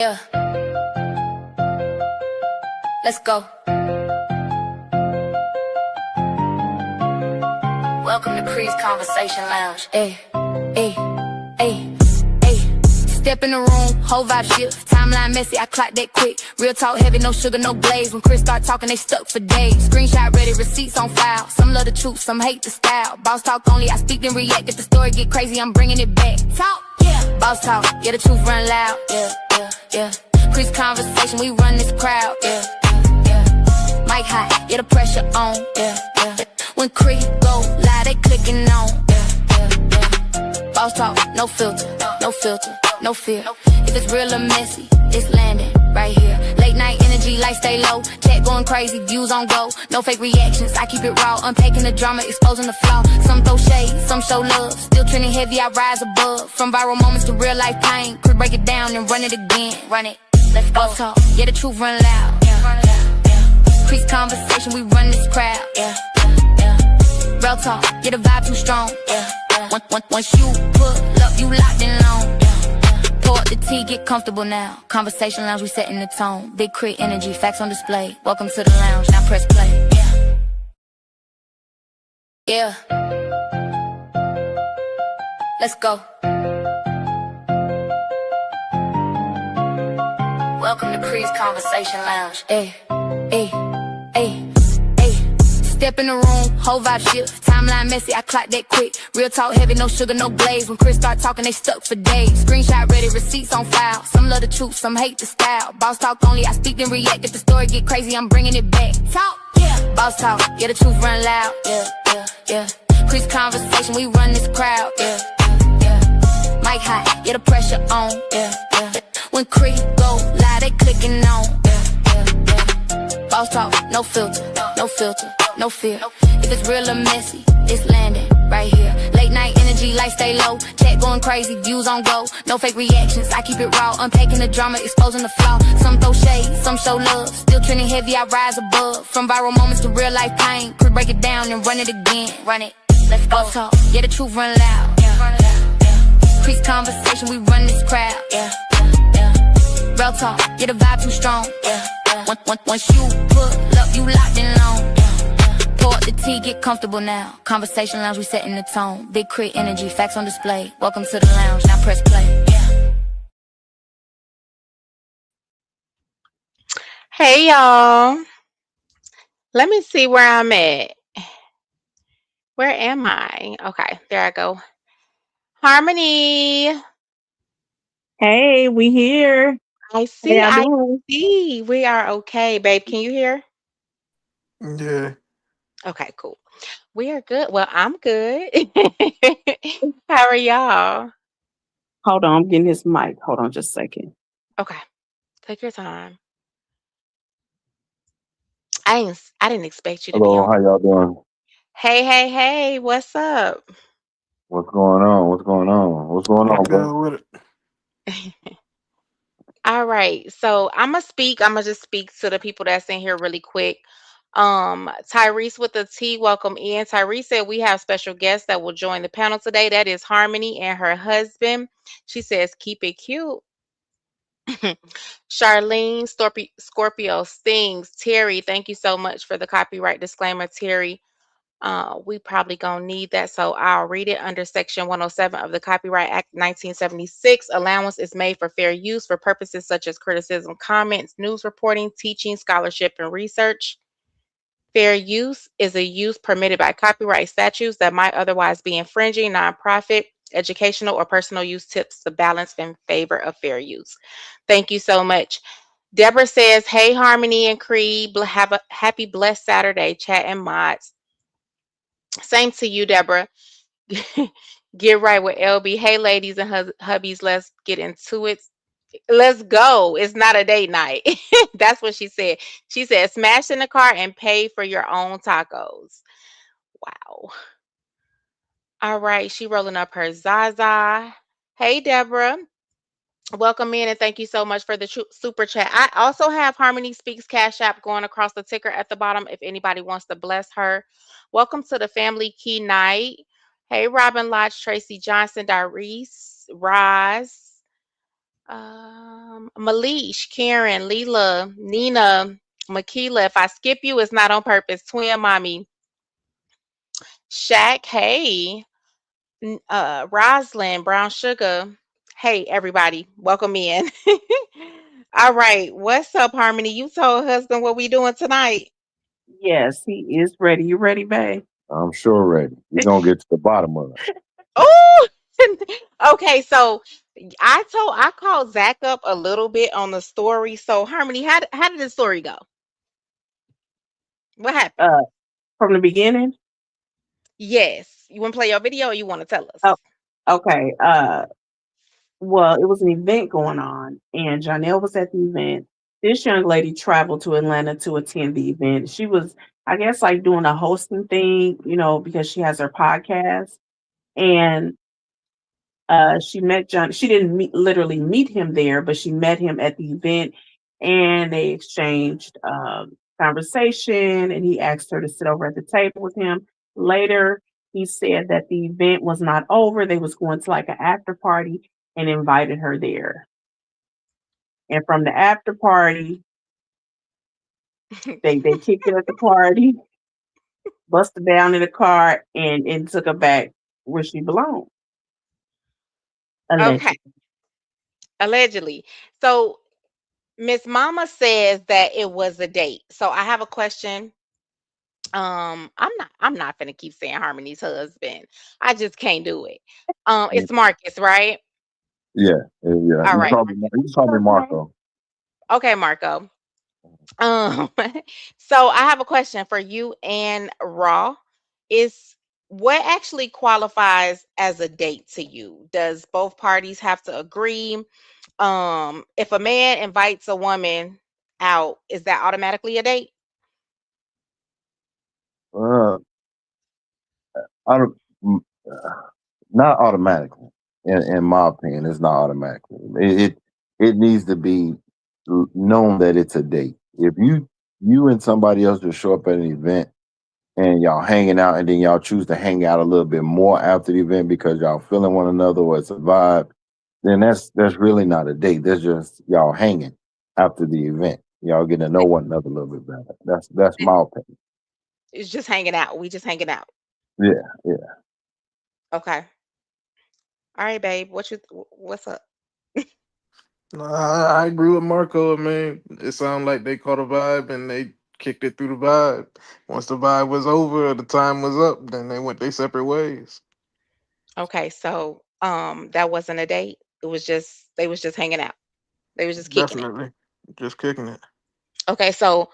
Yeah. Let's go. Welcome to Cree's Conversation Lounge. Ay, ay, ay, ay. Step in the room, whole vibe shift. Timeline messy, I clock that quick. Real talk heavy, no sugar, no glaze. When Chris start talking, they stuck for days. Screenshot ready, receipts on file. Some love the truth, some hate the style. Boss talk only, I speak then react. If the story get crazy, I'm bringing it back. Talk, yeah. Boss talk, yeah, the truth run loud. Yeah, yeah, yeah. Chris Conversation, we run this crowd. Yeah, yeah. Mic high, yeah, the pressure on. Yeah, yeah. When Chris go live, they clicking on. Yeah, yeah, yeah. Boss talk, no filter, no filter, no fear. If it's real or messy, it's landing right here. Late night energy, lights stay low. Chat going crazy, views on go. No fake reactions, I keep it raw. Unpacking the drama, exposing the flaw. Some throw shade, some show love. Still trending heavy, I rise above. From viral moments to real life pain. Could break it down and run it again. Run it, let's go. Talk, yeah, the truth run loud. Yeah, yeah. Crease Conversation, we run this crowd. Yeah, yeah. Real talk, yeah, the vibe too strong. Yeah, yeah. Once you pull up, you locked in long. Pour up the tea, get comfortable now. Conversation Lounge, we setting the tone. Big crit energy, facts on display. Welcome to the lounge, now press play. Yeah. Let's go. Welcome to Cree's Conversation Lounge. Ay, ay, ay, ay. Step in the room, whole vibe shift. Timeline messy, I clock that quick. Real talk heavy, no sugar, no glaze. When Chris start talking, they stuck for days. Screenshot ready, receipts on file. Some love the truth, some hate the style. Boss talk only, I speak then react. If the story get crazy, I'm bringing it back. Talk, yeah. Boss talk, yeah, the truth run loud. Yeah, yeah, yeah. Chris Conversation, we run this crowd. Yeah, yeah. Mic high, yeah, the pressure on. Yeah, yeah. When Chris go live, they clicking on. Yeah, yeah, yeah. Boss talk, no filter, no filter, no fear. If it's real or messy, it's landing right here. Late night energy, lights stay low. Chat going crazy, views on go. No fake reactions, I keep it raw. Unpacking the drama, exposing the flaw. Some throw shade, some show love. Still trending heavy, I rise above. From viral moments to real life pain. Could break it down and run it again. Run it, let's go. Talk, yeah, the truth run loud. Yeah. Crease Conversation, we run this crowd. Yeah. Real talk, yeah, the vibe too strong. Yeah. Once you pull up, you locked in long. Pour up the tea, get comfortable now. Conversation Lounge, we setting the tone. Big crit energy, facts on display. Welcome to the lounge, now press play. Yeah. Hey y'all. Let me see where I'm at. Where am I? Okay, there I go. Harmony. Hey, we here. I How see, y'all I doing? see. We are okay, babe. Can you hear? Yeah. Okay, cool. We are good. Well, I'm good. How are y'all? Hold on, I'm getting his mic. Hold on just a second. Okay, take your time. I didn't expect you to be Hello, on. how y'all doing? Hey, hey, hey, what's up? What's going on? What's going on? What's going on, bro? Good with it. All right. So I'm gonna just speak to the people that's in here really quick. Tyrese with the T, welcome in. Tyrese said we have special guests that will join the panel today. That is Harmony and her husband. She says, keep it cute. Charlene Scorpio Stings. Terry, thank you so much for the copyright disclaimer, Terry. We probably gonna need that, so I'll read it. Under Section 107 of the Copyright Act 1976, allowance is made for fair use for purposes such as criticism, comments, news reporting, teaching, scholarship, and research. Fair use is a use permitted by copyright statutes that might otherwise be infringing. Nonprofit, educational, or personal use tips the balance in favor of fair use. Thank you so much. Deborah says, hey, Harmony and Creed, have a happy, blessed Saturday, chat and mods. Same to you, Deborah. Get right with LB. Hey, ladies and hubbies, let's get into it. Let's go. It's not a date night. That's what she said. She said, smash in the car and pay for your own tacos. Wow. All right. She rolling up her Zaza. Hey, Deborah. Welcome in and thank you so much for the super chat. I also have Harmony Speaks Cash App going across the ticker at the bottom if anybody wants to bless her. Welcome to the Family Key Night. Hey, Robin Lodge, Tracy Johnson, Darice, Roz. Malish, Karen, Leela, Nina, Makila. If I skip you, it's not on purpose. Twin mommy, Shaq. Hey, Roslyn, Brown Sugar. Hey, everybody, welcome in. All right, what's up, Harmony? You told husband what we doing tonight. Yes, he is ready. You ready, babe? I'm sure ready. We're gonna get to the bottom of it. Oh, okay. So I called Zach up a little bit on the story. So Harmony, how did the story go? What happened? Uh, from the beginning. Yes, you want to play your video, or you want to tell Oh, us? okay. Well, it was an event going on, and Janelle was at the event. This young lady traveled to Atlanta to attend the event. She was, I guess, like doing a hosting thing, because she has her podcast. And she met John. She didn't literally meet him there, but she met him at the event, and they exchanged conversation. And he asked her to sit over at the table with him. Later, he said that the event was not over. They was going to like an after party, and invited her there. And from the after party, they kicked her at the party, busted down in the car, and took her back where she belonged. Okay, Allegedly. allegedly. So Miss Mama says that it was a date. So I have a question. I'm not gonna keep saying Harmony's husband. I just can't do it. Mm, It's Marcus, right? yeah, yeah. All right. You call me Marco. Okay, Marco. Um, so I have a question for you and Raw. Is what actually qualifies as a date to you? Does both parties have to agree? If a man invites a woman out, is that automatically a date? Uh, I don't, not automatically. In my opinion, it's not automatically. It needs to be known that it's a date. If you and somebody else just show up at an event and y'all hanging out, and then y'all choose to hang out a little bit more after the event because y'all feeling one another or it's a vibe, then that's really not a date. That's just y'all hanging after the event. Y'all getting to know one another a little bit better. That's It- my opinion. It's just hanging out. We just hanging out. Yeah, yeah. Okay. All right, babe. What's up? No, I agree with Marco, man. It sounded like they caught a vibe and they kicked it through the vibe. Once the vibe was over, the time was up, then they went their separate ways. Okay, so that wasn't a date. It was just they was just hanging out. They was just kicking it. Definitely. Just kicking it. Okay, so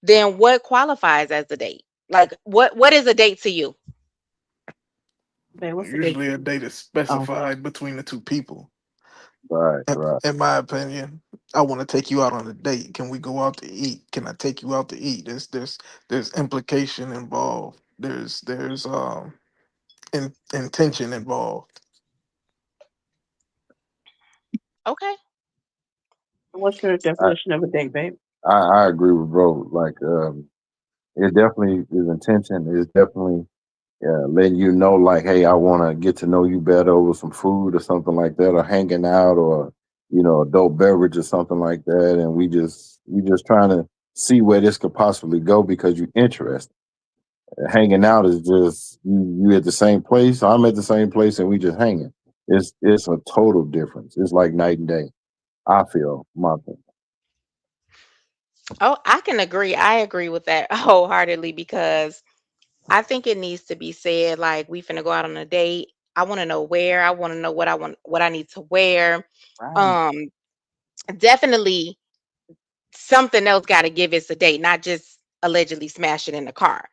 then what qualifies as a date? Like what is a date to you? Babe, what's the date? Usually a date is Oh, specified between the two people. Right, In right. in my opinion, I want to take you out on a date. Can we go out to eat? Can I take you out to eat? There's implication involved. There's intention involved. Okay. what's your I, definition of a date, babe? I agree with bro. Like it definitely is intention. It's definitely letting you know, like, hey, I want to get to know you better over some food or something like that, or hanging out, or adult beverage or something like that, and we just trying to see where this could possibly go because you're interested. Hanging out is just you at the same place. I'm at the same place, and we just hanging. It's a total difference. It's like night and day. I feel my opinion. Oh, I can agree. I agree with that wholeheartedly because I think it needs to be said like we finna go out on a date. I want to know where. I want to know what I need to wear. Right. Um, definitely something else got to give us a date, not just allegedly smashing in the car.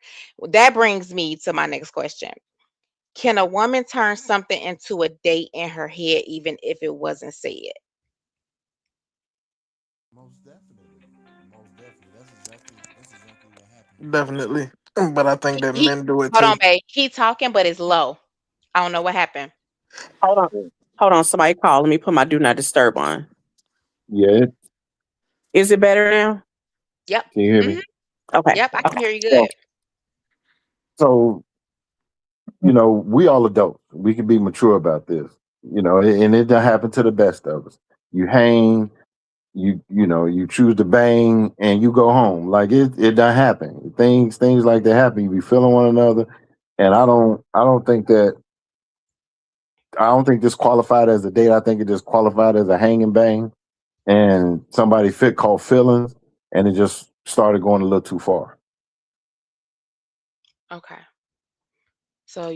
That brings me to my next question. Can a woman turn something into a date in her head even if it wasn't said? Most definitely. Most definitely. That's exactly what happened. Definitely. But I think that He men do it hold on, too. babe. He talking, but it's low. I don't know what happened. Hold on. Hold on. Somebody call. Let me put my do not disturb on. Yeah, Is it better now? Yep. can you hear Hmm. me? Okay. Yep. I can Okay. hear you So, good. so we all adults. We can be mature about this, and it done happen to the best of us. you hang, you choose to bang, and you go home. Like it doesn't happen. Things like that happen. You be feeling one another, and I don't think this qualified as a date. I think it just qualified as a hang and bang, and somebody fit called feelings, and it just started going a little too far. Okay. So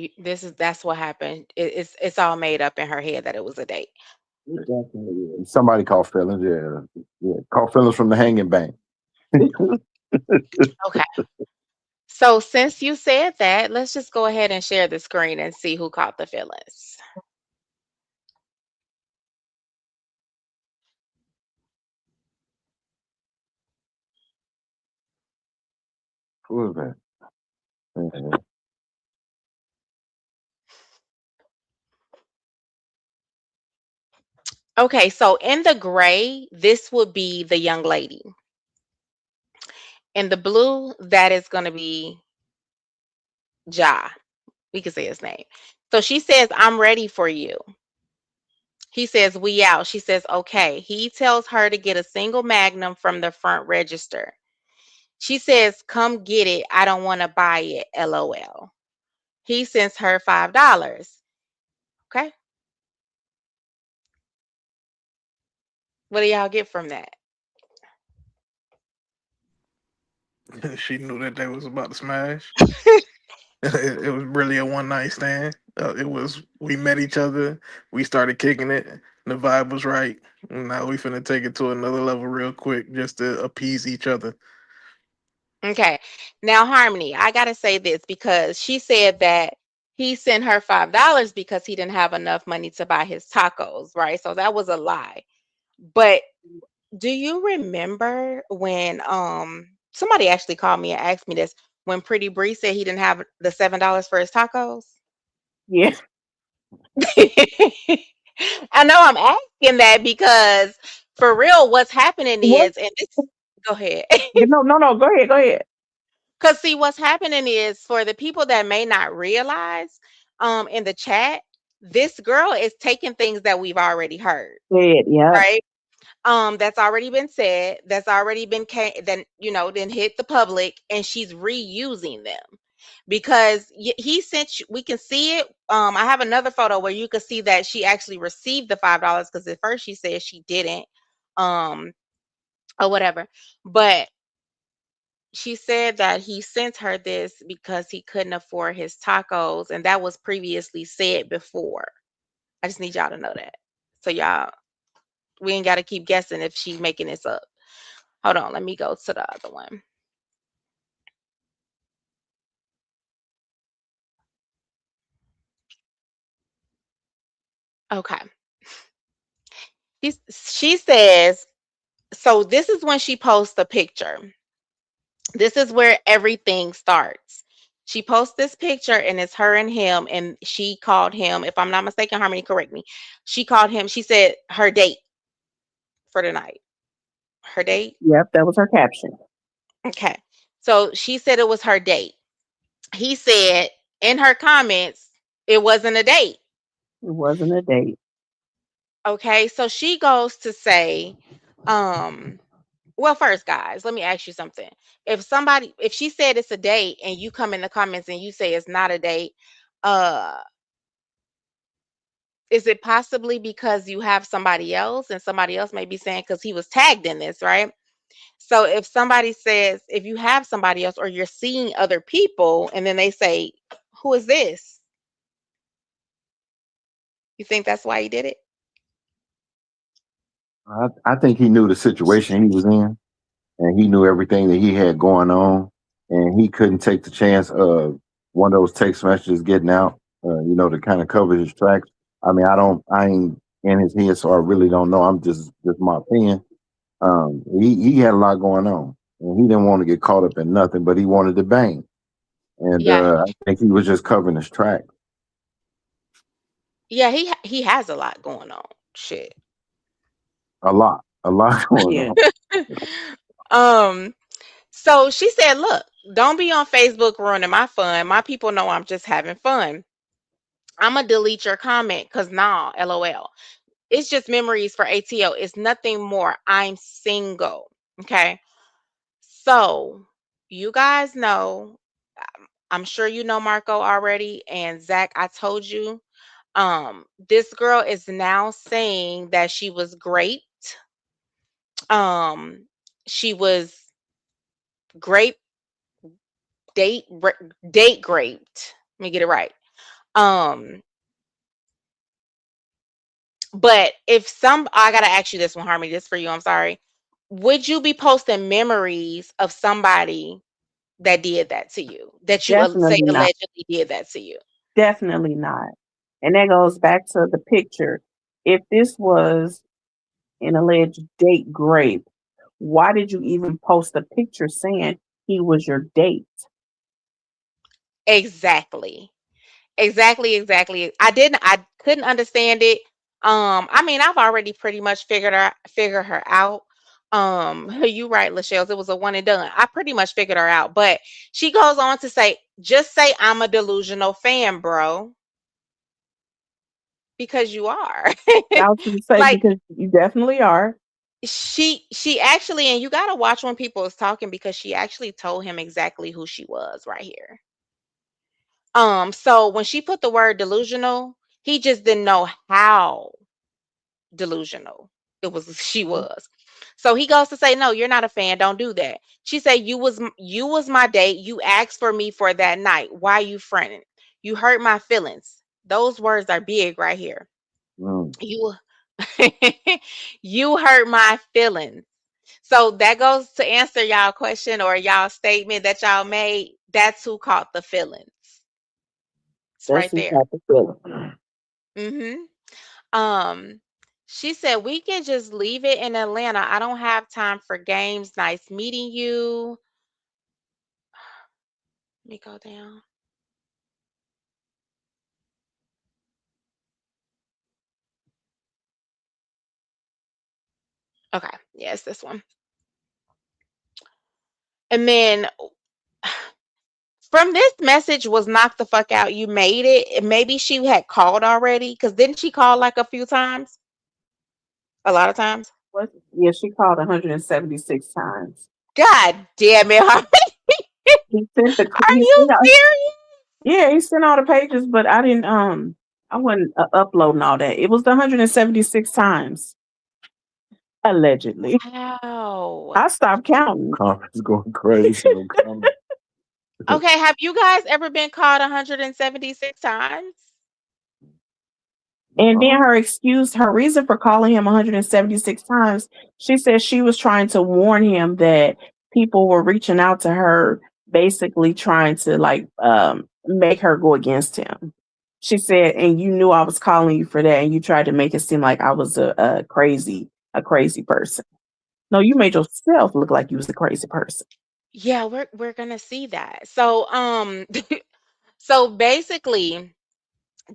that's what happened. It's all made up in her head that it was a date. It definitely is. Somebody called feelings, yeah, called feelings from the hang and bang. Okay. So since you said that, let's just go ahead and share the screen and see who caught the feelings. Who is that? Yeah. Okay, so in the gray, this would be the young lady. In the blue, that is going to be Ja. We can say his name. So she says, I'm ready for you. He says, we out. She says, okay. He tells her to get a single magnum from the front register. She says, come get it. I don't want to buy it. LOL. He sends her $5. Okay. What do y'all get from that? She knew that they was about to smash. It was really a one night stand. We met each other, we started kicking it, the vibe was right. Now we finna take it to another level real quick just to appease each other. Okay. Now, Harmony, I got to say this because she said that he sent her $5 because he didn't have enough money to buy his tacos, right? So that was a lie. But do you remember when somebody actually called me and asked me this when Pretty Bree said he didn't have the $7 for his tacos? Yeah. I know I'm asking that because for real, what's happening What? is, and this, go ahead. No. Go ahead. Go ahead. Because see, what's happening is for the people that may not realize, in the chat, this girl is taking things that we've already heard, Said, yeah. right? That's already been said, that's already been then then hit the public, and she's reusing them because he sent you. We can see it. I have another photo where you can see that she actually received the $5 because at first she said she didn't, um, or whatever, but she said that he sent her this because he couldn't afford his tacos, and that was previously said before. I just need y'all to know that. So y'all, we ain't got to keep guessing if she's making this up. Hold on, let me go to the other one. Okay. She says, so this is when she posts a picture. This is where everything starts. She posts this picture and it's her and him, and she called him, if I'm not mistaken, Harmony, correct me. She called him, she said her date for the night. Her date? Yep, that was her caption. Okay. So she said it was her date. He said in her comments, it wasn't a date. It wasn't a date. Okay. So she goes to say, um, well, first, guys, let me ask you something. If she said it's a date and you come in the comments and you say it's not a date, uh, is it possibly because you have somebody else and somebody else may be saying because he was tagged in this, right? So if somebody says, if you have somebody else or you're seeing other people and then they say, who is this? You think that's why he did it? I think he knew the situation he was in, and he knew everything that he had going on, and he couldn't take the chance of one of those text messages getting out, to kind of cover his tracks. I mean, I ain't in his head, so I really don't know. I'm just my opinion. He had a lot going on, and he didn't want to get caught up in nothing, but he wanted to bang, and Yeah. I think he was just covering his track. Yeah, he has a lot going on. Shit. A lot going Yeah. on. um so she said, look, don't be on Facebook ruining my fun. My people know I'm just having fun. I'm gonna delete your comment because nah, LOL. It's just memories for ATO. It's nothing more. I'm single. Okay. So you guys know, I'm sure you know Marco already. And Zach, I told you, this girl is now saying that she was great. Um, she was grape date graped. Let me get it right. Um, but if I gotta ask you this one, Harmony, this for you, I'm sorry. Would you be posting memories of somebody that did that to you, that you say Definitely not. allegedly did that to you? Definitely not. And that goes back to the picture. If this was an alleged date grape, why did you even post a picture saying he was your date? Exactly. Exactly. I couldn't understand it. I mean, I've already pretty much figured her out. You right, Lachelle, it was a one and done. I pretty much figured her out, but she goes on to say, just say I'm a delusional fan, bro, because you are. I was going to say, Like, because you definitely are. she actually, and you gotta watch when people is talking, because she actually told him exactly who she was right here. So when she put the word delusional, he just didn't know how delusional she was. So he goes to say, no, you're not a fan, don't do that. She said, you was my date, you asked for me for that night, why you fronting? You hurt my feelings. Those words are big right here. Mm. You you hurt my feelings. So that goes to answer y'all question or y'all statement that y'all made. That's who caught the feelings. It's That's right who there. got the feeling. Mm-hmm. Um, she said, we can just leave it in Atlanta. I don't have time for games. Nice meeting you. Let me go down. Okay. Yes, this one. And then from this message was knock the fuck out. You made it. And maybe she had called already. Because didn't she call like a few times? A lot of times. What? Yeah, she called 176 times. God damn it. He sent the Are he you sent out, serious? yeah, he sent all the pages, but I didn't I wasn't uploading all that. It was the 176 times allegedly. Wow. I stopped counting. Comments going crazy. No comment. Okay. Have you guys ever been called 176 times? And then No. her reason for calling him 176 times, she said she was trying to warn him that people were reaching out to her, basically trying to like make her go against him. She said, and you knew I was calling you for that, and you tried to make it seem like I was a crazy person. No, you made yourself look like you was a crazy person. Yeah, we're gonna see that. So so basically,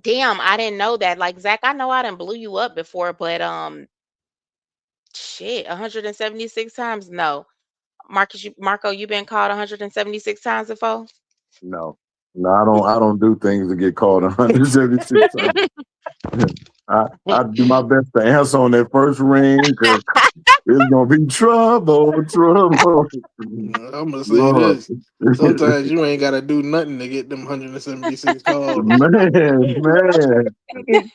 damn, I didn't know that. Like Zach, I know I didn't blew you up before, but shit, 176 times? No. Marco, you been called 176 times before? No. No, I don't do things to get called 176 times. I do my best to answer on that first ring because it's gonna be trouble, trouble. I'm gonna say Lord. this. Sometimes you ain't gotta do nothing to get them 176 calls. Man.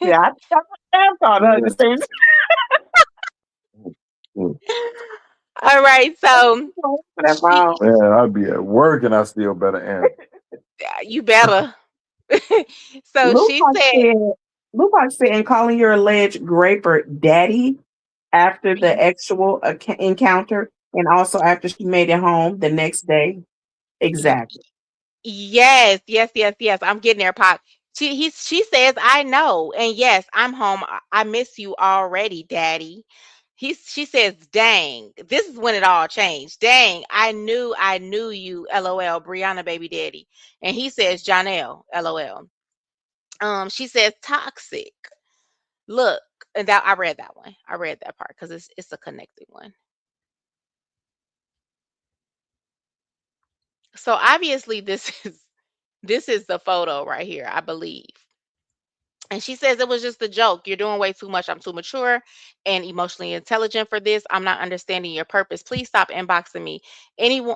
Yeah, I called her the same. All right, so For that she phone. Man, I'd be at work and I still better answer. you better. So she Lupac said, said, Lupac said, and calling your alleged graper daddy after the actual encounter, and also after she made it home the next day. Exactly. Yes. I'm getting there, Pop. She says, I know. And yes, I'm home. I miss you already, Daddy. She says, dang. This is when it all changed. Dang, I knew you, LOL, Brianna baby daddy. And he says, Janelle, LOL. She says toxic. Look, and that I read that one. I read that part because it's a connected one. So obviously this is the photo right here, I believe. And she says it was just a joke. You're doing way too much. I'm too mature and emotionally intelligent for this. I'm not understanding your purpose. Please stop inboxing me. Anyone,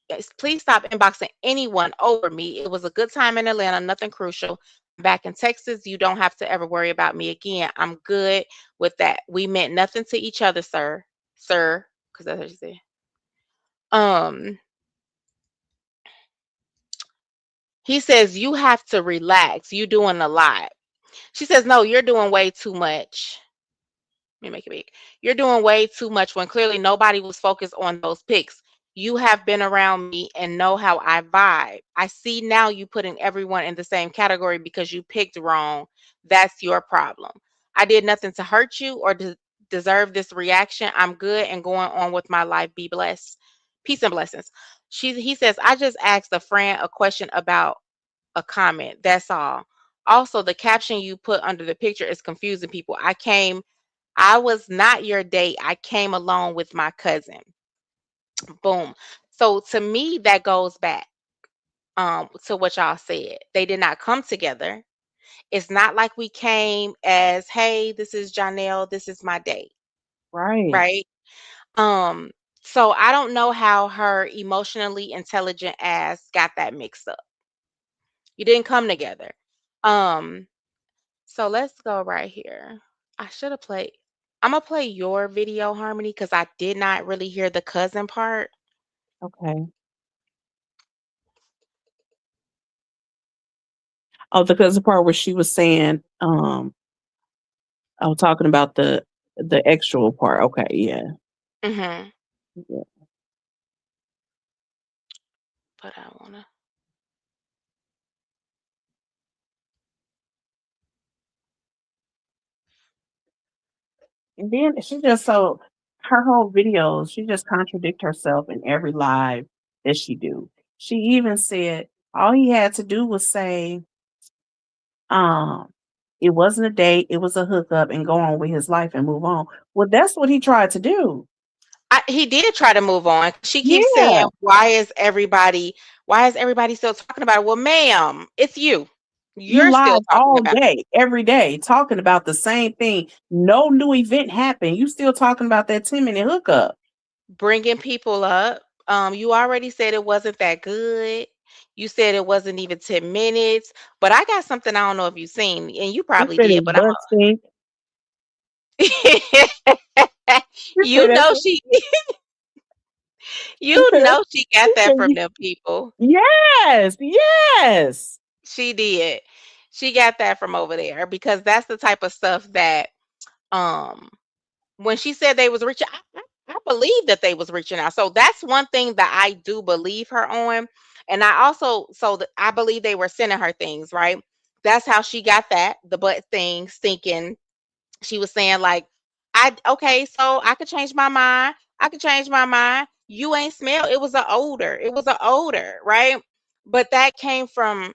yes, please stop inboxing anyone over me. It was a good time in Atlanta, nothing crucial. Back in Texas, you don't have to ever worry about me again. I'm good with that. We meant nothing to each other, sir. Sir, because that's what she said. Um, he says you have to relax. You doing a lot. She says, no, you're doing way too much. Let me make it big. You're doing way too much when clearly nobody was focused on those pics. You have been around me and know how I vibe. I see now you putting everyone in the same category because you picked wrong. That's your problem. I did nothing to hurt you or deserve this reaction. I'm good and going on with my life. Be blessed. Peace and blessings. He says, I just asked a friend a question about a comment. That's all. Also, the caption you put under the picture is confusing people. I was not your date. I came along with my cousin. Boom. So to me, that goes back to what y'all said. They did not come together. It's not like we came as, hey, this is Janelle, this is my date, Right. right? Um, so I don't know how her emotionally intelligent ass got that mixed up. You didn't come together. Um, so let's go right here. I should have played. I'm gonna play your video, Harmony, because I did not really hear the cousin part. Okay. Oh, because the part where she was saying, I was talking about the actual part. Okay, yeah. Mm-hmm. Yeah. But I wanna. And then she just so her whole videos, she just contradict herself in every live that she do. She even said all he had to do was say, um, it wasn't a date, it was a hookup, and go on with his life and move on. Well, that's what he tried to do. He did try to move on. She keeps saying, Yeah. why is everybody still talking about it? Well, ma'am, it's you. You You're still live talking all about it. day, every day, talking about the same thing. No new event happened. You still talking about that 10-minute hookup. Bringing people up. You already said it wasn't that good. You said it wasn't even 10 minutes. But I got something I don't know if you've seen, and you You probably said did, his but butt stink. You said you that. know she You you said that. know she got You that said from them people. yes, yes. She did. She got that from over there because that's the type of stuff that um when she said they was reaching I believe that they was reaching out. So that's one thing that I do believe her on. And I also I believe they were sending her things, right? That's how she got that, the butt thing stinking. She was saying like, okay, so I could change my mind. I could change my mind. You ain't smell. It was an odor. It was an odor, right? But that came from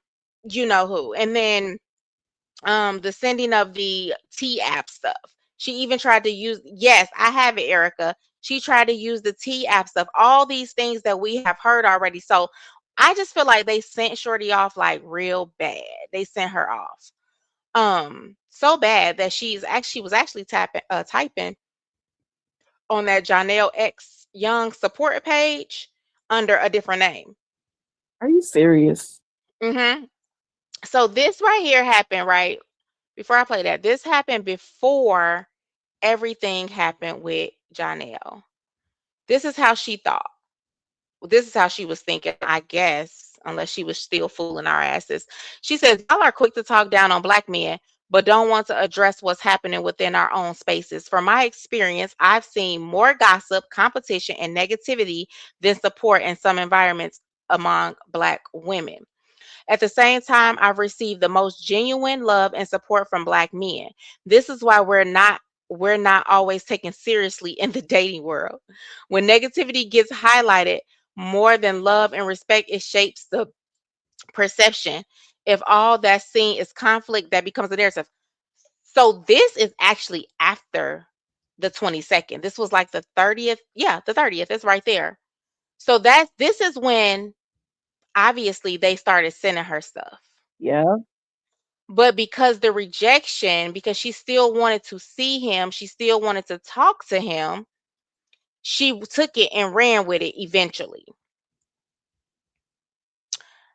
you know who. And then the sending of the T app stuff. She even tried to use, yes, I have it, Erica. She tried to use the T app stuff. All these things that we have heard already. So I just feel like they sent Shorty off like real bad. They sent her off so bad that she was actually typing on that Janelle X Young support page under a different name. Are you serious? hmm So this right here happened right before I play that. This happened before everything happened with Janelle. This is how she thought. This is how she was thinking, I guess, unless she was still fooling our asses. She says, y'all are quick to talk down on black men, but don't want to address what's happening within our own spaces. From my experience, I've seen more gossip, competition, and negativity than support in some environments among black women. At the same time, I've received the most genuine love and support from black men. This is why we're not always taken seriously in the dating world. When negativity gets highlighted more than love and respect, it shapes the perception. If all that's seen is conflict, that becomes a narrative. So this is actually after the 22nd. This was like the 30th. Yeah, the 30th is right there. So this is when obviously they started sending her stuff. Yeah. But because the rejection, because she still wanted to see him, she still wanted to talk to him, she took it and ran with it eventually.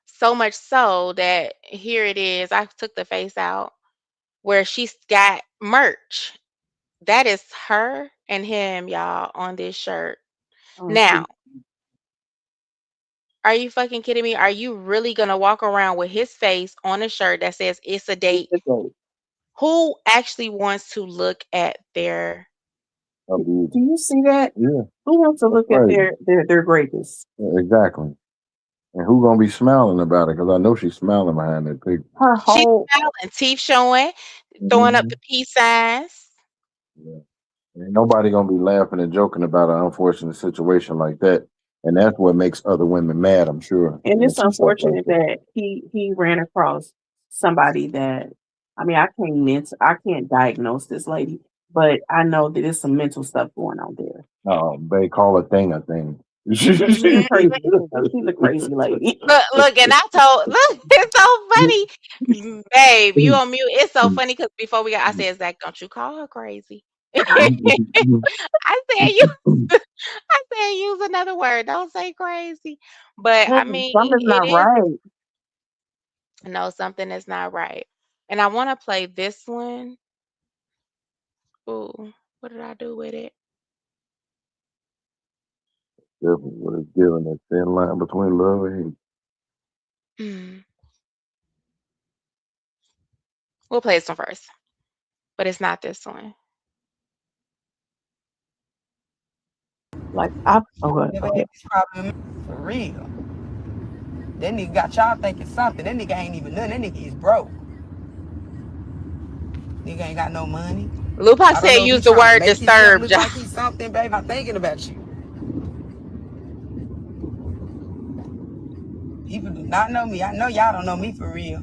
So much so that here it is. I took the face out where she's got merch. That is her and him, y'all, on this shirt. Oh, Now, see, are you fucking kidding me? Are you really gonna walk around with his face on a shirt that says it's a it's date? the goat. Who actually wants to look at their Of Do beauty. you see that? Yeah, Who wants to that's look at right. their greatness? Yeah, exactly. And who gonna be smiling about it? Because I know she's smiling behind that picture. Her she's whole smiling, teeth showing, throwing up Mhm. the peace signs? Yeah. Ain't nobody gonna be laughing and joking about an unfortunate situation like that. And that's what makes other women mad, I'm sure, and when it's she stuff like unfortunate that. that he ran across somebody that I mean I can't diagnose this lady, but I know that there's some mental stuff going on there. They call a thing a thing. She's Mhm. crazy. She's a crazy lady. Look, and I told, look, it's so funny, babe. You on mute? It's so funny because before we got, I said, Zach, don't you call her crazy. I said you. I said use another word. Don't say crazy. But I mean, Something's it not is right. no something is not right. And I want to play this one. Ooh, what did I do with it? Definitely what it's given that thin line between love and hate. Mm, we'll play this one first, but it's not this one. Like I Never had okay. this problem for real. That nigga got y'all thinking something. That nigga ain't even nothing. That nigga is broke. Nigga ain't got no money. Lupac I don't said know if use he the trying to word make himself disturbed, look y'all. like he's something, babe. I'm thinking about you. People do not know me. I know y'all don't know me for real.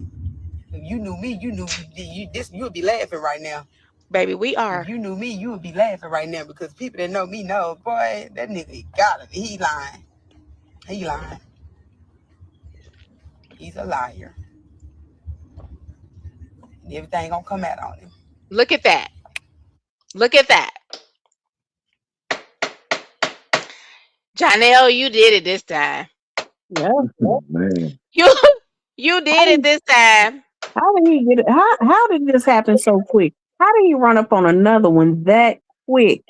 If you knew me, you would be laughing right now. Baby, we If are. you knew me, you would be laughing right now because people that know me know, boy, that nigga got it. He lying. He lying. He's a liar. And everything gonna come out on him. Look at that. Look at that. Janelle, you did it this time. Yeah. Man, You you How did it did, this time. how did he get it? How did this happen so quick? How did he run up on another one that quick?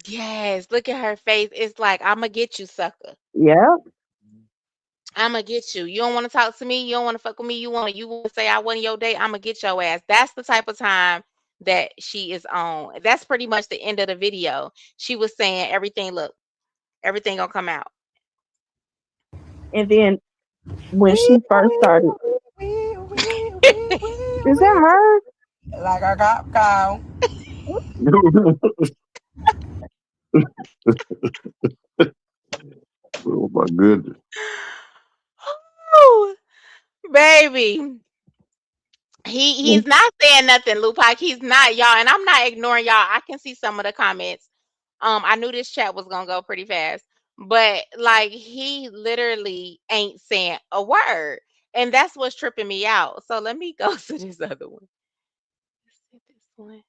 Yes, look at her face. It's like, I'ma get you, sucker. Yeah. I'ma get you. You don't want to talk to me. You don't want to fuck with me. You wanna say I wasn't your date. I'ma get your ass. That's the type of time that she is on. That's pretty much the end of the video. She was saying everything. Look, everything gonna come out. And then when Wee, she first started, wee, wee, wee, wee, wee, is that wee. her? Like I got cow. oh my goodness. Ooh, baby. He's not saying nothing, Lupac. He's not, y'all, and I'm not ignoring y'all. I can see some of the comments. I knew this chat was gonna go pretty fast, but like he literally ain't saying a word, and that's what's tripping me out. So let me go to this other one. Let's see this one.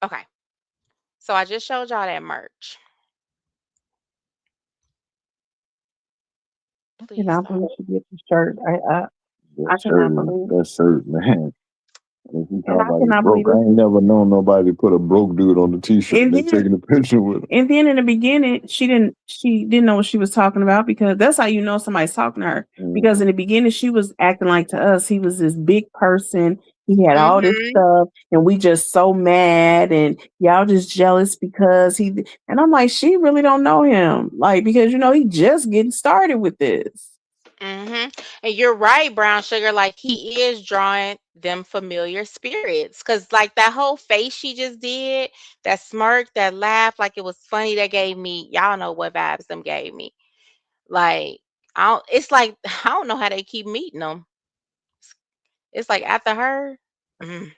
Okay, so I just showed y'all that merch. I Please cannot don't. believe she get the shirt. I cannot believe, That shirt, man. And he and talking I about he cannot believe broke. I it. ain't never known nobody put a broke dude on the t-shirt and And they then, taking a picture with him. and then in the beginning, she didn't know what she was talking about because that's how you know somebody's talking to her. Because in the beginning, she was acting like to us he was this big person. He had all this Mm-hmm. stuff, and we just so mad, and y'all just jealous because he. And I'm like, she really don't know him, like because he just getting started with this. And you're right, Brown Sugar. Like he is drawing them familiar spirits. Cause like that whole face she just did, that smirk, that laugh, like it was funny, that gave me, y'all know what vibes them gave me. Like it's like I don't know how they keep meeting them. It's like after her. Mm,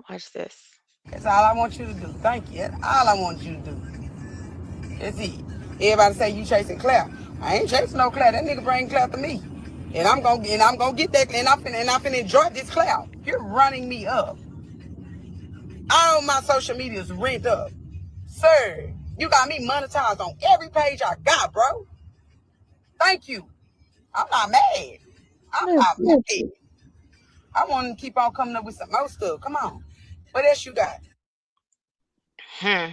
watch this. That's all I want you to do. Thank you. That's all I want you to do. That's it. Everybody say you chasing clout. I ain't chasing no clout. That nigga bring clout to me. And I'm gonna get that, and I'm finna enjoy this clout. You're running me up. All my social medias rent up. Sir, you got me monetized on every page I got, bro. Thank you. I'm not mad. I'm not mad. I want to keep on coming up with some more stuff. Come on. What else you got? Hmm.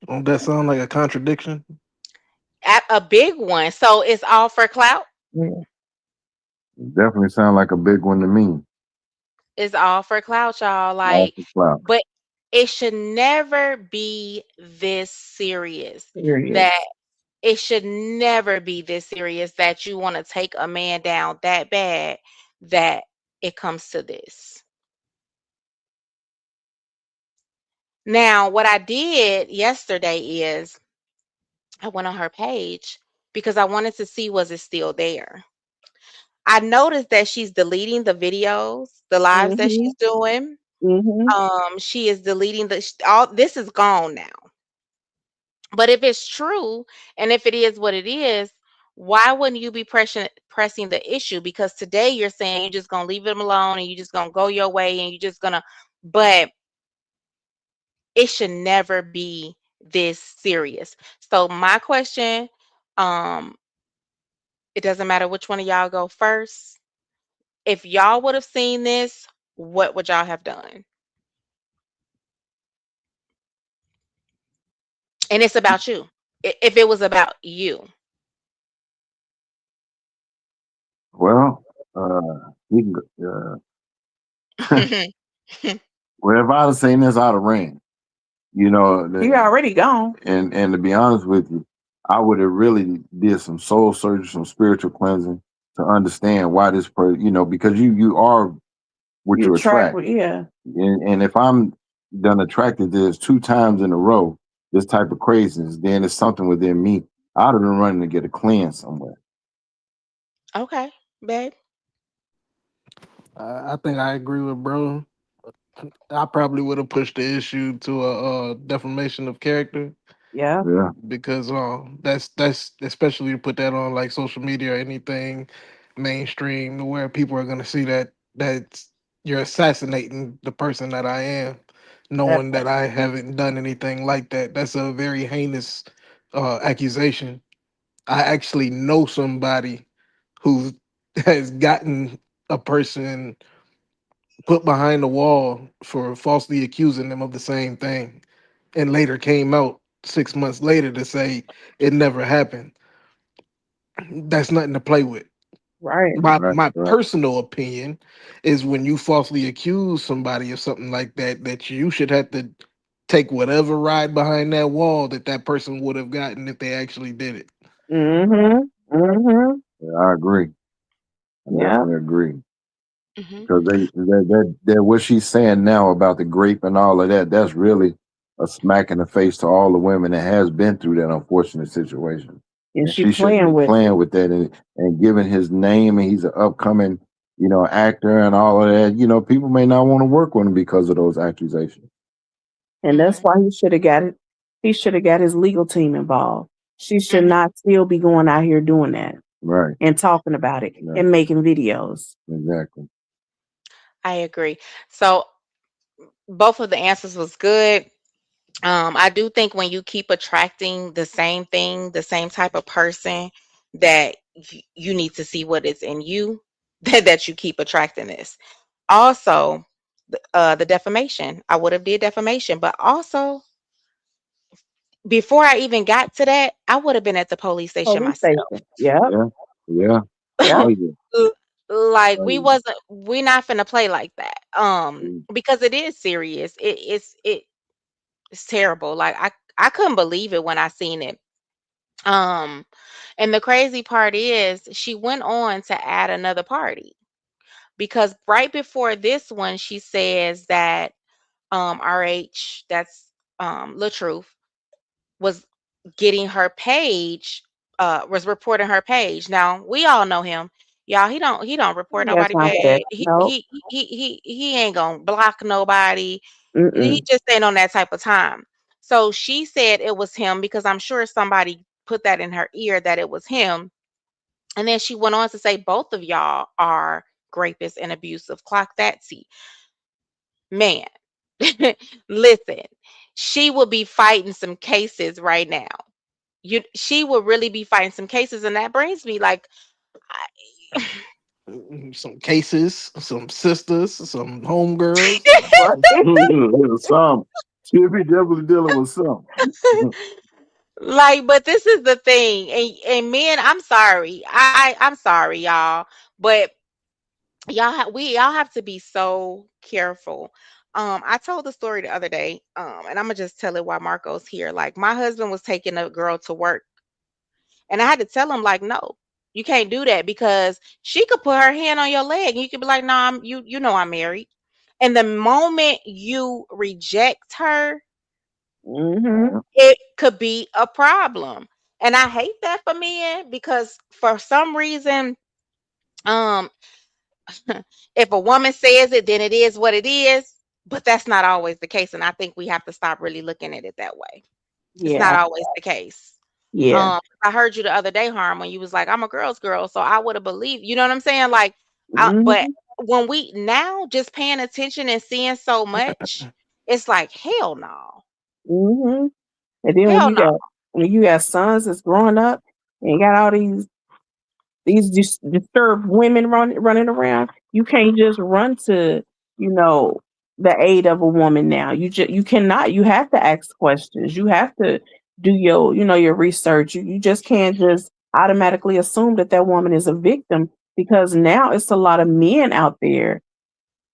Don't that sound like a contradiction? A big one. So it's all for clout. Yeah. Definitely sound like a big one to me. It's all for clout, y'all. All Like, for clout. but it should never be this serious. Serious. That it should never be this serious that you want to take a man down that bad that it comes to this. Now, what I did yesterday is I went on her page because I wanted to see was it still there. I noticed that she's deleting the videos, the lives that Mm-hmm. she's doing. Mm-hmm. She is deleting all this is gone now. But if it's true and if it is what it is, why wouldn't you be pressing the issue? Because today you're saying you're just gonna leave him alone and you're just gonna go your way and you're just gonna, but it should never be this serious. So my question, um, it doesn't matter which one of y'all go first. If y'all would have seen this, what would y'all have done? And it's about you. If it was about you. Well, he can well, if I'd have seen this, I'd have ran. You know, He already gone. and to be honest with you, I would have really did some soul searching, some spiritual cleansing to understand why this person, because you are what You you track attract. with, yeah. And if I'm done attracted to this 2 times in a row, this type of craziness, then it's something within me. I'd have been running to get a cleanse somewhere. Okay, babe. I think I agree with bro. I probably would have pushed the issue to a defamation of character Yeah. Yeah, because that's especially to put that on like social media or anything mainstream where people are gonna see that you're assassinating the person that I am, That knowing that I haven't done anything like that. That's a very heinous accusation. I actually know somebody who has gotten a person put behind the wall for falsely accusing them of the same thing and later came out 6 months later to say it never happened. That's nothing to play with. right. right, My right. personal opinion is when you falsely accuse somebody of something like that, that you should have to take whatever ride behind that wall that that person would have gotten if they actually did it. Mm-hmm. Mm-hmm. Yeah, I agree. I Yeah. definitely agree. Hmm. Because that what she's saying now about the grape and all of that, that's really a smack in the face to all the women that has been through that unfortunate situation. And And she she shouldn't playing be with it. playing with that and giving his name, and he's an upcoming, actor and all of that. People may not want to work with him because of those accusations. And that's Hmm. why he should have got it. He should have got his legal team involved. She should Hmm. not still be going out here doing that Right. and talking about it Yeah, and making videos. exactly. I agree. So both of the answers was good. I do think when you keep attracting the same thing, the same type of person, that you need to see what is in you that you keep attracting this. Also, the defamation. I would have did defamation, but also before I even got to that, I would have been at the police station Police myself. station. Yep. Yeah. Yeah. Yep. Oh yeah. Like Oh, yeah. we not finna play like that. Mm. Because it is serious. It's terrible. Like I couldn't believe it when I seen it. Um, and the crazy part is she went on to add another party because right before this one, she says that RH, that's La Truth, was getting her page, was reporting her page. Now we all know him. Y'all, he don't report That's nobody not that. page. No. He ain't gonna block nobody. He Mm-mm. just ain't on that type of time. So she said it was him because I'm sure somebody put that in her ear that it was him. And then she went on to say, both of y'all are rapists and abusive. Clock that, T. Man, listen, she will be fighting some cases right now. She will really be fighting some cases, and that brings me like, I, Some cases, some sisters, some homegirls. Right. Some. She'll be definitely dealing with some. like, but this is the thing, and men, I'm sorry, I'm sorry, y'all, but we all have to be so careful. I told the story the other day, and I'm gonna just tell it while Marco's here. Like, my husband was taking a girl to work, and I had to tell him, like, no, you can't do that because she could put her hand on your leg, and you could be like, no, you know I'm married. And the moment you reject her, Mm-hmm. it could be a problem. And I hate that for men because for some reason, um, if a woman says it, then it is what it is. But that's not always the case. And I think we have to stop really looking at it that way. It's not Yeah. always the case. Yeah. I heard you the other day, Harm, when you was like, I'm a girl's girl, so I would have believed, you know what I'm saying? Like, but Mm-hmm. when we now just paying attention and seeing so much, it's like, hell no. Mm-hmm. And then Hell no. when you got sons that's growing up and you got all these disturbed women running around, you can't just run to, you know, the aid of a woman now. You cannot. You have to ask questions. You have to do your research. You just can't just automatically assume that woman is a victim, because now it's a lot of men out there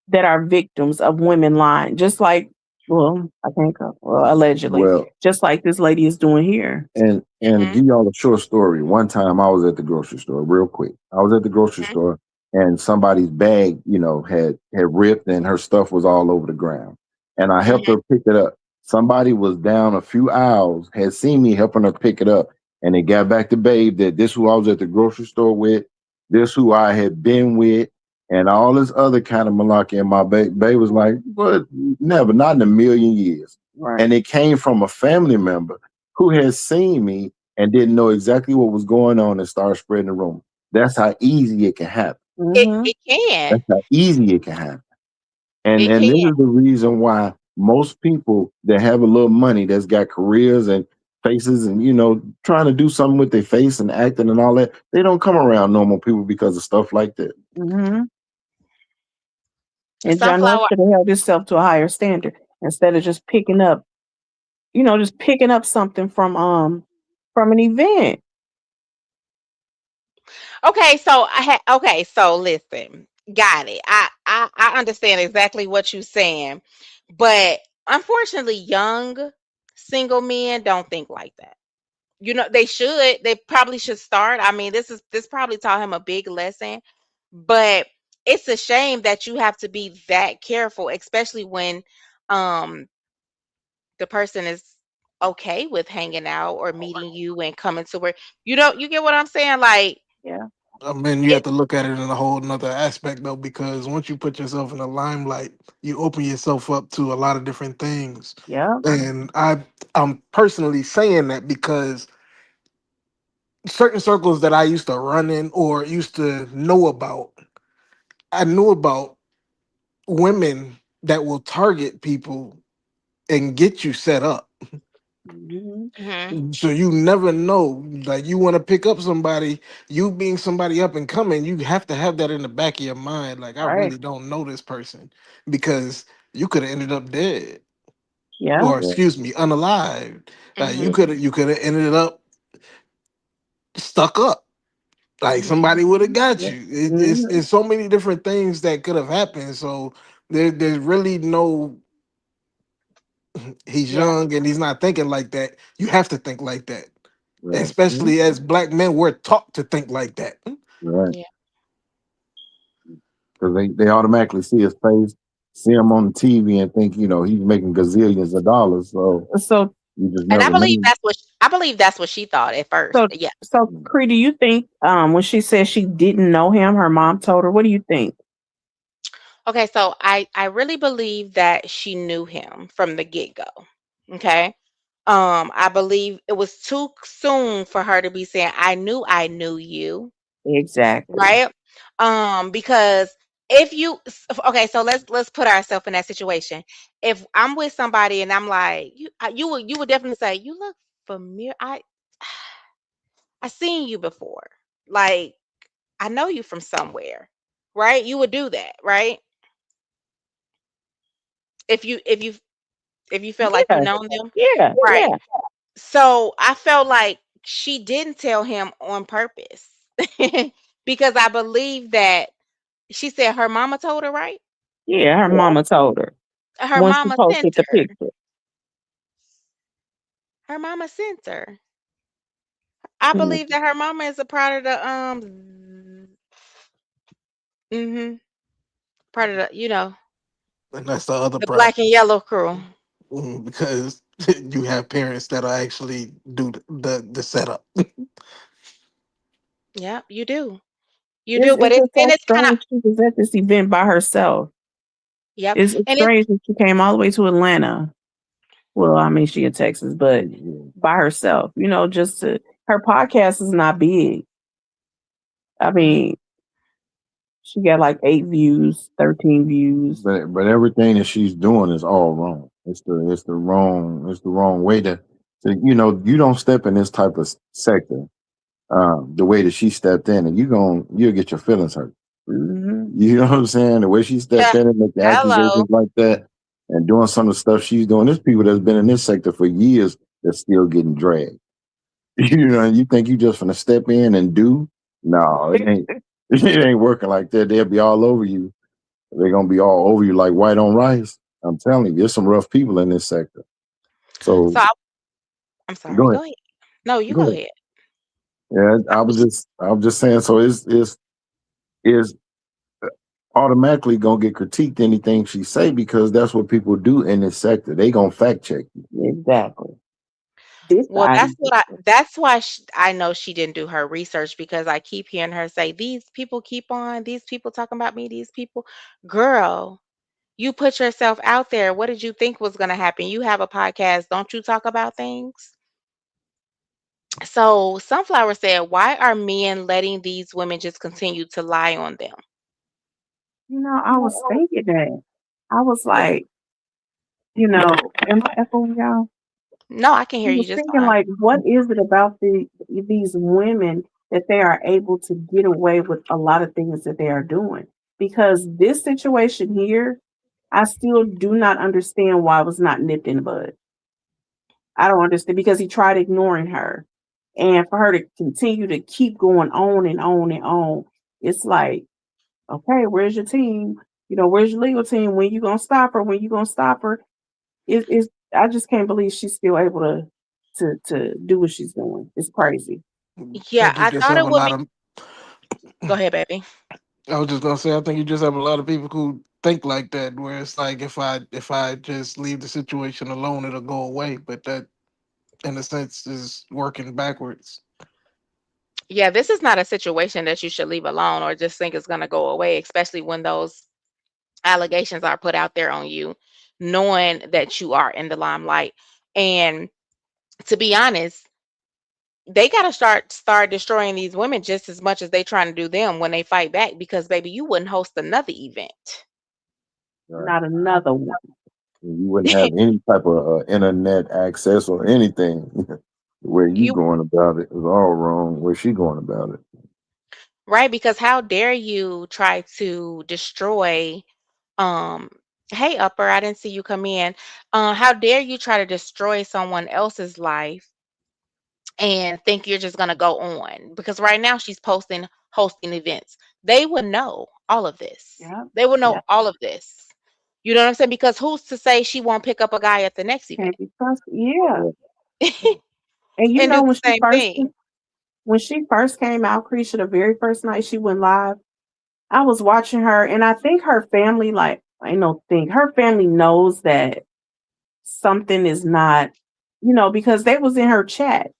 that are victims of women lying, just like, well, I think, allegedly, Well, just like this lady is doing here. and to Hmm. give y'all a short story, one time I was at the grocery store, real quick. I was at the grocery Hmm. store and somebody's bag, had ripped and her stuff was all over the ground. And I helped Hmm. her pick it up. Somebody was down a few aisles, had seen me helping her pick it up, and they got back to Babe that this who I was at the grocery store with, this who I had been with, and all this other kind of malarkey. And my babe was like, but never, not in a million years. Right. And it came from a family member who had seen me and didn't know exactly what was going on and started spreading the rumor. That's how easy it can happen. Mm-hmm. It can. That's how easy it can happen. And It and can. this is the reason why most people that have a little money, that's got careers and faces and trying to do something with their face and acting and all that, they don't come around normal people because of stuff like that. Mm-hmm. And John L Sunflower. should have held himself to a higher standard instead of just picking up something from an event. Okay, so okay, so listen, got it. I understand exactly what you're saying, but unfortunately, young single men don't think like that. You know, they should. They probably should start. I mean, this probably taught him a big lesson, but it's a shame that you have to be that careful, especially when um the person is okay with hanging out or meeting you and coming to where you get what I'm saying? Like Yeah. I mean, you have it. to look at it in a whole nother aspect though, because once you put yourself in the limelight, you open yourself up to a lot of different things. Yeah. And I'm personally saying that because certain circles that I used to run in or used to know about, I knew about women that will target people and get you set up. Mm-hmm. Mhm. So you never know. Like, you want to pick up somebody, you being somebody up and coming, you have to have that in the back of your mind. Like, I Right. really don't know this person, because you could have ended up dead, Yeah. or Yeah. excuse me, unalived. Mhm. You could have ended up stuck up. Like, somebody would have Mm-hmm. got Yeah. you. Mm-hmm. It's so many different things that could have happened. So there's really no, he's Yeah. young and he's not thinking like that. You have to think like that. Right. Mm-hmm. Especially as black men, we're taught to think like that. Right. Yeah. Because they automatically see his face, see him on the TV, and think he's making gazillions of dollars. So So you just And never know. I believe that's what she thought at first. so Yeah. so Cree, do you think when she said she didn't know him, her mom told her? What do you think? Okay, so I really believe that she knew him from the get-go. Okay? I believe it was too soon for her to be saying, I knew you, Exactly. right? Because if you okay, so let's put ourselves in that situation. If I'm with somebody and I'm like, you would definitely say, you look familiar. I seen you before. Like, I know you from somewhere, right? You would do that, right? If you feel like you Yeah, know them, yeah, right? yeah, So I felt like she didn't tell him on purpose because I believe that she said her mama told her, right? yeah. Her mama told her Her when she mama sent posted the her. picture. Her mama sent her. I Mm, believe that her mama is a part of the mhm, part of the And that's the other the black problem. and yellow crew. Because you have parents that are actually do the setup. Yeah, you do. You do, but it's it's just and so it's kind of strange. She was at this event by herself. yep, It's and it's strange that she came all the way to Atlanta. Well, I mean, she in Texas, but by herself. Just her podcast is not big. I mean, she got like 8 views, 13 views. But everything that she's doing is all wrong. It's the wrong way to you don't step in this type of sector the way that she stepped in, and you'll get your feelings hurt. Hmm. You know what I'm saying? The way she stepped yeah. in and make the Hello. accusations like that and doing some of the stuff she's doing. There's people that's been in this sector for years that's still getting dragged. And you think you just gonna step in and do? No, it ain't. It ain't working like that. They'll be all over you. They're gonna be all over you like white on rice. I'm telling you, there's some rough people in this sector. So So I'm sorry. go ahead, Go ahead. No, you go go ahead. ahead. Yeah, I was I was just saying. So is automatically gonna get critiqued anything she say because that's what people do in this sector. They gonna fact check you. Exactly. This Well, side that's is what that's why I know she didn't do her research because I keep hearing her say, these people talking about me, these people. Girl, you put yourself out there. What did you think was going to happen? You have a podcast. Don't you talk about things? So, Sunflower said, why are men letting these women just continue to lie on them? I was thinking that. I was like, am I echoing y'all? No, I can I hear you was just thinking fine. like, what is it about these women that they are able to get away with a lot of things that they are doing? Because this situation here, I still do not understand why it was not nipped in the bud. I don't understand because he tried ignoring her. And for her to continue to keep going on and on and on, it's like, okay, where's your team? Where's your legal team? When you gonna stop her? When you gonna stop her? It's I just can't believe she's still able to do what she's doing. It's crazy. I Yeah, think you I just thought have it a would lot be. of. Go ahead, baby. I was just gonna say, I think you just have a lot of people who think like that, where it's like if I just leave the situation alone, it'll go away. But that, in a sense, is working backwards. Yeah, this is not a situation that you should leave alone or just think it's going to go away, especially when those allegations are put out there on you, knowing that you are in the limelight. And to be honest, they got to start destroying these women just as much as they trying to do them when they fight back because baby, you wouldn't host another event. Right. Not another one. You wouldn't have any type of internet access or anything. The way you You going about it is all wrong. Where she going about it? right, because how dare you try to destroy um hey upper, I didn't see you come in. How dare you try to destroy someone else's life and think you're just going to go on because right now she's posting hosting events. They would know all of this. Yeah, They would know yeah. all of this. You know what I'm saying? Because who's to say she won't pick up a guy at the next event Can't be trusted. Yeah. Yeah. And and do when the same thing? she first came out, Creisha, the very first night she went live, I was watching her, and I think her family, like, I don't think her family knows that something is not, because they was in her chat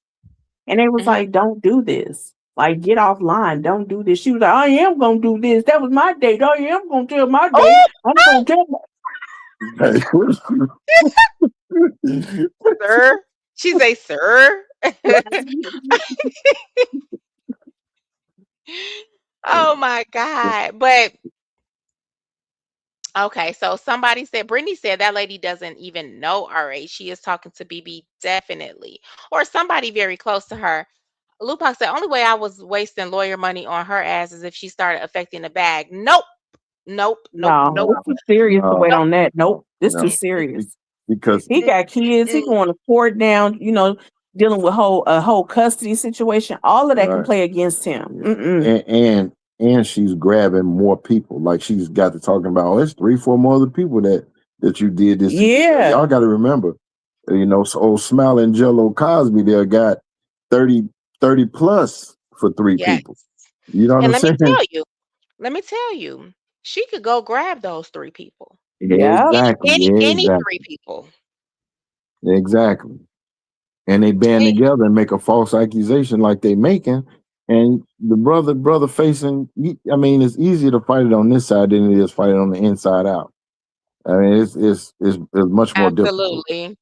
and they was Mhm. like, don't do this. Like, get offline. Don't do this. She was like, I am going to do this. That was my date. I am going to tell my date. Oh, I'm going to tell my. Hey, sir, She say, "Sir." Oh my God. But okay, so somebody said, Brittany said that lady doesn't even know RH. She is talking to BB definitely, or somebody very close to her. Lupac said, only way I was wasting lawyer money on her ass is if she started affecting the bag. Nope, nope, nope, No, nope, it's too serious to wait nope. on that. Nope, it's too no, serious. because He got kids. He going to court now. Dealing with a whole custody situation. All of that can right, play against him. Mm-mm. and she's grabbing more people. Like she's got to talking about, oh, it's 3, 4 more other people that you did this. Yeah. Y'all got to remember, so old Smiling Jello Cosby there got 30 plus for 3 Yes. people. You know what And I'm saying? let me tell you, she could go grab those 3 people. Yeah. Exactly. Any 3 Exactly. people. Exactly. And they band together and make a false accusation like they making. And the brother facing, I mean, it's easier to fight it on this side than it is fight it on the inside out. I mean, it's much more difficult. Absolutely.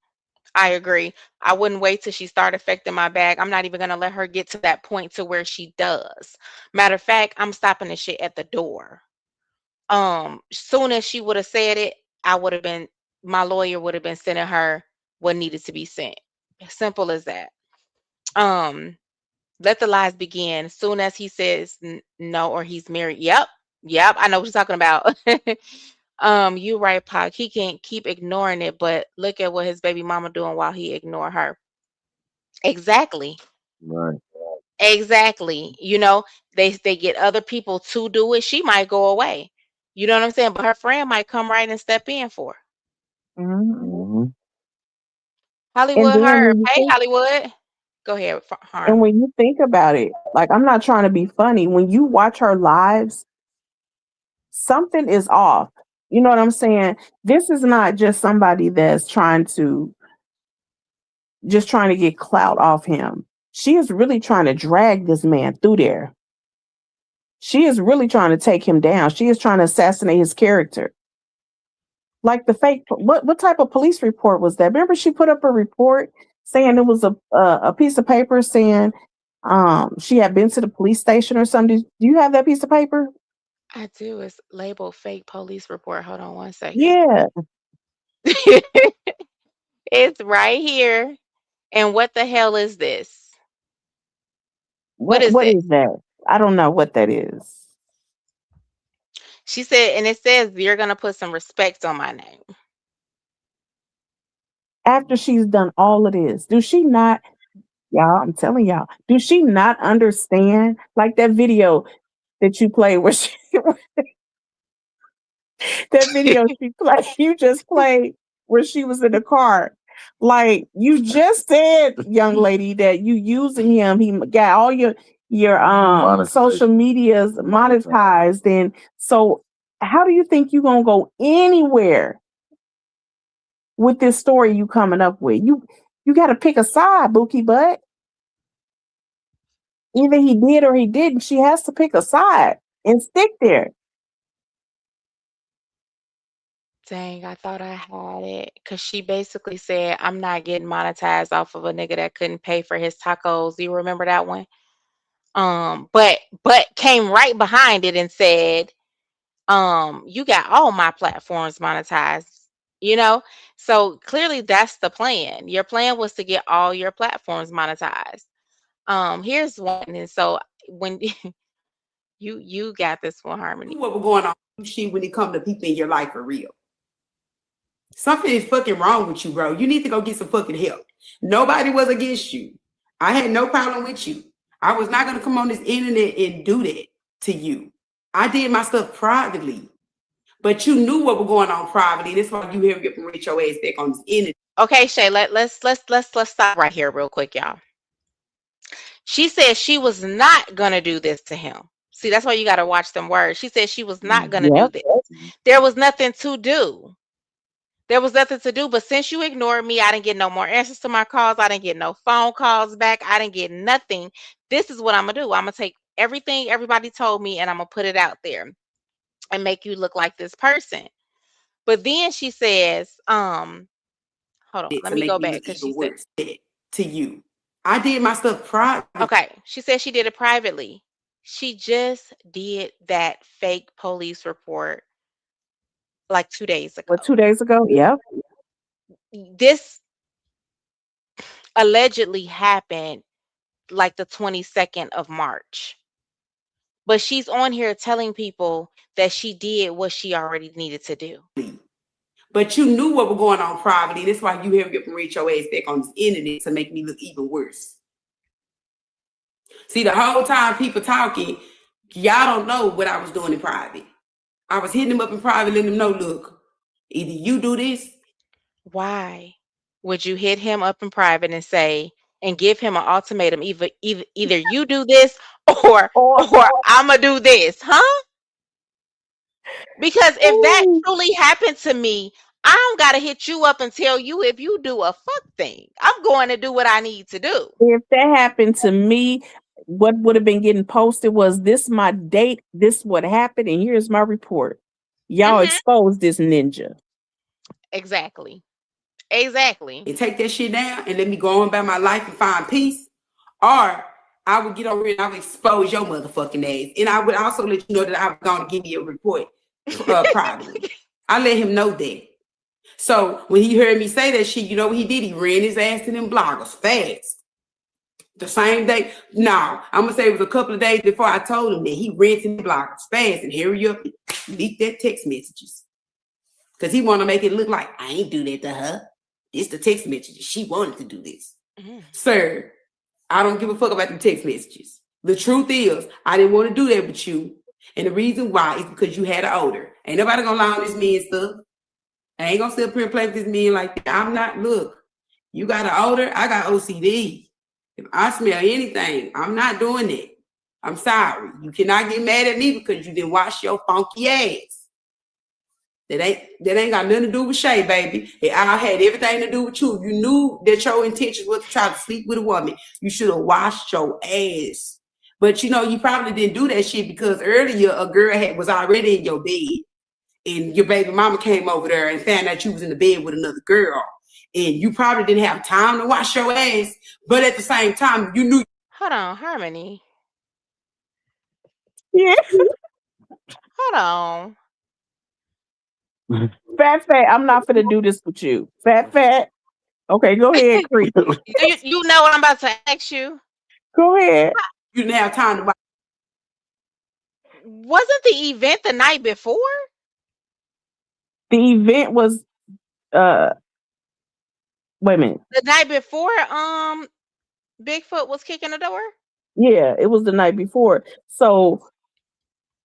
I agree. I wouldn't wait till she start affecting my bag. I'm not even gonna let her get to that point to where she does. Matter of fact, I'm stopping the shit at the door. Soon as she would have said it, my lawyer would have been sending her what needed to be sent. Simple as that. Um, let the lies begin. Soon as he says no or he's married. Yep, I know what you're talking about. You right, Pac. He can't keep ignoring it, but look at what his baby mama doing while he ignore her. Exactly. Right. Exactly. They get other people to do it. She might go away. You know what I'm saying? But her friend might come right and step in for her. Mm-hmm. And Hollywood then Herb. when you Hey, think Hollywood. Go ahead, and Harm. when you think about it, like I'm not trying to be funny. When you watch her lives, something is off. You know what I'm saying? This is not just somebody that's trying to get clout off him. She is really trying to drag this man through there. She is really trying to take him down. She is trying to assassinate his character. Like the fake, what type of police report was that? Remember, she put up a report saying it was a piece of paper saying she had been to the police station or something. Do you have that piece of paper? I do. It's labeled fake police report. Hold on one second. Yeah. It's right here. And what the hell is this? What is What this? is that? I don't know what that is. She said, and it says you're gonna put some respect on my name. After she's done all of this, do she not, y'all? I'm telling y'all, do she not understand? Like that video that you played where that video she played, you just played where she was in the car. Like you just said, young lady, that you using him. He got all your social medias monetized, and so how do you think you're gonna go anywhere with this story you coming up with? You got to pick a side, Bookie Butt. Either he did or he didn't. She has to pick a side and stick there. Dang, I thought I had it. Because she basically said, I'm not getting monetized off of a nigga that couldn't pay for his tacos. Do you remember that one? But came right behind it and said, you got all my platforms monetized, you know? So clearly that's the plan. Your plan was to get all your platforms monetized. Here's one. And so when you got this one, Harmony. What was going on shit when it comes to people in your life for real. Something is fucking wrong with you, bro. You need to go get some fucking help. Nobody was against you. I had no problem with you. I was not gonna come on this internet and do that to you. I did my stuff privately. But you knew what was going on privately. That's why you hear from Rich your ass back on this internet. Okay, Shay, let's stop right here real quick, y'all. She said she was not gonna do this to him. See, that's why you gotta watch them words. She said she was not gonna do Yep. this. There was nothing to do. There was nothing to do, but since you ignored me, I didn't get no more answers to my calls. I didn't get no phone calls back. I didn't get nothing. This is what I'm gonna do. I'm gonna take everything everybody told me and I'm gonna put it out there and make you look like this person. But then she says, hold on, let me go back because she said, to you. I did my stuff privately. Okay, she said she did it privately. She just did that fake police report like 2 days ago. What, 2 days ago? Yep. This allegedly happened like the 22nd of March. But she's on here telling people that she did what she already needed to do. But you knew what was going on privately. That's why you have to reach your ass back on this internet to make me look even worse. See, the whole time people talking, y'all don't know what I was doing in private. I was hitting them up in private, letting them know, look, either you do this. Why would you hit him up in private and say and give him an ultimatum, either you do this or I'ma do this, huh? Because if that truly happened to me, I don't gotta hit you up and tell you if you do a fuck thing. I'm going to do what I need to do. If that happened to me, what would have been getting posted was, this my date, this what happened, and here's my report. Y'all exposed this ninja. Exactly. Exactly. And take that shit down and let me go on about my life and find peace. Or I would get over here and I would expose your motherfucking ass. And I would also let you know that I was going to give you a report privately. I let him know that. So when he heard me say that shit, you know what he did? He ran his ass to them bloggers fast. The same day. No, I'm going to say it was a couple of days before I told him that. He ran to the bloggers fast and hurry up and leak that text messages. Because he want to make it look like I ain't do that to her. It's the text messages. She wanted to do this. Sir, I don't give a fuck about the text messages. The truth is, I didn't want to do that with you. And the reason why is because you had an odor. Ain't nobody gonna lie on this man stuff. I ain't gonna sit up here and play with this man like that. I'm not, look, you got an odor, I got OCD. If I smell anything, I'm not doing it. I'm sorry. You cannot get mad at me because you didn't wash your funky ass. That ain't got nothing to do with Shay, baby. It all had everything to do with you. You knew that your intention was to try to sleep with a woman. You should have washed your ass. But you know, you probably didn't do that shit because earlier a girl was already in your bed. And your baby mama came over there and found out you was in the bed with another girl. And you probably didn't have time to wash your ass. But at the same time, you knew. Hold on, Harmony. Yeah. Hold on. Fat, I'm not gonna do this with you. Fat. Okay, go ahead, Creep. You know what I'm about to ask you? Go ahead. You didn't have time to watch. Wasn't the event the night before? The event was wait a minute. The night before Bigfoot was kicking the door? Yeah, it was the night before. So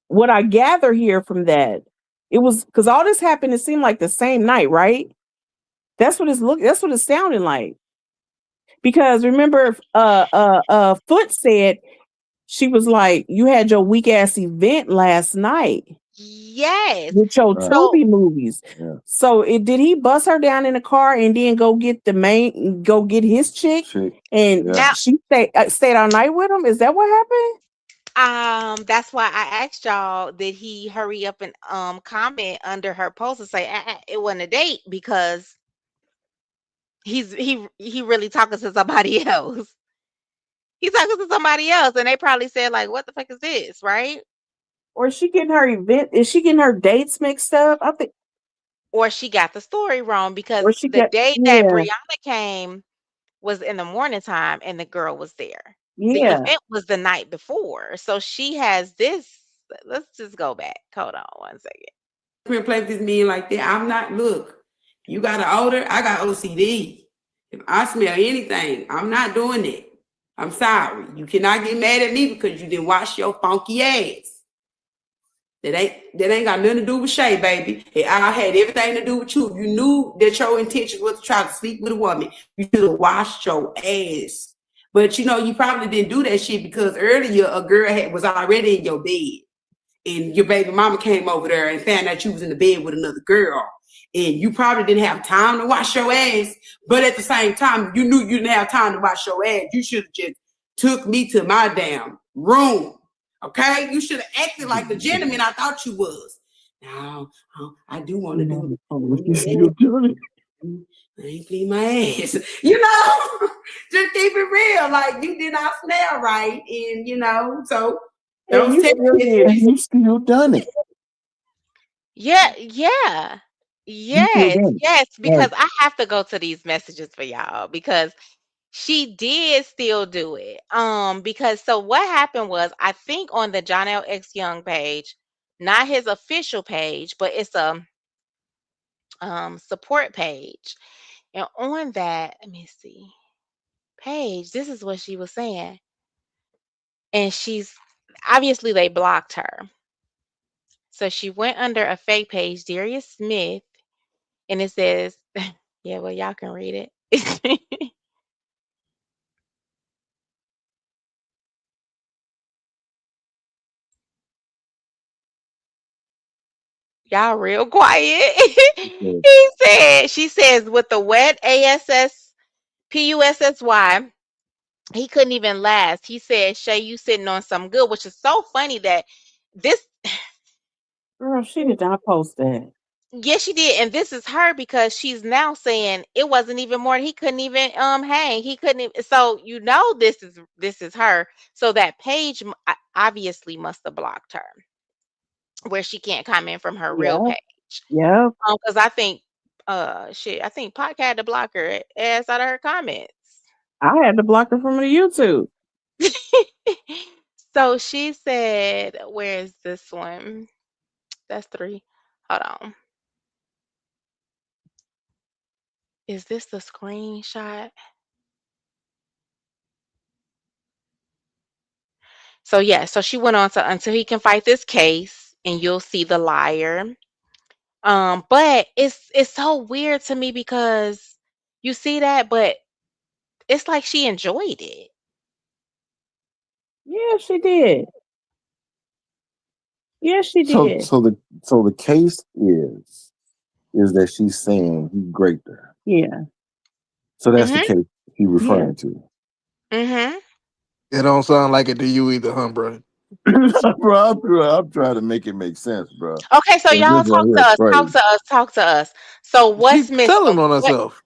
what I gather here from that, it was because all this happened, it seemed like the same night, right? That's what it's sounding like. Because remember, Foot said, she was like, you had your weak ass event last night. Yes. With your Tubi movies. Yeah. So did he bust her down in the car and then go get his chick? And she stayed all night with him? Is that what happened? That's why I asked y'all, did he hurry up and comment under her post and say it wasn't a date, because he really talking to somebody else. He's talking to somebody else, and they probably said like, what the fuck is this, right? Or is she getting her event? Is she getting her dates mixed up? I think. Or she got the story wrong, because the day that Brianna came was in the morning time and the girl was there. Yeah. The event was the night before. So she has this. Let's just go back. Hold on one second. Play with this man like that. I'm not, look, you got an odor, I got OCD. If I smell anything, I'm not doing it. I'm sorry. You cannot get mad at me because you didn't wash your funky ass. That ain't got nothing to do with Shay, baby. It all had everything to do with you. You knew that your intention was to try to sleep with a woman. You should have washed your ass. But you know, you probably didn't do that shit because earlier a girl was already in your bed. And your baby mama came over there and found out you was in the bed with another girl. And you probably didn't have time to wash your ass. But at the same time, you knew you didn't have time to wash your ass. You should have just took me to my damn room. Okay? You should have acted like the gentleman I thought you was. No, I do want to do it. I ain't clean my ass. You know, just keep it real. Like you did not smell right, and so And those you text still did messages. it. And you still done it. Yeah, yeah. You still Yes, done it. yes, Like because I have to go to these messages for y'all because she did still do it. Because so what happened was I think on the John L. X Young page, not his official page, but it's a support page. And on that, let me see, page, this is what she was saying. And she's obviously they blocked her. So she went under a fake page, Darius Smith, and it says, yeah, well, y'all can read it. Y'all real quiet. you She says, with the wet PUSSY, he couldn't even last. He said, Shay, you sitting on some good, which is so funny that this, Girl, she did not post that. yes, she did. And this is her because she's now saying it wasn't even more. He couldn't even hang. He couldn't even, so this is her. So that page obviously must have blocked her where she can't comment from her real Yeah, page. yeah. Because I think I think Pac had to block her ass out of her comments. I had to block her from the YouTube. So she said, where is this one? That's 3. Hold on. Is this the screenshot? So yeah, so she went on to until he can fight this case and you'll see the liar. But it's so weird to me because you see that, but it's like she enjoyed it. Yeah, she did. Yes, she so did. so the so the case is that she's saying he raped her. Yeah, So that's the Mhm. case he yeah. referring to. Mhm. It don't sound like it to you either, huh, bro? I'm trying to make it make sense, bro. Okay, so And this y'all right talk here to is us. Talk crazy. to us. Talk to us. So what's She missing? telling on What herself.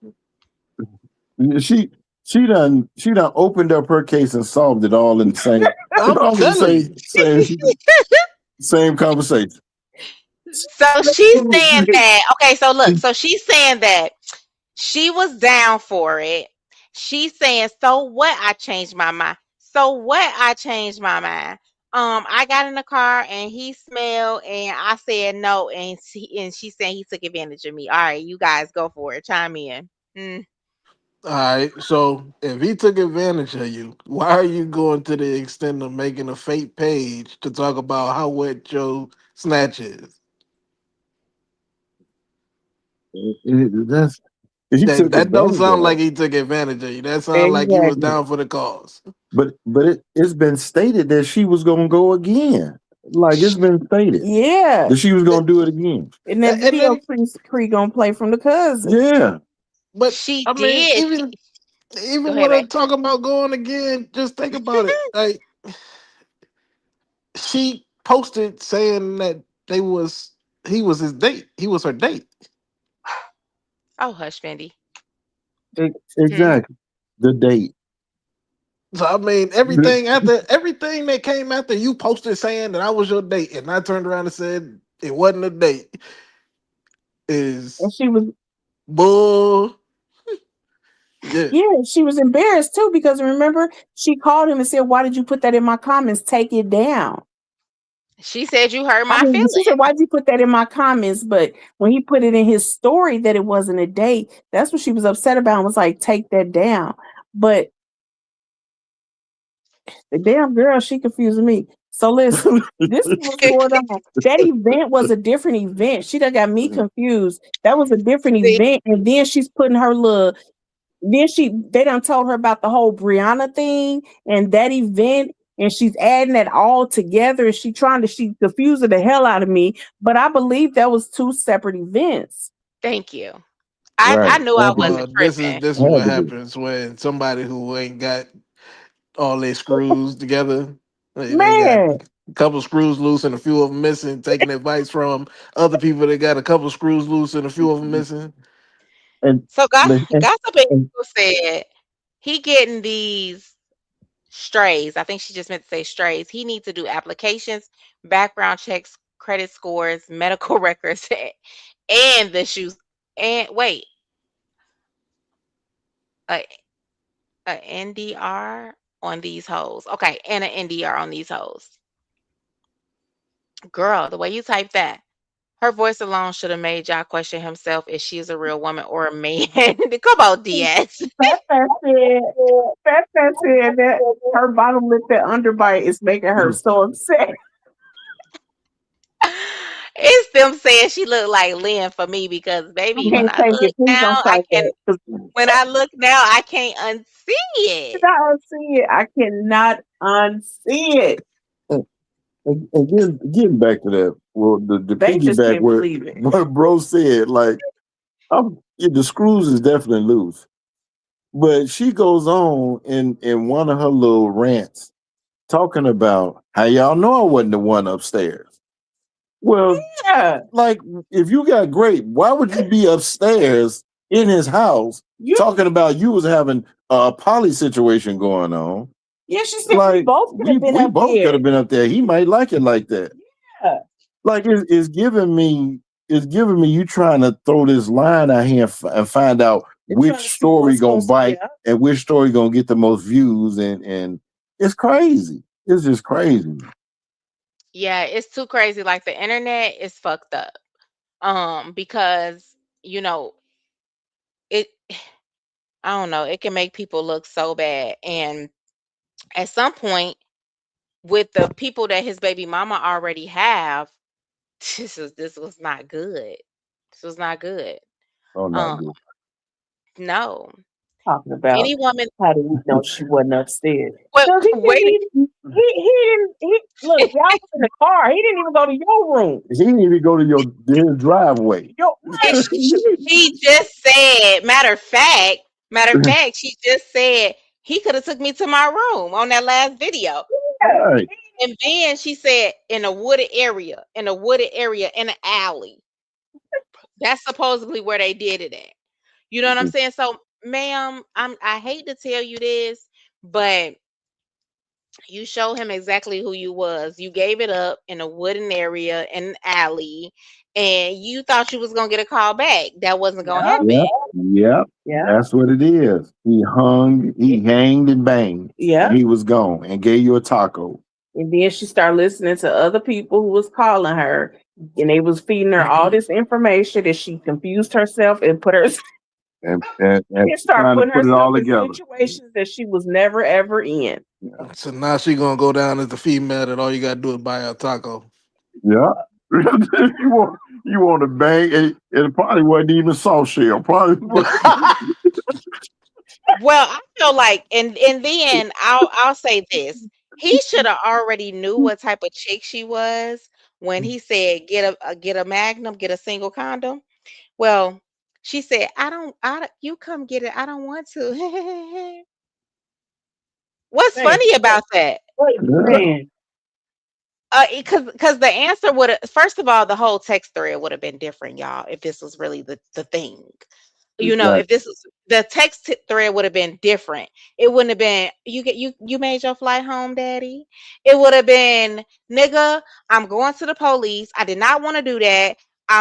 She she done opened up her case and solved it all in the same I'm all in the telling you. same conversation. so she's saying that okay, so look, so she's saying that she was down for it. She's saying, so what I changed my mind. So what I changed my mind. I got in the car and he smelled and I said no and she said he took advantage of me. All right, you guys go for it. Chime in. Mm. All right. So if he took advantage of you, why are you going to the extent of making a fake page to talk about how wet your snatch is? That's he That took that don't advantage of sound her. like he took advantage of you. That sounds like you was Exactly. down for the cause. But it's been stated that she was gonna go again. Like it's been stated Yeah. that she was gonna do it again. In that And video, then, Cree gonna play from the cousin. Yeah. but She I mean, did. Go even ahead, when I babe. talk about going again, just think about it. Like she posted saying that he was his date. He was her date. Oh, hush, Fendi. Hmm. Exactly. The date. So I mean, everything that came after you posted saying that I was your date, and I turned around and said it wasn't a date And is she was, bull. Yeah, yeah, she was embarrassed too because remember she called him and said, "Why did you put that in my comments? Take it down." She said you hurt I my mean, she said, feelings. "Why did you put that in my comments?" But when he put it in his story that it wasn't a date, that's what she was upset about and was like, "Take that down." But the damn girl, she confused me. So listen, this is what's going on. That event was a different event. She done got me confused. That was a different See, event, and then she's putting her little. Then they done told her about the whole Brianna thing and that event, and she's adding that all together. And she confused the hell out of me. But I believe that was two separate events. thank you. I Right. knew I Had to be. wasn't well, tripping. this is Had what to be. happens when somebody who ain't got all their screws together. They got Man, a couple screws loose and a few of them missing. Taking advice from other people that got a couple screws loose and a few of them missing. And, So and, Gossip and and said he getting these strays. I think she just meant to say strays. He needs to do applications, background checks, credit scores, medical records, and the shoes. And wait, a, a NDR on these hoes. Okay, and an NDR on these hoes. Girl, the way you type that, her voice alone should have made y'all question himself if she's a real woman or a man. Come on, DS. Fat said, Fat said that her bottom lip and underbite is making her so upset. It's them saying she looked like Lynn for me because I baby, can't take it. Please don't type that. 'Cause when I look now, I can't unsee it. cannot unsee it. I cannot unsee it. getting back to that, well, the They just piggyback can't where believe it. what bro said, like, the screws is definitely loose. But she goes on in one of her little rants talking about how y'all know I wasn't the one upstairs. Well, Yeah, like, if you got grape, why would you be upstairs in his house you. talking about you was having a poly situation going on? Yeah, she said we Like, both could have been we up both could there. have been up there. He might like it like that. Yeah, Like, it's giving me you trying to throw this line out here and find out they're which trying to see story what's gonna bite yeah. and which story gonna get the most views, and it's crazy. It's just crazy. Yeah, it's too crazy. Like the internet is fucked up. Because you know it. I don't know. It can make people look so bad, and at some point, with the people that his baby mama already have, this was not good. This was not good. Oh, not Um, good. no. Talking about Any woman. how do we know she wasn't upstairs? Wait, Because wait. he didn't look, y'all was in the car. He didn't even go to your room. He didn't even go to your driveway. Your And right. she just said, matter of fact, she just said he could have took me to my room on that last video. Right. And then she said in a wooded area, in an alley. That's supposedly where they did it at. You know what I'm saying? So, ma'am, I hate to tell you this, but you show him exactly who you was. You gave it up in a wooden area in an alley, and you thought you was gonna get a call back. That wasn't gonna happen. Yep. Yeah. That's what it is. He hanged and banged. Yeah. He was gone and gave you a taco. And then she started listening to other people who was calling her, and they was feeding her all this information, and she confused herself and put her And start putting put it all herself in together. situations that she was never ever in. So now she gonna go down as the female that all you gotta do is buy her a taco. Yeah. you want to bang, and it probably wasn't even soft shell. Probably. Well, I feel like, and then I'll say this: he should have already knew what type of chick she was when he said get a Magnum, get a single condom. Well, she said, you come get it. I don't want to. What's Man, funny about that? man, Because the answer would have, first of all, the whole text thread would have been different, y'all, if this was really the thing. You know, Right. if this was the thread would have been different. It wouldn't have been you made your flight home, daddy. It would have been, nigga, I'm going to the police. I did not want to do that.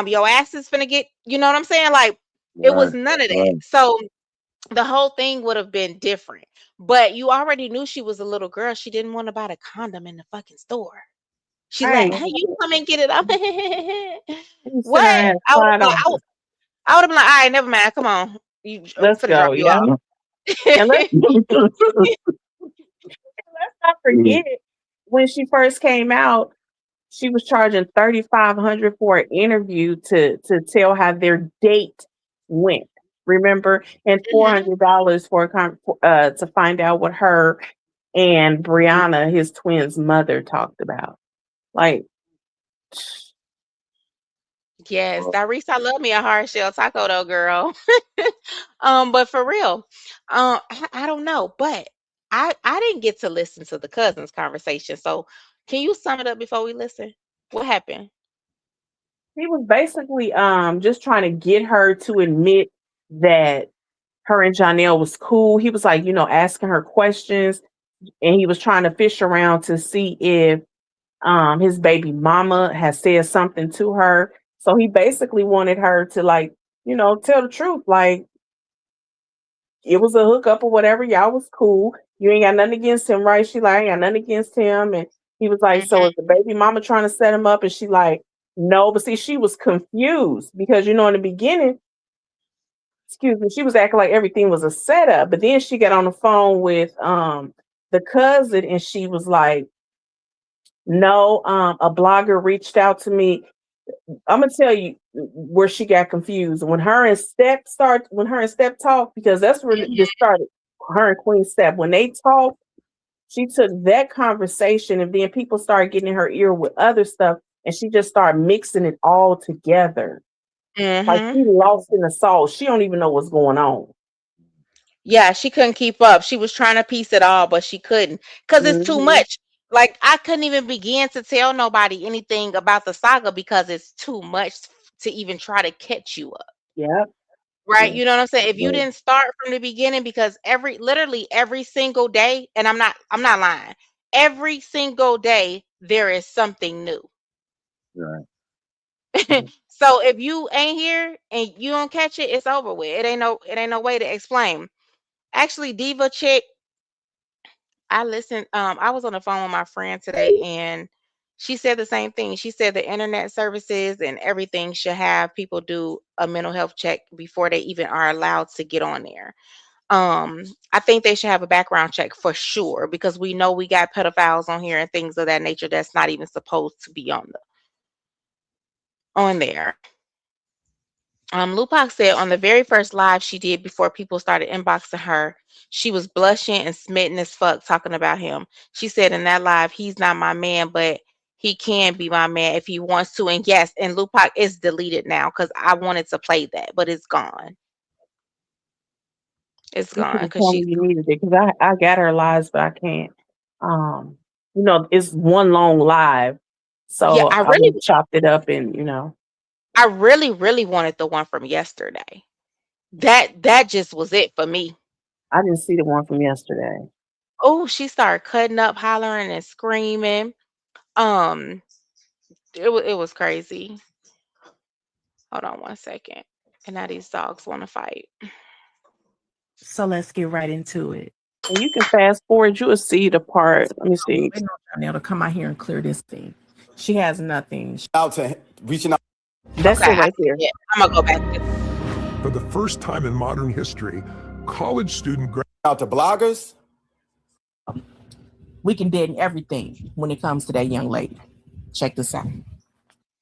Your ass is finna get, you know what I'm saying? Like, it was none of that. Right. So the whole thing would have been different. But you already knew she was a little girl. She didn't want to buy the condom in the fucking store. She like, right. hey, you come and get it up. You sit What? there and I would slide have on. I would have been like, all right, never mind. Come on. I'm Let's finna go, drop you yeah. off. And let's not forget when she first came out, she was charging $3,500 for an interview to tell how their date went. Remember, and $400 for to find out what her and Brianna, his twin's mother, talked about. Like, Yes, Darice, I love me a hard shell taco though, girl. But for real, I don't know, but I didn't get to listen to the cousins conversation. So can you sum it up before we listen? What happened? he was basically just trying to get her to admit that her and Janelle was cool. He was like, asking her questions, and he was trying to fish around to see if his baby mama has said something to her. So he basically wanted her to tell the truth. Like it was a hookup or whatever. Y'all was cool. You ain't got nothing against him, right? She like, I ain't got nothing against him. And he was like, so Mhm. is the baby mama trying to set him up? And she like, no. But see, she was confused because in the beginning, excuse me, she was acting like everything was a setup. But then she got on the phone with the cousin and she was like, no, a blogger reached out to me. I'm gonna tell you where she got confused when her and Step talked, because that's where this started. Her and Queen Step, when they talked, she took that conversation and then people started getting in her ear with other stuff, and she just started mixing it all together. Like Mhm. she lost in the sauce. She don't even know what's going on. Yeah, she couldn't keep up. She was trying to piece it all, but she couldn't because it's too Hmm. much. Like I couldn't even begin to tell nobody anything about the saga because it's too much to even try to catch you up. Yep. Right? Yeah. You know what I'm saying? If you Yeah. didn't start from the beginning, because literally every single day, and I'm not lying, every single day there is something new. Right. So if you ain't here and you don't catch it, it's over with. It ain't no way to explain. Actually, Diva Chick, I listened. I was on the phone with my friend today, and she said the same thing. She said the internet services and everything should have people do a mental health check before they even are allowed to get on there. I think they should have a background check for sure because we know we got pedophiles on here and things of that nature that's not even supposed to be on there. Lupac said on the very first live she did before people started inboxing her, she was blushing and smitten as fuck talking about him. She said in that live, he's not my man, but he can be my man if he wants to. And yes, and Lupac is deleted now because I wanted to play that, but it's gone. It's You should gone have because told she. me you needed it because I got her lives, but I can't. Um, it's one long live, Yeah, so I I really, would chopped it up and I really, really wanted the one from yesterday. That just was it for me. I didn't see the one from yesterday. Oh, she started cutting up, hollering, and screaming. Um, it was crazy. Hold on one second. And now these dogs want to fight. So let's get right into it. And you can fast forward, you will see the part. Let me see. Waiting on Janelle to come out here and clear this thing. She has nothing. Out to reaching out That's Okay, it I right see there. it. I'm gonna go back to For the first time in modern history, college student out to bloggers. We can deaden everything when it comes to that young lady. Check this out.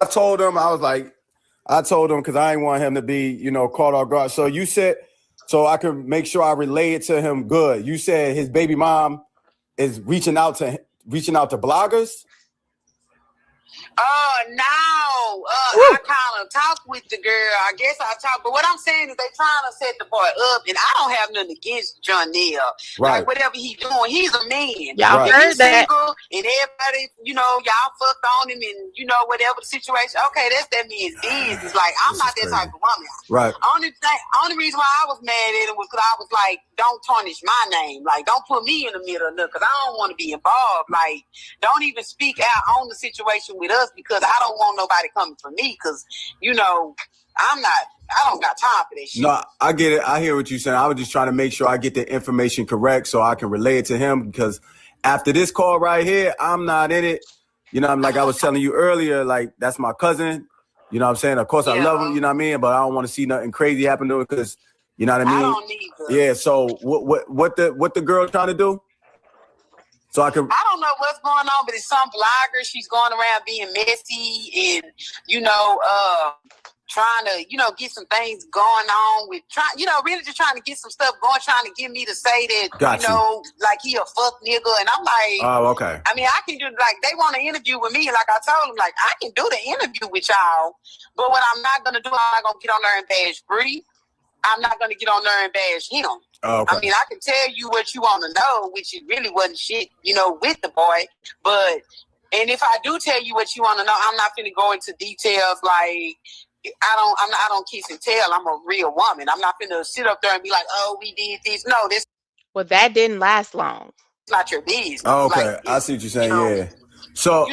I told him because I didn't want him to be, caught off guard. So you said, so I could make sure I relay it to him good. You said his baby mom is reaching out to bloggers. No. I kind of talked with the girl. I guess I talked, but what I'm saying is they trying to set the boy up, and I don't have nothing against John Neal. Right. Like whatever he's doing, he's a man. y'all Right. If heard he's that. single and everybody, y'all fucked on him and whatever the situation. Okay, that's that man's business. Like I'm not that type of woman. Right. Only reason why I was mad at him was because I was like, don't tarnish my name. Like don't put me in the middle of nothing because I don't want to be involved. Like don't even speak out on the situation with us because I don't want nobody coming for me because, I don't got time for this shit. No, I get it. I hear what you're saying. I was just trying to make sure I get the information correct so I can relay it to him because after this call right here, I'm not in it. I'm like I was telling you earlier, like that's my cousin. You know what I'm saying? Of course I love him, you know what I mean? But I don't want to see nothing crazy happen to him because, you know what I mean? I don't need Yeah, so what the girl trying to do? So I don't know what's going on, but it's some blogger. She's going around being messy and, trying to, get some things going on with really just trying to get some stuff going, trying to get me to say that, like he a fuck nigga. And I'm like, oh, okay. I mean, I can do like they want to interview with me. Like I told them, like I can do the interview with y'all, but what I'm not gonna do, I'm not gonna get on there and bash Bree. I'm not gonna get on there and bash him. Oh, okay. I mean, I can tell you what you want to know, which it really wasn't shit, with the boy. And if I do tell you what you want to know, I'm not gonna go into details like I don't kiss and tell. I'm a real woman. I'm not finna sit up there and be like, oh, we did this. No, this. Well, that didn't last long. It's not your business. Oh, okay, like, I see what you're saying. You know, yeah. So,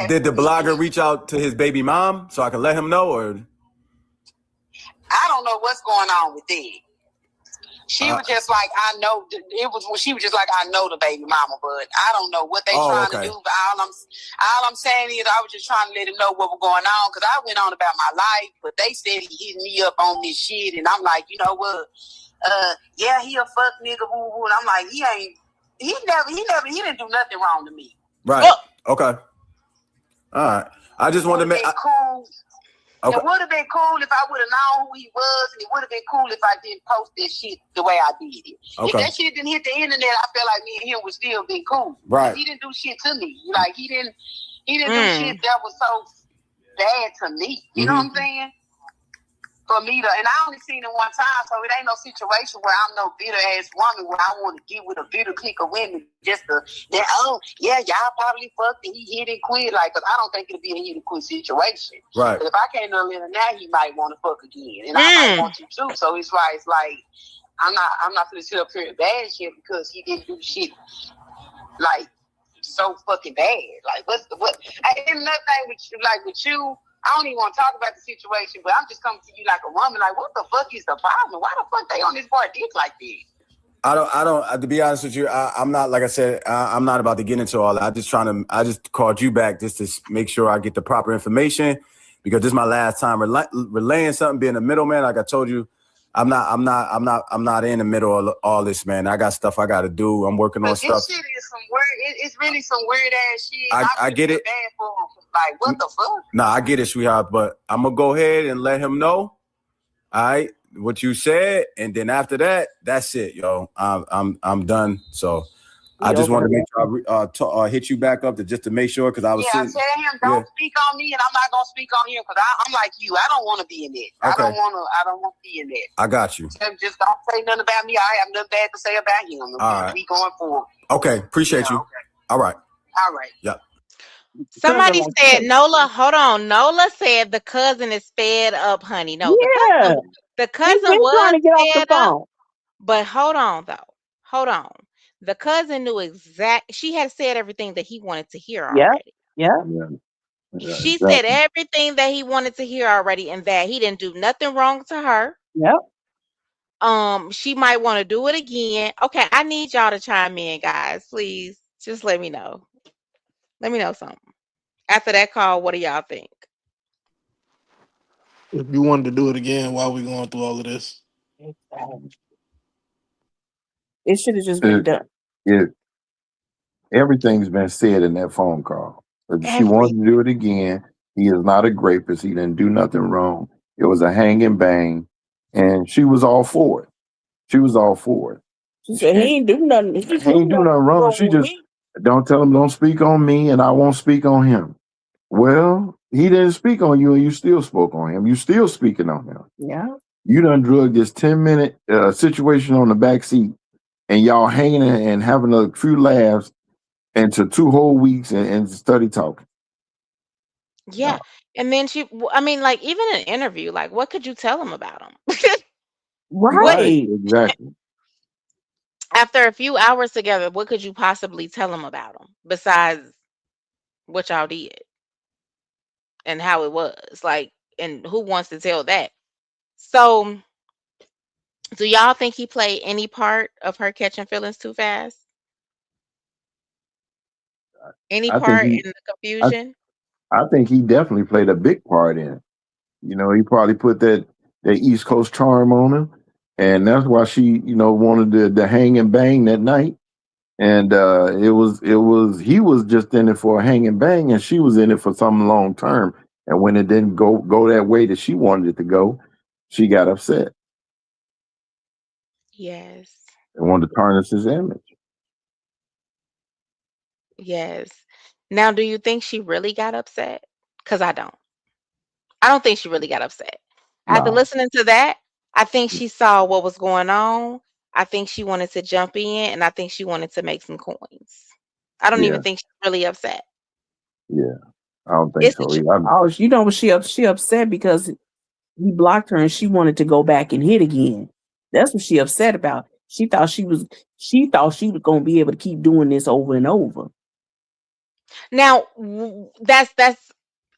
did the blogger reach out to his baby mom so I can let him know, or? I don't know what's going on with that. She was just like, I know. She was just like, I know the baby mama, but I don't know what they trying to do. But all I'm saying is, I was just trying to let him know what was going on, because I went on about my life, but they said he hit me up on this shit, and I'm like, you know what? Yeah, he a fuck nigga, woo woo. And I'm like, he didn't do nothing wrong to me. Right. Oh. Okay. All right. I just wanted to make cool. Okay. It would have been cool if I would have known who he was, and it would have been cool if I didn't post this shit the way I did it. Okay. If that shit didn't hit the internet, I feel like me and him would still be cool. Right. He didn't do shit to me. Like he didn't do shit that was so bad to me. You know what I'm saying? For me to, and I only seen it one time, so it ain't no situation where I'm no bitter ass woman where I want to get with a bitter clique of women just to, y'all probably fucked and he hit and quit. Like, cause I don't think it'll be a hit and quit situation. Right. But if I can't let him now, he might want to fuck again, and I might want to too. So it's like I'm not gonna sit up here and bash him because he didn't do shit like so fucking bad. Like what? And nothing with you. I don't even want to talk about the situation, but I'm just coming to you like a woman. Like, what the fuck is the problem? Why the fuck they on this boy dick like this? I don't. To be honest with you, I'm not. Like I said, I'm not about to get into all that. I just called you back just to make sure I get the proper information, because this is my last time relaying something, being a middleman. Like I told you, I'm not in the middle of all this, man. I got stuff I got to do. I'm working on stuff. This shit is some weird. It's really some weird ass shit. I get it. Bad for him. Like, what the fuck? Nah, I get it, sweetheart. But I'm gonna go ahead and let him know. All right, what you said, and then after that, that's it, yo. I'm done. So I just want to make sure I hit you back up to make sure, because I was sitting. Tell him don't speak on me, and I'm not gonna speak on him, because I'm like you. I don't want to be in it. Okay. I don't want to be in it. I got you. Just don't say nothing about me. I have nothing bad to say about him. All right. We going forward. Okay, appreciate you. Okay. All right. Yep. Somebody said, Nola, hold on. Nola said the cousin is fed up, honey. No, the cousin was trying to get off the phone. up, but hold on, though. Hold on. The cousin knew she had said everything that he wanted to hear already. Yeah. She said everything that he wanted to hear already, and that he didn't do nothing wrong to her. Yep. She might want to do it again. Okay, I need y'all to chime in, guys. Please, just let me know. Let me know something. After that call, what do y'all think? If you wanted to do it again, why are we going through all of this? It should have just been done. Everything's been said in that phone call. If she wanted to do it again, he is not a rapist. He didn't do nothing wrong. It was a hang and bang, and she was all for it. She said he ain't do nothing. He ain't do nothing wrong. She just don't tell him, don't speak on me, and I won't speak on him. Well, he didn't speak on you, and you still spoke on him. You still speaking on him. Yeah. You done drug this 10-minute situation on the back seat, and y'all hanging and having a few laughs into 2 whole weeks and study talking. Yeah. And then like, even in an interview, like, what could you tell him about him? Right. Exactly. After a few hours together, what could you possibly tell him about him besides what y'all did and how it was? Like, and who wants to tell that? So, do y'all think he played any part of her catching feelings too fast? Any part in the confusion? I think he definitely played a big part in it. You know, he probably put that East Coast charm on him, and that's why she, wanted the hang and bang that night. And he was just in it for a hang and bang, and she was in it for something long term. And when it didn't go that way that she wanted it to go, she got upset. Yes. And wanted to tarnish his image. Yes. Now, do you think she really got upset? Because I don't. I don't think she really got upset. After listening to that, I think she saw what was going on. I think she wanted to jump in, and I think she wanted to make some coins. I don't even think she's really upset. Yeah, I don't think so. She upset because he blocked her and she wanted to go back and hit again. That's what she upset about. She thought she was gonna be able to keep doing this over and over. Now, that's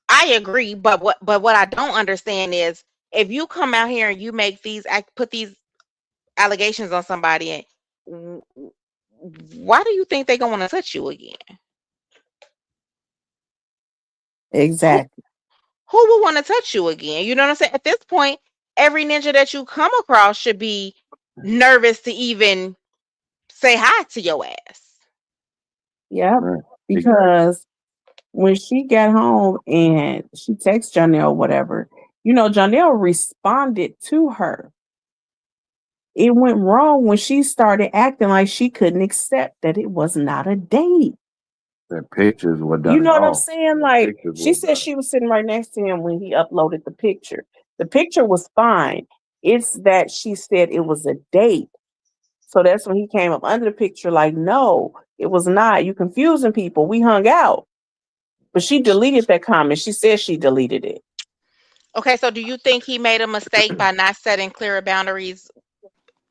I agree, but what I don't understand is if you come out here and you make put these allegations on somebody, and why do you think they're gonna want to touch you again? Exactly. Who would want to touch you again? You know what I'm saying? At this point, every ninja that you come across should be nervous to even say hi to your ass. Yeah, Right. because when she got home and she texted Janelle, whatever, Janelle responded to her. It went wrong when she started acting like she couldn't accept that it was not a date. The pictures were done. You know what I'm all. saying? The Like, pictures she were said done. she was sitting right next to him when he uploaded the picture. The picture was fine. It's that she said it was a date. So that's when he came up under the picture like, no, it was not. You confusing people. We hung out. But she deleted that comment. She said she deleted it. Okay, so do you think he made a mistake by not setting clearer boundaries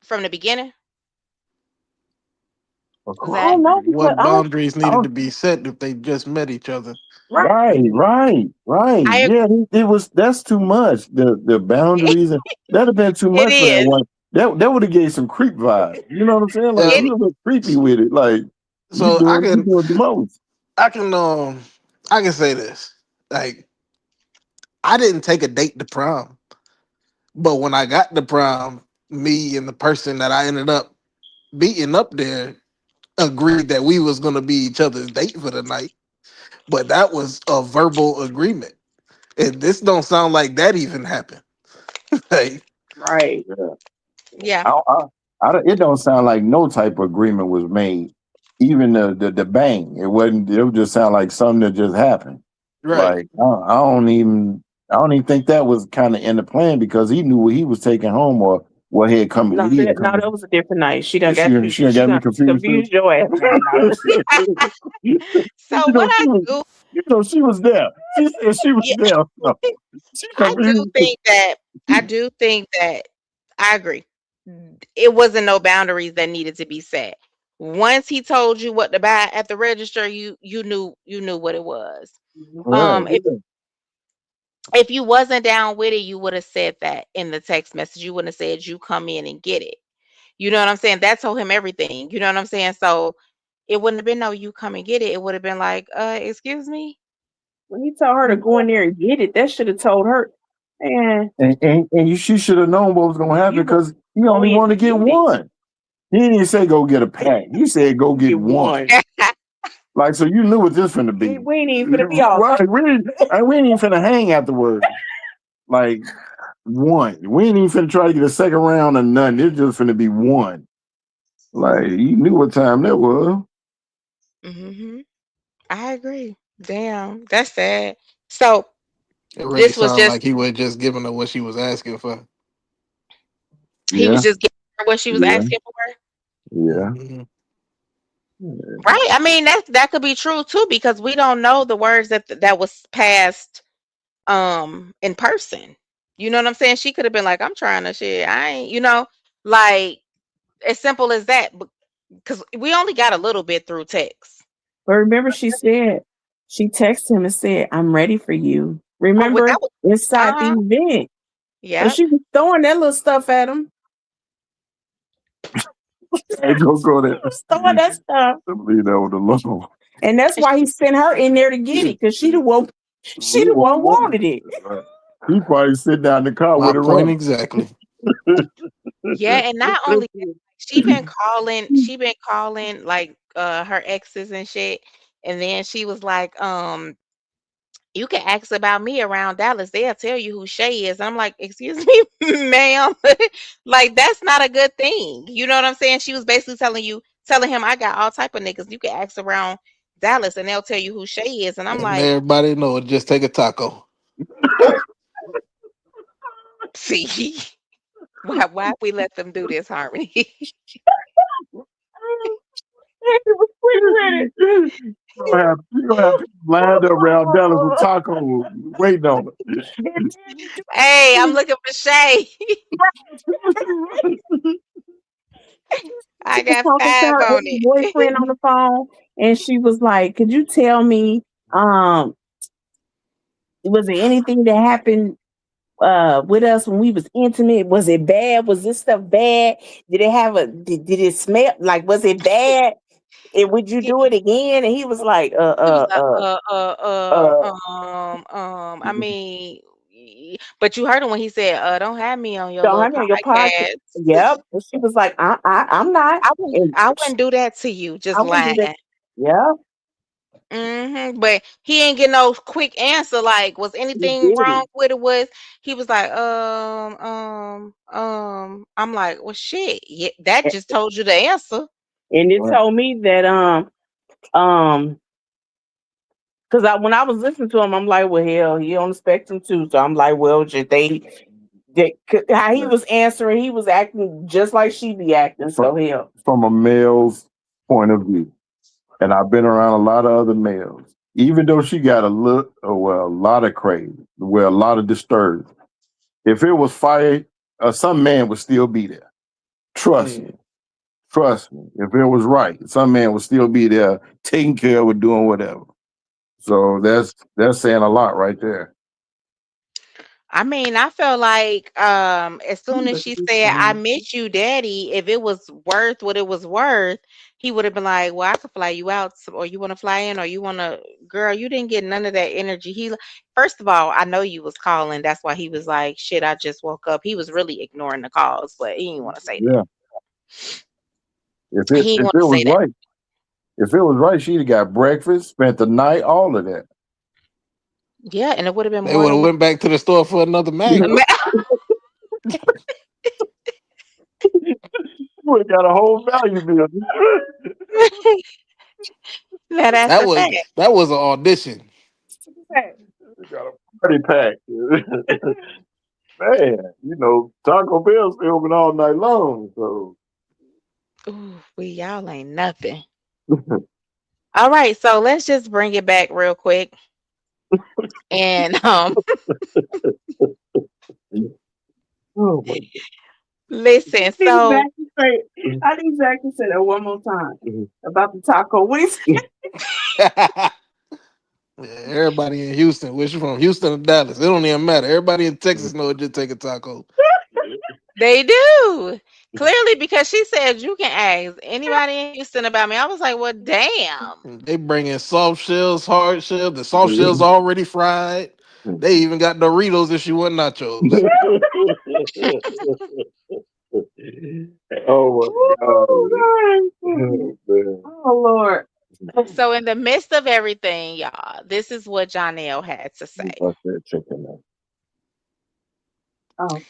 from the beginning? I Zach? don't know because What boundaries I needed to be set if they just met each other? Right. I Yeah, it was. That's too much. The boundaries and that'd have been too It much for that is. one. That would have gave some creep vibe. You know what I'm saying? Like Yeah. you a little creepy with it. Like you So doing the most. I can say this. Like, I didn't take a date to prom, but when I got to prom, me and the person that I ended up beating up there agreed that we was gonna be each other's date for the night. But that was a verbal agreement. And this don't sound like that even happened. Like, Right. Yeah. Yeah. It don't sound like no type of agreement was made. Even the bang, it wasn't. It would just sound like something that just happened. right. Like I don't even think that was kind of in the plan because he knew what he was taking home or what he had come. No, He had that was a different night. She done got she done she got me done confused too. confused your ass. you So know what I she was. do, She was there. She said she was yeah, there. So she I do confused. think that I agree. It wasn't no boundaries that needed to be set. Once he told you what to buy at the register, you knew what it was. Right. If you wasn't down with it, you would have said that in the text message. You wouldn't have said you come in and get it. You know what I'm saying? That told him everything. You know what I'm saying? So it wouldn't have been no you come and get it. It would have been like, excuse me. When he told her to go in there and get it, that should have told her, man, She should have known what was going to happen you because he go only in wanted to and get get it. one. He didn't say go get a pack. He said go get one. Like, so you knew what this finna be. We ain't even finna be all Right. We ain't even finna hang afterwards. Like, one. We ain't even finna try to get a second round or nothing. It's just finna be one. Like, you knew what time that was. Hmm. I agree. Damn, that's sad. So It really this was sounded just like he was just giving her what she was asking for. he was Yeah. just giving her what she was Yeah. asking for. Yeah. Mhm. Right. I mean, that could be true too, because we don't know the words that was passed in person. You know what I'm saying? She could have been like, I'm trying to shit. I ain't, like as simple as that. Because we only got a little bit through text. But remember, she texted him and said, I'm ready for you. Oh, Remember, that was inside the event. So yep. she was throwing that little stuff at him. Hey, go there. Throwing that stuff. Leave that with alone. And that's why he sent her in there to get it, because she the one wanted it. He probably sit down in the car My with it point running. exactly. Yeah, and not only that, she been calling like her exes and shit. And then she was like, you can ask about me around Dallas. They'll tell you who Shay is. I'm like, excuse me, ma'am. Like, that's not a good thing. You know what I'm saying? She was basically telling him, I got all type of niggas. You can ask around Dallas and they'll tell you who Shay is. And I'm And like, everybody know it. Just take a taco. see, why we let them do this, Harmony? You gonna have people lined up around Dallas with tacos waiting on it. Hey, I'm looking for Shay. I She was got talking to 5 her on ex-boyfriend it. on the phone, and she was like, "Could you tell me, was there anything that happened with us when we was intimate? Was it bad? Was this stuff bad? Did it have did it smell like, was it bad? And would you do it again?" And he was like, He was like, uh, I mean, but you heard him when he said, don't have me on your don't little have me on your podcast. podcast. Yep. And she was like, I'm not. And I wouldn't do that to you, I just wouldn't do that. lying. Yep. But he ain't get no quick answer. Like, was He anything wrong did. with it? Was he was like, I'm like, well, shit. Yeah, that just told you the answer. And it Right. told me that because when I was listening to him, I'm like, well, hell, he on the spectrum too. So I'm like, well, should how he was answering, he was acting just like she be acting. So hell, From a male's point of view, and I've been around a lot of other males. Even though she got a lot of crazy, a lot of disturbed. If it was fire, some man would still be there. Trust me. Trust me. If it was right, some man would still be there, taking care of it, doing whatever. So that's saying a lot right there. I mean, I felt like as soon as she said, I miss you, daddy, if it was worth what it was worth, he would have been like, well, I could fly you out, or you want to fly in, or you want to, girl, you didn't get none of that energy. First of all, I know you was calling. That's why he was like, shit, I just woke up. He was really ignoring the calls, but he didn't want to say that. Yeah. If He it didn't if want it to was say that. right, if it was right, she'd have got breakfast, spent the night, all of that. Yeah, and it would have been They more would have than went back to the store for another Mac. We got a whole value bill. Now that's a fact. That was an audition. We got a party pack. Man, Taco Bell's filming all night long. So Ooh, y'all ain't nothing. All right, so let's just bring it back real quick. And oh my listen, so I need Zach to say that one more time about the taco. What is Yeah, everybody in Houston, which from Houston to Dallas, it don't even matter. Everybody in Texas knows just take a taco. they do. Clearly, because she said you can ask anybody in Houston about me. I was like, well, damn. They bring in soft shells, hard shells. The soft shells already fried. They even got Doritos if she want nachos. oh Oh Lord. So in the midst of everything, y'all, this is what Jonelle had to say. Oh.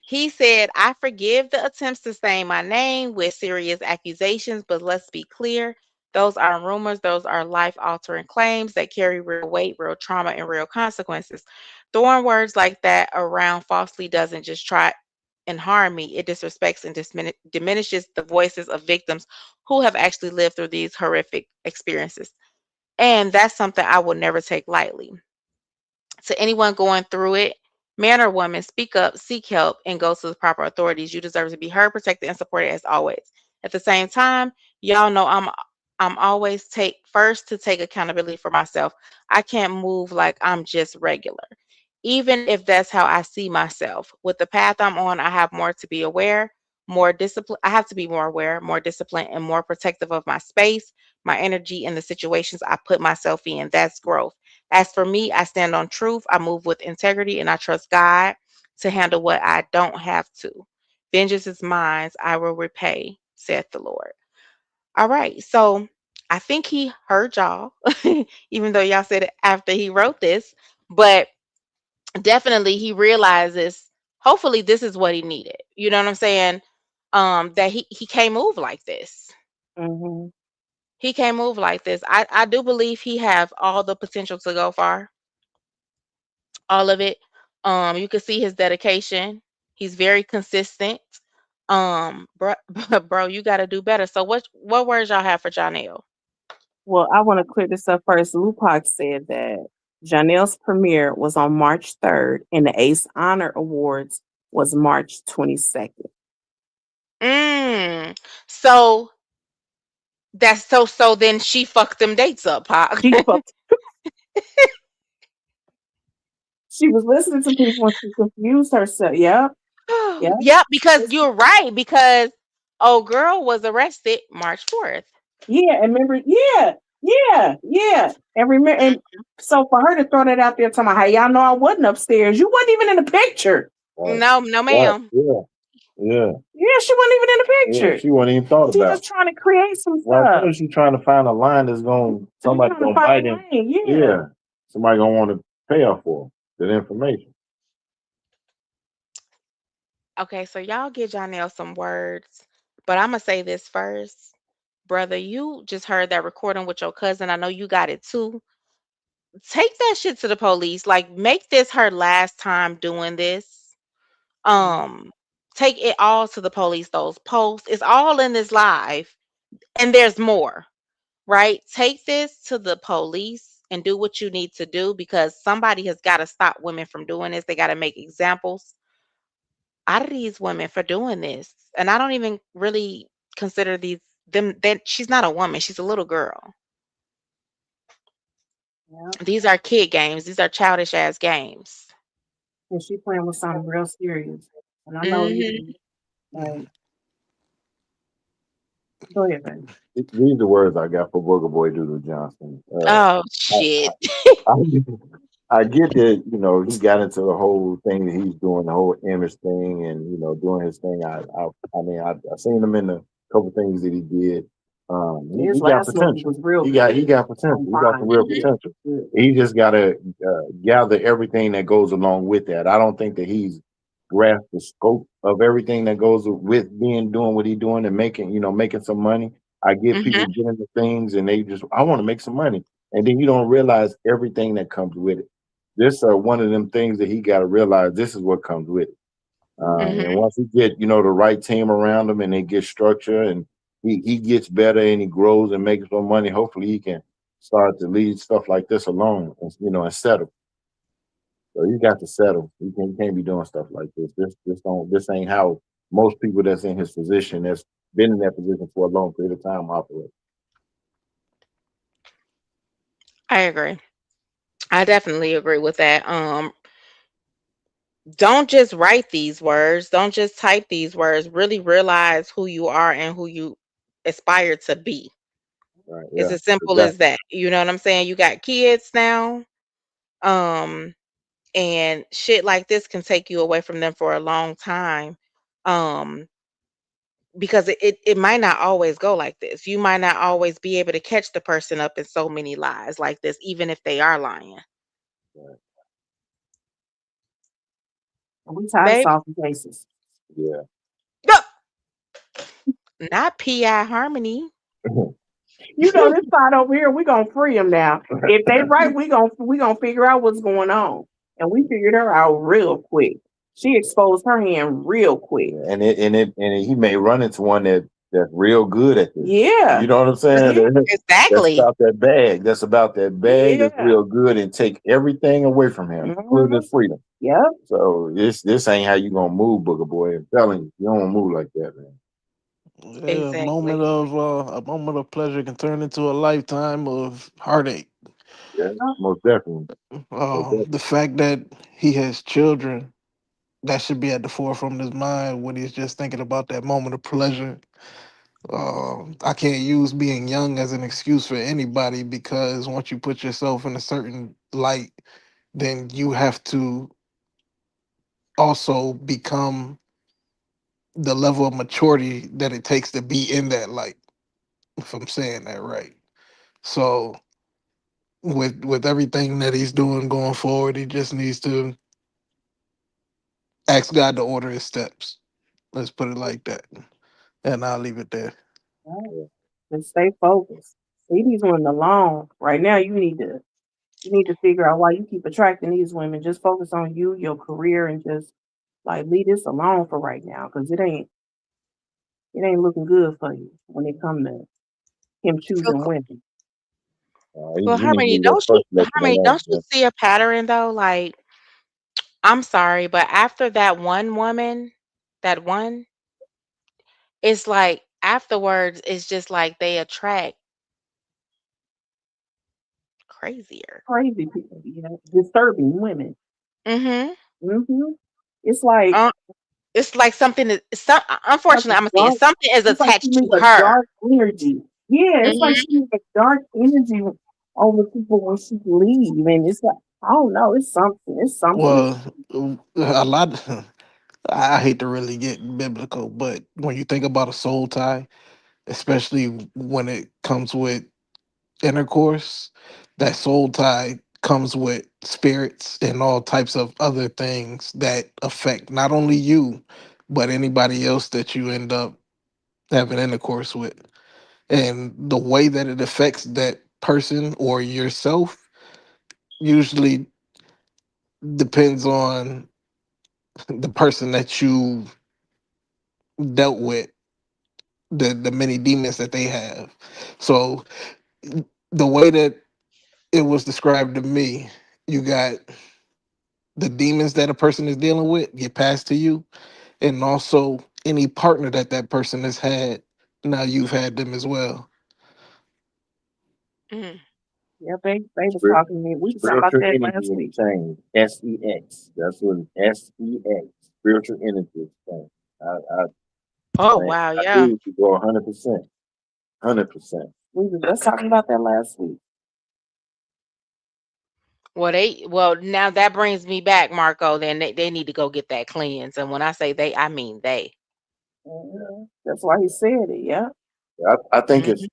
He said, I forgive the attempts to stain my name with serious accusations, but let's be clear. Those aren't rumors. Those are life altering claims that carry real weight, real trauma, and real consequences. Throwing words like that around falsely doesn't just try and harm me. It disrespects and diminishes the voices of victims who have actually lived through these horrific experiences. And that's something I will never take lightly. To anyone going through it, man or woman, speak up, seek help, and go to the proper authorities. You deserve to be heard, protected, and supported as always. At the same time, y'all know I'm always to take accountability for myself. I can't move like I'm just regular. Even if that's how I see myself. With the path I'm on, I have more to be aware, more discipline. I have to be more aware, more disciplined, and more protective of my space, my energy, and the situations I put myself in. That's growth. As for me, I stand on truth. I move with integrity, and I trust God to handle what I don't have to. Vengeance is mine. I will repay, saith the Lord. All right. So I think he heard y'all, even though y'all said it after he wrote this, but definitely he realizes, hopefully this is what he needed. You know what I'm saying? That he can't move like this. Mm-hmm. He can't move like this. I do believe he have all the potential to go far. All of it. You can see his dedication. He's very consistent. Bro, bro, you got to do better. So what words y'all have for Jonelle? Well, I want to clear this up first. Lupac said that Janelle's premiere was on March 3rd, and the Ace Honor Awards was March 22nd. So that's so then she fucked them dates up, huh? She fucked. She was listening to people and she confused herself. Yep. Yep. Yep, because you're right, because old girl was arrested March 4th. Yeah, and remember, yeah. And remember, and so for her to throw that out there, talking about, hey, y'all know I wasn't upstairs. You wasn't even in the picture. No, ma'am. Yeah. Yeah, she wasn't even in the picture. Yeah, she wasn't even thought She about. just trying to create some Well, stuff. she's trying to find a line that's going somebody gonna bite him. Yeah, somebody gonna want to pay her for that information. Okay, so y'all give Janelle some words, but I'm gonna say this first. Brother, you just heard that recording with your cousin. I know you got it too. Take that shit to the police. Like, make this her last time doing this. Take it all to the police, those posts. It's all in this live, and there's more, right? Take this to the police and do what you need to do, because somebody has got to stop women from doing this. They got to make examples out of these women for doing this. And I don't even really consider them that she's not a woman, she's a little girl. Yeah. These are kid games. These are childish ass games. And she playing with something real serious. And I know like, go ahead, baby. These are the words I got for Booger Boy Doodle Johnson. Oh shit. I get that, he got into the whole thing that he's doing, the whole image thing, and doing his thing. I mean, I seen him in a couple things that he did. He got potential. Was real he got potential. He got some real potential. He just got to gather everything that goes along with that. I don't think that he's grasped the scope of everything that goes with doing what he's doing and making some money. I get people get into things and they just, I want to make some money. And then you don't realize everything that comes with it. This one of them things that he got to realize this is what comes with it. And once he get, the right team around him and they get structure and he gets better and he grows and makes more money, hopefully he can start to lead stuff like this alone and, and settle. So you got to settle. You can't be doing stuff like this. This ain't how most people that's in his position, that's been in that position for a long period of time, operate. I agree. I definitely agree with that. Don't just write these words. Don't just type these words. Really realize who you are and who you aspire to be. Right. It's Yeah. as simple as that. You know what I'm saying? You got kids now. And shit like this can take you away from them for a long time. Because it might not always go like this. You might not always be able to catch the person up in so many lies like this, even if they are lying. Right. We tired of solving cases. Yeah. Not PI Harmony. This side over here, we gonna free them now. If they right, we gonna figure out what's going on, and we figured her out real quick. She exposed her hand real quick, and he may run into one that's real good at this. Yeah, you know what I'm saying? Exactly. That's about that bag. That's about that bag. That's real good and take everything away from him, including his freedom. Yep. So this ain't how you gonna move, Booger Boy. I'm telling you, you don't move like that, man. Yeah, Exactly. a moment of pleasure can turn into a lifetime of heartache. Yeah, most definitely. The fact that he has children, that should be at the forefront of his mind when he's just thinking about that moment of pleasure. I can't use being young as an excuse for anybody, because once you put yourself in a certain light, then you have to also become the level of maturity that it takes to be in that light, if I'm saying that right. So with everything that he's doing going forward, he just needs to ask God to order his steps. Let's put it like that. And I'll leave it there. Right. And stay focused. Leave these women alone. Right now, you need to figure out why you keep attracting these women. Just focus on you, your career, and just leave this alone for right now, because it ain't looking good for you when it comes to him choosing women. Well, He needs to let you Harmony, alone. don't you see a pattern though? Like, I'm sorry, but after that one woman, that one, it's like afterwards, it's just like they attract crazier. Crazy people, disturbing women. Mm-hmm. Hmm It's like It's like something that like unfortunately, a I'm gonna say it, dark. something is It's like attached she leaves to a her. dark energy. Yeah, it's like Hmm. she leaves a dark energy over people when she leave, and it's like I don't know. It's something. It's something. Well, a lot. I hate to really get biblical, but when you think about a soul tie, especially when it comes with intercourse, that soul tie comes with spirits and all types of other things that affect not only you, but anybody else that you end up having intercourse with. And the way that it affects that person or yourself usually depends on the person that you dealt with, the many demons that they have. So the way that it was described to me, you got the demons that a person is dealing with get passed to you, and also any partner that that person has had, now you've had them as well. Mm. Yeah, they was Spirit, talking to me. We was talking about spiritual that energy last week. exchange. SEX. That's what SEX. Spiritual energy exchange. I Oh man, wow, I yeah. agree with you, bro. 100%. 100%. We was just talking about that last week. Well now that brings me back, Marco. Then they need to go get that cleanse. And when I say they, I mean they. That's why he said it. Yeah. I think Hmm. it's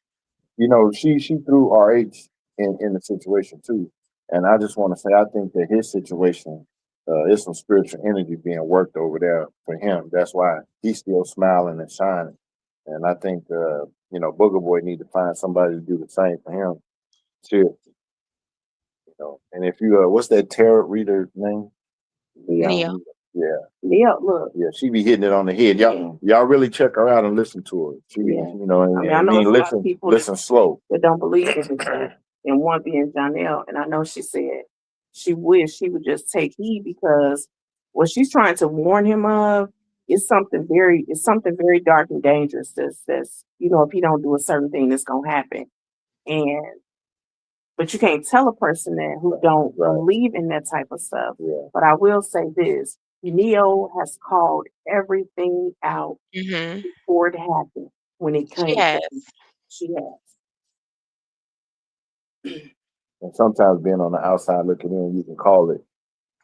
she threw RH in the situation too, and I just want to say I think that his situation is some spiritual energy being worked over there for him. That's why he's still smiling and shining, and I think Booger Boy need to find somebody to do the same for him too. And if you what's that tarot reader name? Neil. Yeah, Yeah. Look. yeah, she be hitting it on the head. Y'all really check her out and listen to her. She be, Yeah. and I know it's a lot of listen, people listen slow. that don't believe in it, and one being Janelle. And I know she said she wished she would just take heed because what she's trying to warn him of is something very dark and dangerous. That's if he don't do a certain thing, that's gonna happen. But you can't tell a person that who don't believe in that type of stuff. Yeah. But I will say this: Neo has called everything out Hmm. before it happened. When it She came to has. him, she has. And sometimes being on the outside looking in, you can call it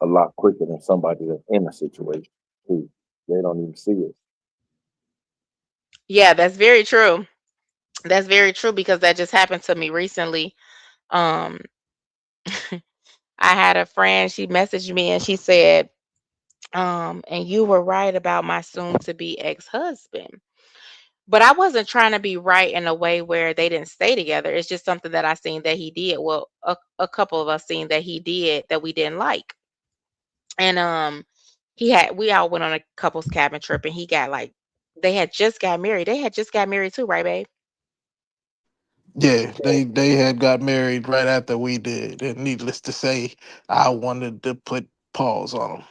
a lot quicker than somebody that's in a situation too. They don't even see it. Yeah, that's very true. That's very true because that just happened to me recently. Um, I had a friend, she messaged me and she said, and you were right about my soon to be ex-husband. But I wasn't trying to be right in a way where they didn't stay together. It's just something that I seen that he did. Well, a couple of us seen that he did that we didn't like. And we all went on a couples cabin trip and he got like they had just got married. They had just got married too, right, babe? Yeah, they had got married right after we did, and needless to say, I wanted to put pause on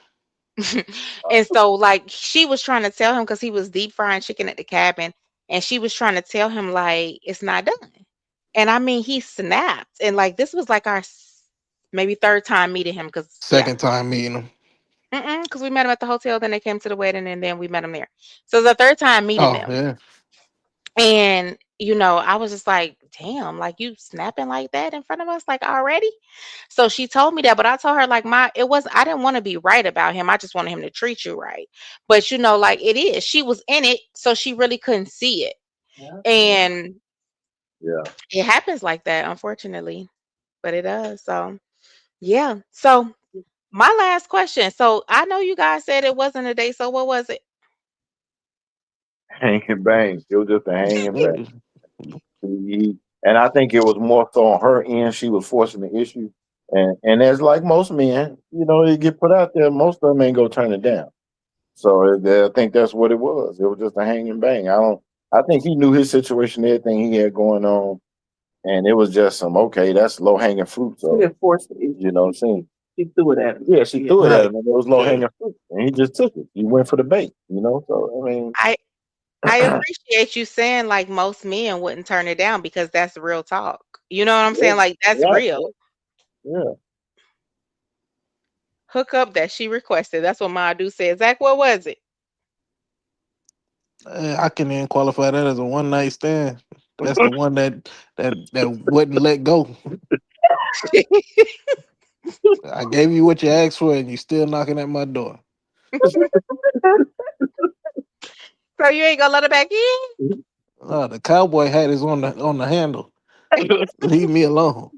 them. And so like she was trying to tell him because he was deep frying chicken at the cabin, and she was trying to tell him like it's not done. And I mean he snapped. And like this was like our maybe third time meeting him because yeah. Second time meeting them. Because we met him at the hotel, then they came to the wedding, and then we met him there. So it's the third time meeting Oh them. yeah, And I was just like, damn, like you snapping like that in front of us, like already. So she told me that, but I told her like I didn't want to be right about him. I just wanted him to treat you right. But like it is. She was in it, so she really couldn't see it. Yeah. And Yeah. it happens like that, unfortunately. But it does. So yeah. So my last question. So I know you guys said it wasn't a date. So what was it? Hang and bang. It was just a hang and bang. yeah. And I think it was more so on her end. She was forcing the issue. And as like most men, they get put out there, most of them ain't gonna turn it down. So I think that's what it was. It was just a hang and bang. I think he knew his situation, everything he had going on. And it was just some, okay, that's low hanging fruit. She So, didn't force it. you know what I'm saying? She threw it at him. Yeah, she threw it at Right. him and it was low hanging fruit. And he just took it. He went for the bait, you know? So, I mean, I appreciate you saying like most men wouldn't turn it down because that's real talk. You know what I'm saying? Like that's right, real. yeah. Hookup that she requested. That's what Ma do said. Zach, what was it? I can even qualify that as a one night stand. That's the one that wouldn't let go. I gave you what you asked for, and you still knocking at my door. So you ain't gonna let her back in? The cowboy hat is on the handle. Leave me alone.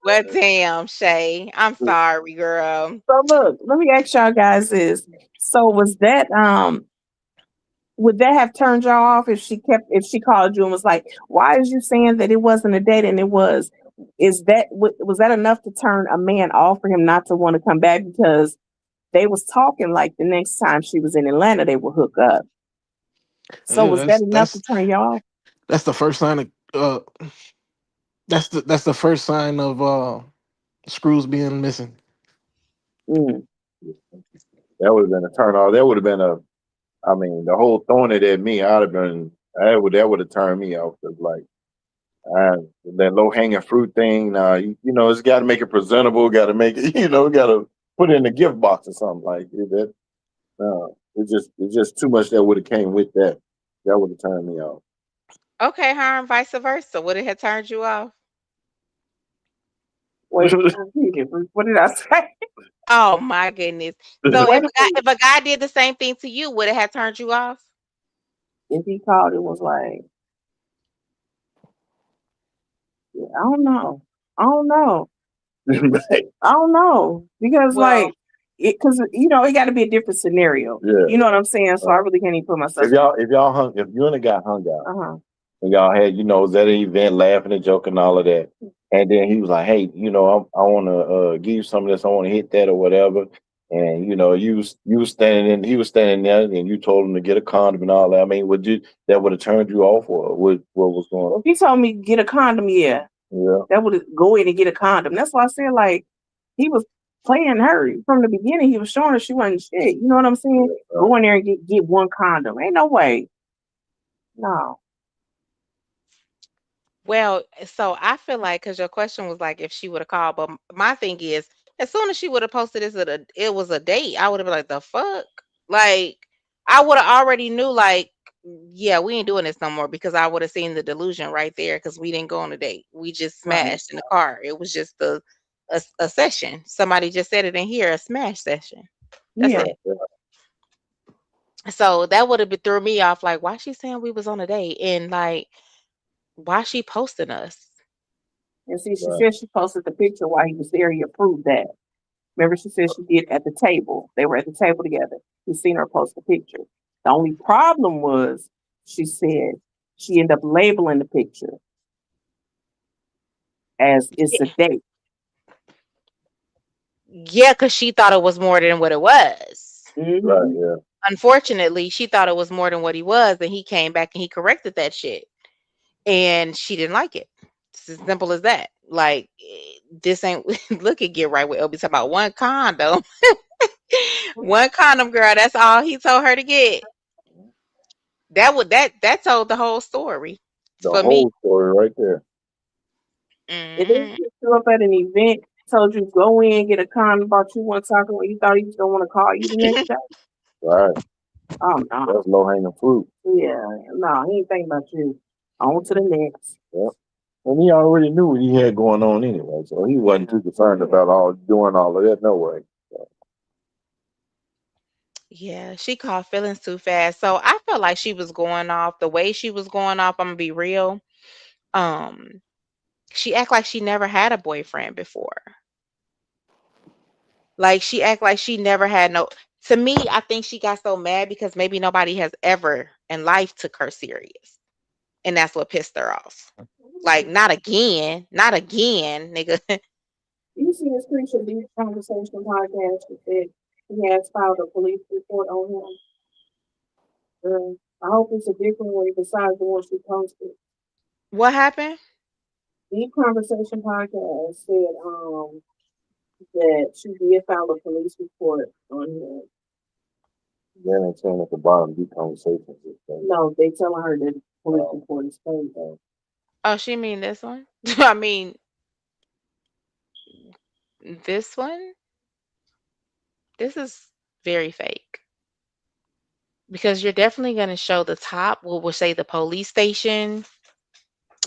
Well, damn, Shay. I'm sorry, girl. So look, let me ask y'all guys this. So was that would that have turned y'all off if she called you and was like, why is you saying that it wasn't a date and it was? Was that enough to turn a man off for him not to want to come back because they was talking like the next time she was in Atlanta they would hook up? So Yeah, was that enough to turn y'all off? that's the first sign of that's the first sign of screws being missing. Mm. That would have been a turn off. That would have been I mean, the whole throwing it at me, that would have turned me off. Cause like, that low hanging fruit thing, you know, it's got to make it presentable, got to make it, you know, got to put it in a gift box or something like that. It's just too much that would have came with that. That would have turned me off. Okay, her and vice versa. Would it have turned you off? Wait, what did I say? Oh my goodness. So if a guy did the same thing to you, would it have turned you off? If he called, it was like, yeah, I don't know. I don't know. I don't know because Well, because you know it got to be a different scenario. Yeah. You know what I'm saying? So I really can't even put myself. If you and a guy hung out, and y'all had, you know, was at an event laughing and joking and all of that, and then he was like, hey, you know, I want to give you some of this, I want to hit that or whatever, and you know, you was standing in, he was standing there, and you told him to get a condom and all that. I mean, that would have turned you off, or what was going on? If he told me get a condom, yeah, that would go in and get a condom. That's why I said like he was playing her from the beginning. He was showing her she wasn't shit. You know what I'm saying? Yeah. Go in there and get one condom. Ain't no way. No. Well, so I feel like because your question was like if she would have called, but my thing is, as soon as she would have posted this, it was a date. I would have been like, the fuck, like I would have already knew, like, yeah, we ain't doing this no more because I would have seen the delusion right there because we didn't go on a date. We just smashed in the car. It was just a session. Somebody just said it in here, a smash session. That's it. So that would have been threw me off. Like, why she saying we was on a date and like, why she posting us? And see, she said she posted the picture while he was there. He approved that. Remember, she said she did at the table. They were at the table together. He seen her post the picture. The only problem was, she said, she ended up labeling the picture as it's a date. Yeah, because she thought it was more than what it was. Mm-hmm. Right, yeah. Unfortunately, she thought it was more than what he was, and he came back and he corrected that shit. And she didn't like it. It's as simple as that. Like, this ain't look at Get Right with LB talking about one condom. One condom, girl. That's all he told her to get. That told the whole story. The for whole me. story right there. If they show up at an event, told you go in, get a condom, about you want to talk when you thought he was gonna want to call you the next day. Right. Oh no. That's low hanging fruit. Yeah, no, he ain't thinking about you. On to the next. Yep. And he already knew what he had going on anyway, so he wasn't too concerned about doing all of that. No way. So. Yeah, she caught feelings too fast. So I felt like she was going off the way she was going off. I'm gonna be real. She act like she never had a boyfriend before. Like she act like she never had no. To me, I think she got so mad because maybe nobody has ever in life took her serious, and that's what pissed her off. Like not again, nigga. You see his screenshot of these conversation podcast that said he has filed a police report on him. I hope it's a different way besides the one she posted. What happened? The Conversation podcast said that she did file a police report on him. Then it's saying at the bottom, deep conversations. No, they telling her that the police report is fake. Oh, she mean this one? I mean this one? This is very fake. Because you're definitely going to show the top, what will say the police station,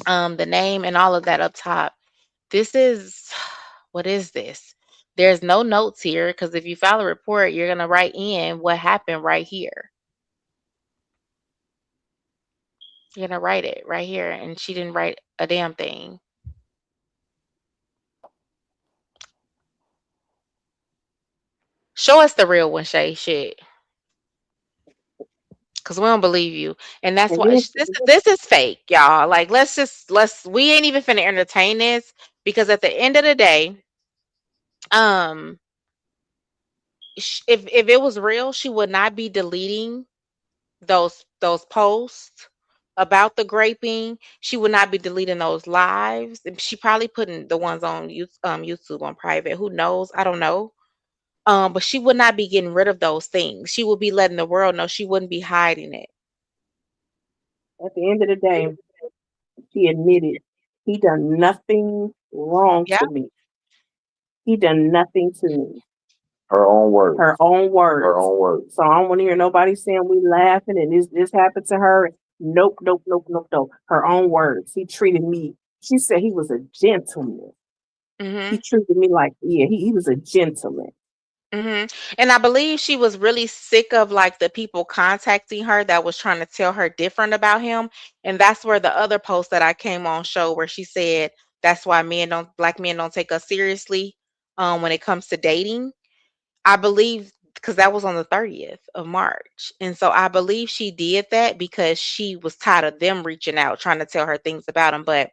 the name and all of that up top. This is what is this? There's no notes here because if you file a report, you're going to write in what happened right here. You're going to write it right here. And she didn't write a damn thing. Show us the real one, Shay. Shit. Because we don't believe you. And that's And why then this is fake, y'all. Like, we ain't even finna entertain this because at the end of the day, if it was real, she would not be deleting those posts about the graping. She would not be deleting those lives. She probably putting the ones on YouTube on private. Who knows? I don't know. But she would not be getting rid of those things. She would be letting the world know. She wouldn't be hiding it. at the end of the day, she admitted he done nothing wrong Yeah. to me. He done nothing to me. Her own words. Her own words. Her own words. So I don't want to hear nobody saying we laughing and this happened to her. Nope. Her own words. He treated me. She said he was a gentleman. Mm-hmm. He treated me like, he was a gentleman. Mm-hmm. And I believe she was really sick of like the people contacting her that was trying to tell her different about him. And that's where the other post that I came on show where she said that's why black men don't take us seriously when it comes to dating. I believe because that was on the 30th of March. And so I believe she did that because she was tired of them reaching out, trying to tell her things about him. But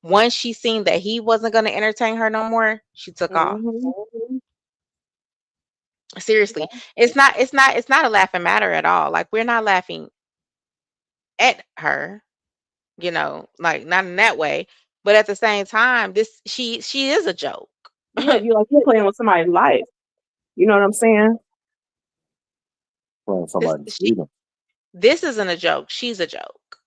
once she seen that he wasn't going to entertain her no more, she took off. Seriously. It's not a laughing matter at all. Like we're not laughing at her, like not in that way. But at the same time, she is a joke. Yeah, you playing with somebody's life. You know what I'm saying? Playing somebody's freedom. This isn't a joke. She's a joke.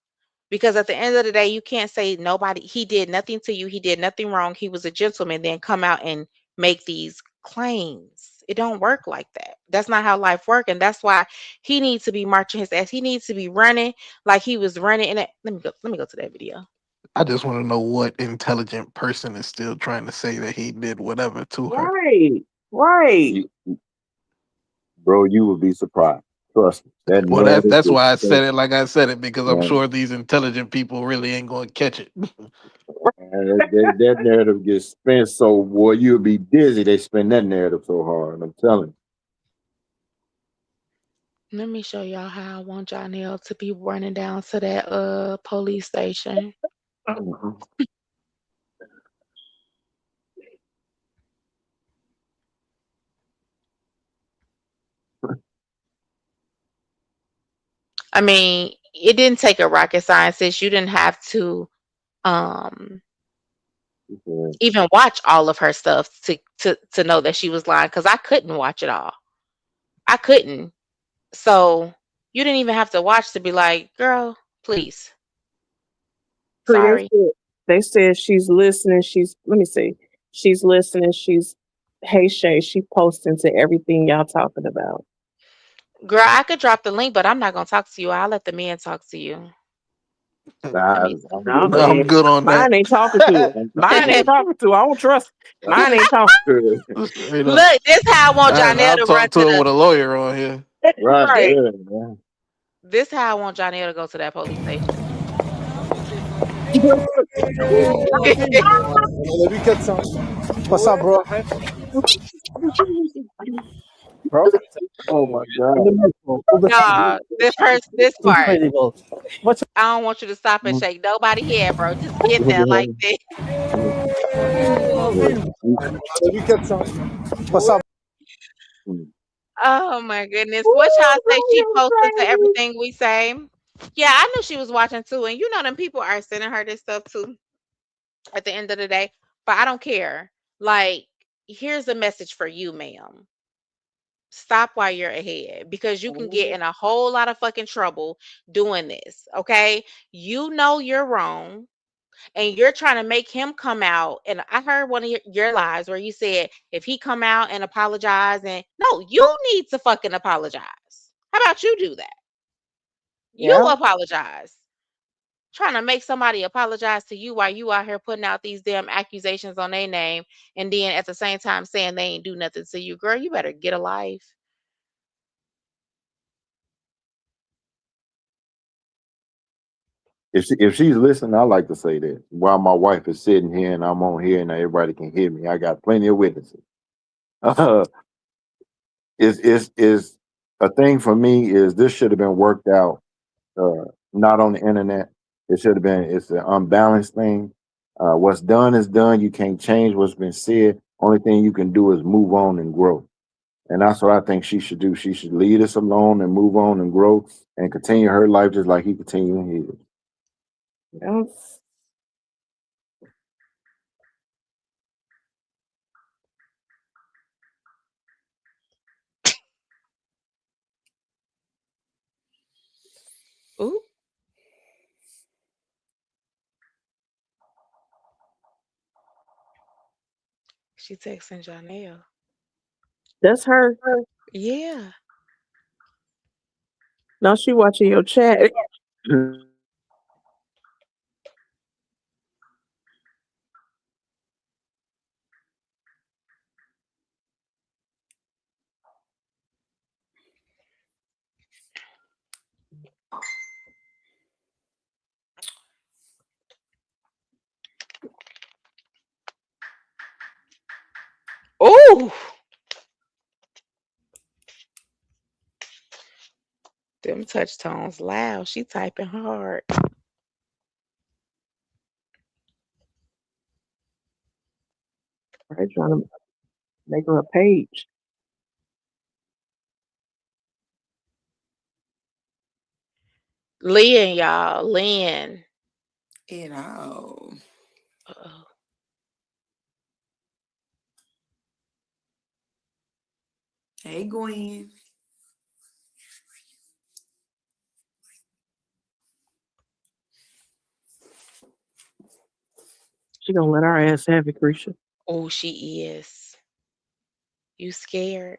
Because at the end of the day, you can't say he did nothing to you. He did nothing wrong. He was a gentleman, then come out and make these claims. It don't work like that. That's not how life works. And that's why he needs to be marching his ass. He needs to be running like he was running in it. Let me go to that video. I just want to know what intelligent person is still trying to say that he did whatever to her. Right. Bro, you would be surprised. Trust me. That's why I said it like I said it, because I'm sure these intelligent people really ain't going to catch it. that narrative gets spent so, boy, you'll be dizzy. They spin that narrative so hard. I'm telling you. Let me show y'all how I want Janelle to be running down to that police station. I mean, it didn't take a rocket scientist. You didn't have to even watch all of her stuff to know that she was lying, because I couldn't watch it all. I couldn't. So you didn't even have to watch to be like, girl, please. Sorry. They said she's listening. Let me see. She's listening. Hey Shay, she posting to everything y'all talking about. Girl, I could drop the link, but I'm not gonna talk to you. I'll let the men talk to you. I'm good on that. Mine ain't talking to you. Mine ain't talking to. I don't trust. Mine ain't talking to. Look, this how I want Janelle to run to him with a lawyer on here. Right. This how I want Janelle to go to that police station. What's up, bro? Bro? Oh my God. Nah, this part. Incredible. I don't want you to stop and shake nobody here, bro. Just get there like this. What's up? Oh my goodness. What y'all say she posted to everything we say? Yeah, I knew she was watching too. And you know them people are sending her this stuff too at the end of the day. But I don't care. Like, here's a message for you, ma'am. Stop while you're ahead because you can get in a whole lot of fucking trouble doing this. Okay. You know you're wrong and you're trying to make him come out. And I heard one of your lives where you said if he come out and apologize, and no, you need to fucking apologize. How about you do that? You Yeah. apologize. Trying to make somebody apologize to you while you out here putting out these damn accusations on their name, and then at the same time saying they ain't do nothing to you. Girl, you better get a life. If she's listening, I like to say that while my wife is sitting here and I'm on here and everybody can hear me, I got plenty of witnesses. Uh, is a thing for me is this should have been worked out, not on the internet. It should have been. It's an unbalanced thing. What's done is done. You can't change what's been said. Only thing you can do is move on and grow. And that's what I think she should do. She should leave us alone and move on and grow and continue her life just like he continuing his. Yes. Ooh, she texting Janelle. That's her. Yeah. Now she watching your chat. Ooh, them touch tones loud. She typing hard. Right, trying to make her a page. Lynn, y'all. Lynn. It all. Uh-oh. Hey, Gwen. She gonna let our ass have it, Grisha. Oh, she is. You scared,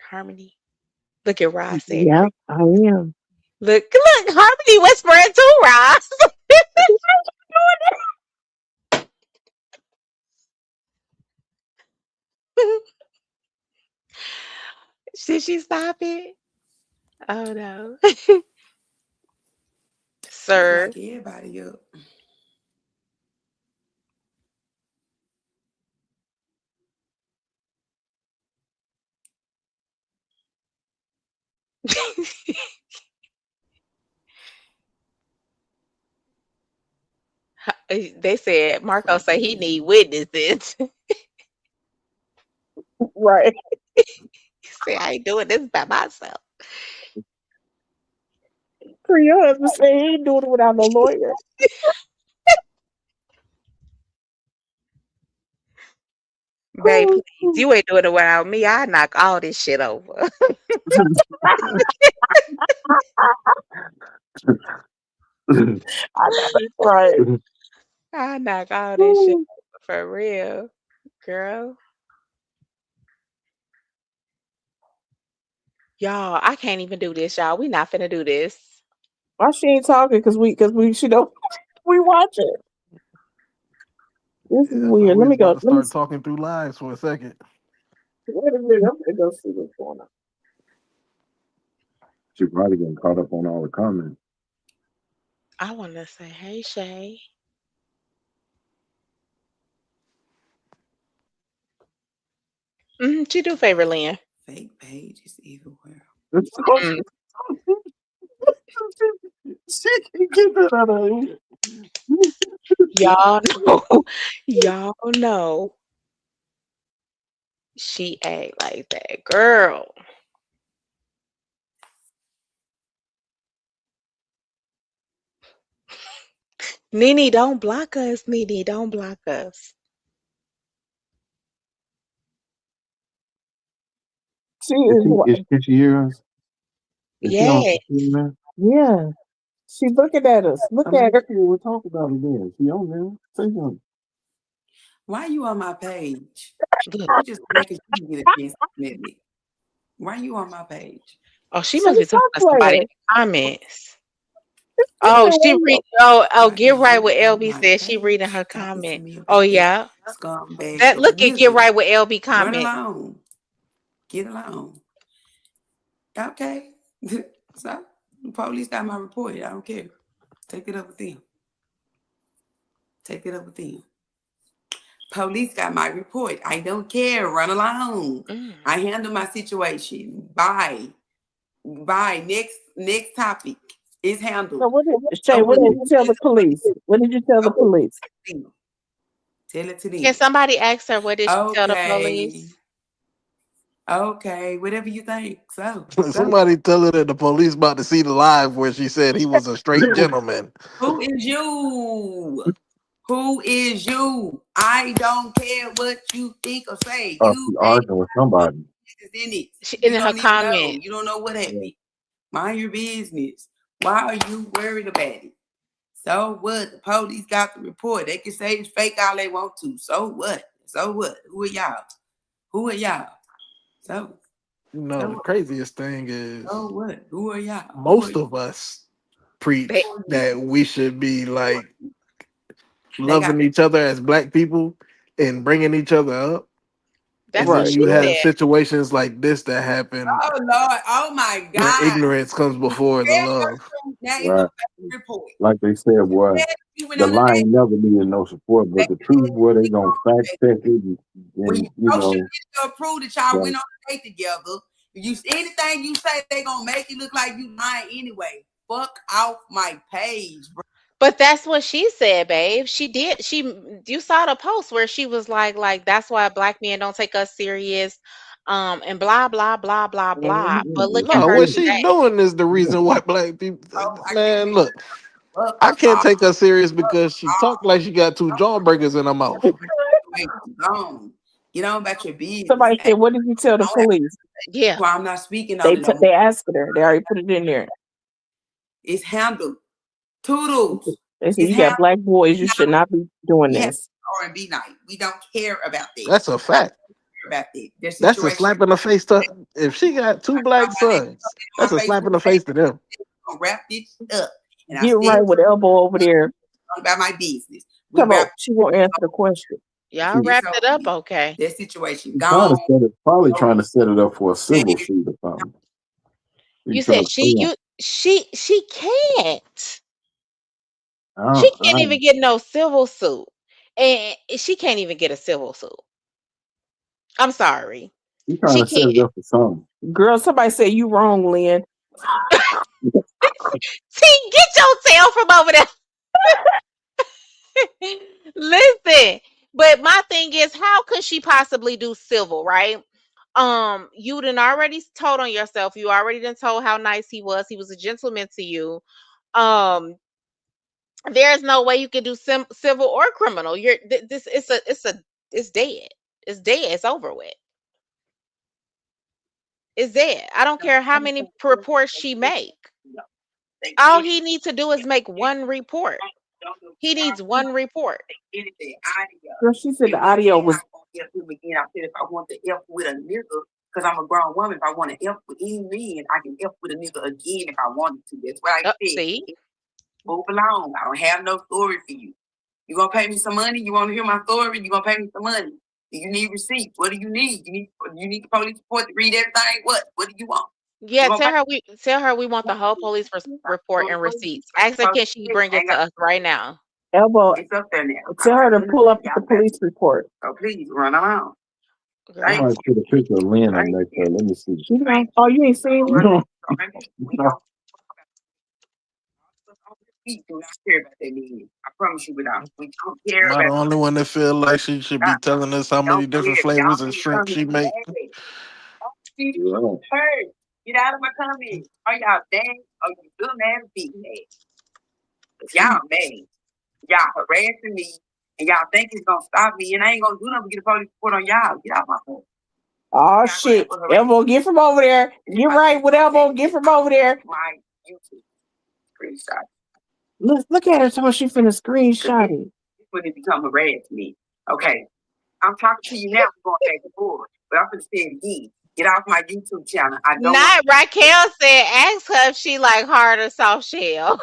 Harmony? Look at Ross said, Yeah, I am. look, Harmony whispering too, Ross. Should she stop it? Oh no. She Sir. like everybody up. They said Marco say he need witnesses. Right. He said I ain't doing this by myself. For your husband say he ain't doing it without no lawyer. Babe, please, you ain't doing it without me. I knock all this shit over. I know that's right. I knock all this shit over for real, girl. Y'all, I can't even do this, y'all. We not finna do this. Why she ain't talking? Cause we she don't we watch it. This is Yeah, I thought weird. we Let was me about go. to Let me start talking through lives for a second. wait a minute. I'm gonna go see what's going on. She probably getting caught up on all the comments. I want to say, hey, Shay. She do favor Lynn. Fake pages everywhere. Mm, She can get that out of here. y'all know, y'all know she act like that, girl. Nene, don't block us. Nene, don't block us. She is what? Can she hear us? Is she on Yeah. there? Yeah. She looking at us. I Look mean, at her. we'll talk about it then. She on there? Say something. Why you on my page? Look. You just making you get a chance to admit me. Why you on my page? Oh, she She must be was talking to somebody in player. the comments. She Oh, said, she read. well, Oh, Why get is right you with on LB my said. She reading her page talking to comment. me Oh about this yeah, scumbag that of a look at get nigga? right with LB Run comment. along. Get along. Okay. So the police got my report. I don't care. Take it up with them. Take it up with them. Police got my report. I don't care. Run along. Mm. I handle my situation. Bye. Bye. Next topic is handled. so what did Shay, So what did you tell the police? What did you tell the police? tell it to them. Can somebody ask her what did she tell the Okay. police? Okay. Whatever you think. So Somebody tell her that the police about to see the live where she said he was a straight gentleman. who is you? Who is you? I don't care what you think or say. Oh, You she ain't arguing with somebody. in it. She, You in her don't even know. comment. You don't know what Yeah. happened. Mind your business. Why are you worried about it? So what? The police got the report. They can say it's fake all they want to. So what? So what? Who are y'all? Who are y'all? So No, the what? craziest thing is So what? Who are y'all? most of us They, preach that we should be like They got loving each other as black people and bringing each other up. And that's what then Right. she you have said. situations like this that happen oh Lord, oh my where God. ignorance comes before the Tell your love. truth. Now it's a Right. fake report. Like they said, boy, Tell you went the on a lie date. ain't never needed no support, They but the said truth, where they you gonna went on fact a date. check it When and you you social know, media prove that y'all right, went on a date together, you anything you say, they gonna make it look like you lying anyway. Fuck off my page, bro. But that's what she said, babe. She did. You saw the post where she was like that's why black men don't take us serious, and blah blah blah blah blah. But look at No, her what today. she's doing is the yeah, reason why black people. Oh, I can't Man, look, fuck I can't off. take her serious Fuck because she talked off. like she got two jawbreakers in her mouth. Wait, gone. Get on about your business. Somebody said, what did you tell the police? Yeah. Well, I'm not speaking on it no more. They asked her. They already put it in there. It's handled. Toodles. They said It's you got handled. black boys. You should not be doing We have this. R&B night. We don't care about that. That's a fact. About that. Their That's a situation. slap in the face to. If she got two black sons, My that's a slap in Facebook the face to them. gonna wrap this up. And I Get still right with Elbow over there. about my business. We Come on. wrap She won't answer the question. Y'all she, wrapped it up okay. that situation she trying to gone. set it, probably trying to set it up for a civil suit or something. She You trying said to sue him. she can't. I She don't, can't I, even get no civil suit. And she can't even get a civil suit. I'm sorry. she trying She to set it can't. up for something. Girl, somebody said you wrong, Lynn. See, get your tail from over there. Listen, but my thing is, how could she possibly do civil, right? You done already told on yourself. You already done told how nice he was. He was a gentleman to you. Um, there's no way you can do civil or criminal. This. It's dead. It's dead. It's over with. It's dead. I don't care how many reports she make. All he needs to do is make one report. He needs one report. Girl, she said the audio was. I said if I want to F with a nigga, because I'm a grown woman, if I want to F with any man, I can F with a nigga again if I wanted to. That's what I said. See, Move along. I don't have no story for you. You gonna pay me some money? You want to hear my story? You gonna pay me some money? Do you need receipts? What do you need? You need the police report to read everything? What do you want? yeah. Tell her we want the whole police report and receipts. Ask her can she bring it to us right now. Elbow, It's up there now. tell her to pull up the police report. So please run around. Girl. Somebody put a picture of Lynn up next to her. Let me see. She don't, oh, you ain't seen her? We do not care about that meeting. I promise you we don't. We don't care Am I the about only one that feel like she should be telling us how many different flavors of shrimp she make? y'all. Hey, get out of my comments. Are y'all dang? Are you still mad at me? Y'all mad. Y'all harassing me, and y'all think it's gonna stop me, and I ain't gonna do nothing but get a police report on y'all. Get out my phone. Oh shit. Elmo, get from over there. Get right with Elmo, get from over there. My YouTube screenshot. Look at her so she finna screenshot it. When it become harass me. Okay. I'm talking to you now, I'm going back and forth. But I'm gonna say it again. Get off my YouTube channel. I don't Not Raquel said, ask her if she like hard or soft shell.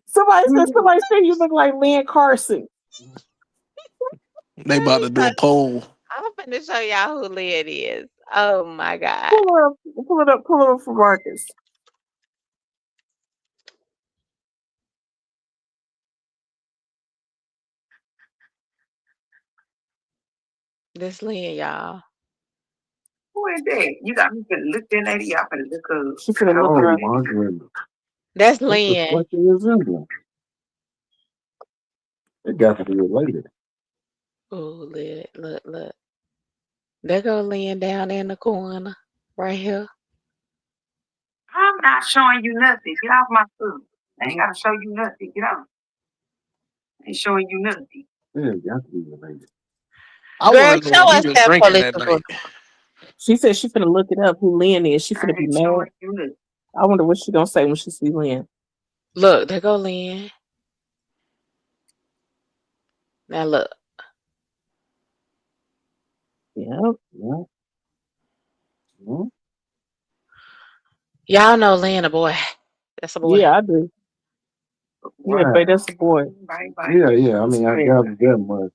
Somebody said you look like Lynn Carson. They about to do a poll. I'm finna show y'all who Lynn is. Oh my God. Pull it up for Marcus. This Lynn, y'all. Who is that? You got me finna look that lady up and look her. She finna look her up. That's Lynn. What the resemblance? It got to be related. Oh, look. There go Lynn down in the corner, right here. I'm not showing you nothing. Get off my food. I ain't gotta show you nothing. Get off. I ain't showing you nothing. Yeah, it got to be related. I Girl, want to know show what he us was that drinking police that report. night. She said she finna look it up who Lynn is. She finna be mad. Showing you nothing. I wonder what she gonna say when she see Lynn. Look, there go Lynn. Now look. Yep. Y'all know Lynn a boy. That's a boy. Yeah, I do. Yeah, Wow. babe, that's the boy. Bye. Yeah. I mean, I got that much.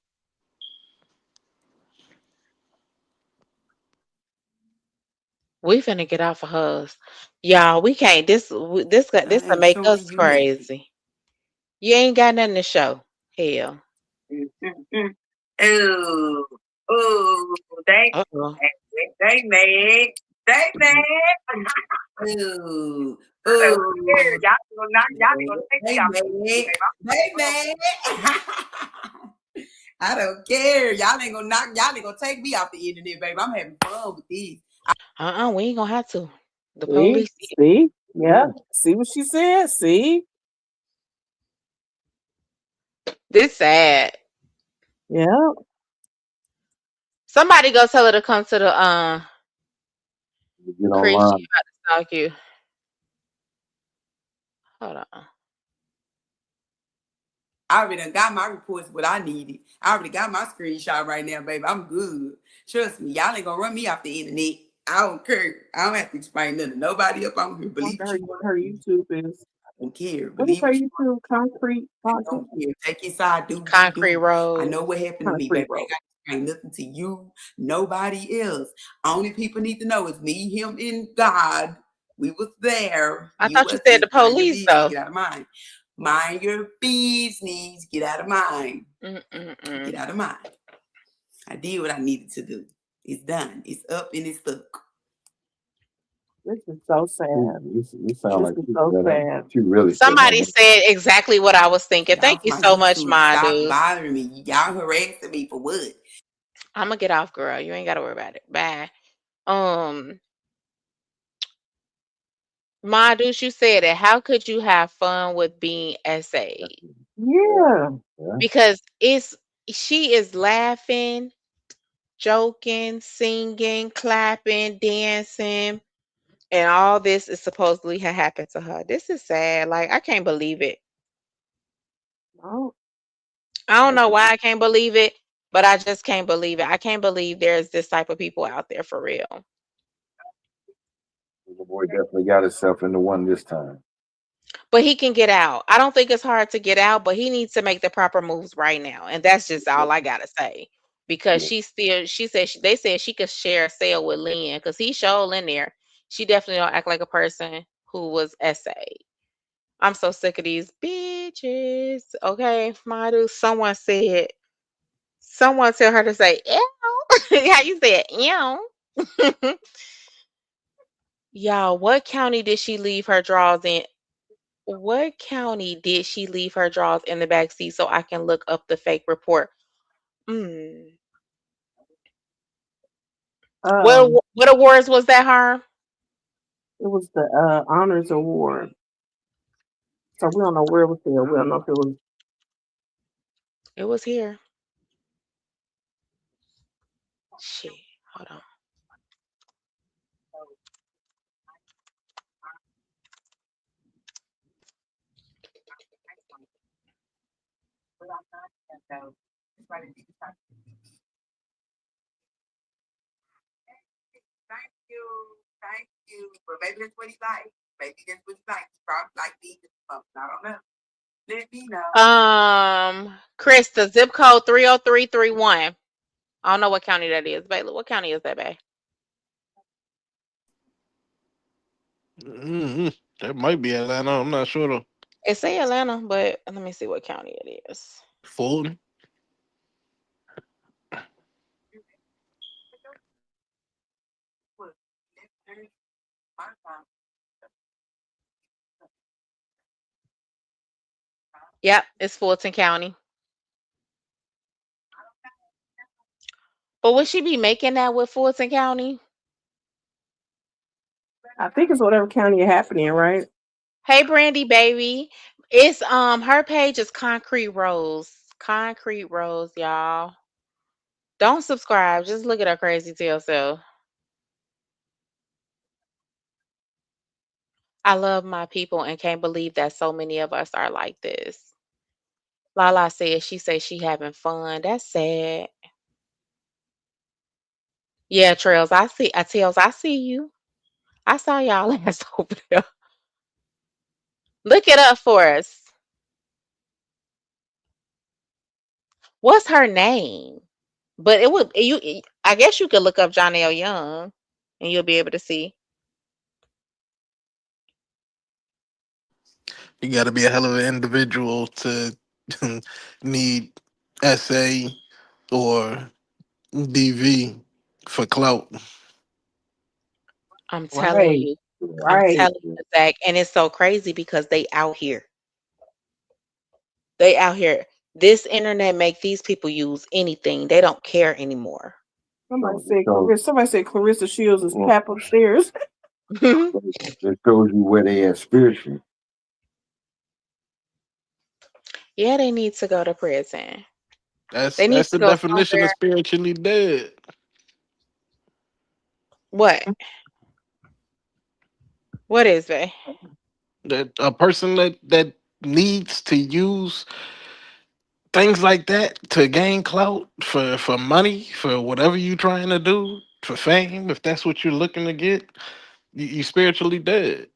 We finna get off of hers. Y'all, we can't. This will ain't make showing us you crazy. You ain't got nothing to show. Hell. Ooh, they Uh-oh. mad. They mad. Ooh. Y'all gonna take me out. They mad. I don't care. Y'all ain't gonna take me off the internet, baby. I'm having fun with these. We ain't gonna have to. The See? police. See? Yeah. See what she said? See? This sad. Yeah. Somebody go tell her to come to the Get Chris, online. she about to stalk you. Hold on. I already done got my reports, what I needed. I already got my screenshot right now, baby. I'm good. Trust me, y'all ain't gonna run me off the internet. I don't care. I don't have to explain nothing to nobody up on here. Believe what you want. Her YouTube is. I don't care. What is Believe her what you YouTube? Concrete I podcast? don't care. Take your side, do what Concrete you do. Road. I know what happened to me, baby. I ain't got to explain nothing to you, nobody else. Only people need to know is me, him, and God. We was there. I thought you said the police though. Get out of mine. Mind your business. Get out of mine. Get out of mine. I did what I needed to do. It's done. It's up and it's stuck. This is so sad. You sound like so sad. she really. Somebody said exactly what I was thinking. Thank you so much, my Stop dude. bothering me. Y'all harassing me for what? I'm gonna get off, girl. You ain't gotta worry about it. Bye. My dude, you said it. How could you have fun with being essayed? Yeah. Because she is laughing, joking, singing, clapping, dancing, and all this is supposedly had happened to her. This is sad. Like, I can't believe it. Oh. I don't know why I can't believe it, but I just can't believe it. I can't believe there's this type of people out there for real. The boy definitely got himself into one this time. But he can get out. I don't think it's hard to get out, but he needs to make the proper moves right now. And that's just all I gotta say. Because they said she could share a cell with Lynn because he's show in there. She definitely don't act like a person who was essayed. I'm so sick of these bitches. Okay, my dude. Someone tell her to say ew. How you say it? Ew. Y'all, what county did she leave her drawers in? What county did she leave her drawers in the back seat so I can look up the fake report? What awards was that, Harm? It was the honors award. So we don't know where it was there. We don't know if it was. It was here. Shit. Hold on. Thank you. But maybe that's what he likes. Maybe that's what he likes. He probably like these something. I don't know. Let me know. Chris, the zip code 30331. I don't know what county that is, Bailey. What county is that, babe? That might be Atlanta. I'm not sure though. It say Atlanta, but let me see what county it is. Fulton. Yep, it's Fulton County. But would she be making that with Fulton County? I think it's whatever county it happened in, right? Hey, Brandy, baby. It's her page is Concrete Rose. Concrete Rose, y'all. Don't subscribe. Just look at her crazy tail self. I love my people and can't believe that so many of us are like this. Lala said she says she having fun. That's sad. Yeah, Trails. Tails, I see you. I saw y'all last over there. Look it up for us. What's her name? But I guess you could look up Jonelle Young and you'll be able to see. You got to be a hell of an individual to need SA or DV for clout. I'm telling Right. you. I'm Right. telling you, Zach. And it's so crazy because they out here. They out here. This internet make these people use anything. They don't care anymore. Somebody said Clarissa Shields is Pap upstairs. It shows you where they at spiritually. Yeah, they need to go to prison. That's They need that's to the go definition of somewhere. spiritually dead. What? What is it? That a person that needs to use things like that to gain clout for money for whatever you're trying to do for fame, if that's what you're looking to get, you spiritually dead,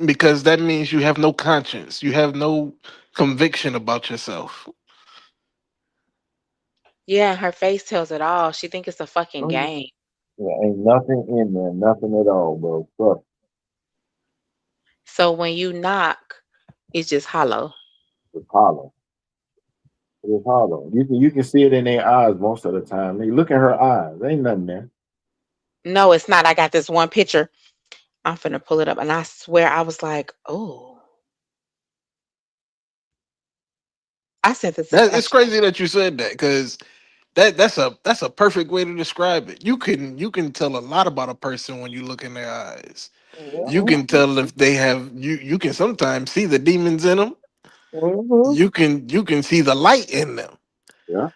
because that means you have no conscience, you have no conviction about yourself. Yeah, her face tells it all. She think it's a fucking Oh, game. yeah, ain't nothing in there, nothing at all, bro. Fuck, So when you knock, it's just hollow. it's hollow. It's hollow. You can see it in their eyes most of the time. They look at her eyes. Ain't nothing there. No, it's not. I got this one picture. I'm finna pull it up, and I swear I was like, "Oh." I sent this. That it's crazy that you said that, because that's a perfect way to describe it. You can tell a lot about a person when you look in their eyes. You Mhm. can tell if they have you can sometimes see the demons in them. Mhm. You can see the light in them. Yeah.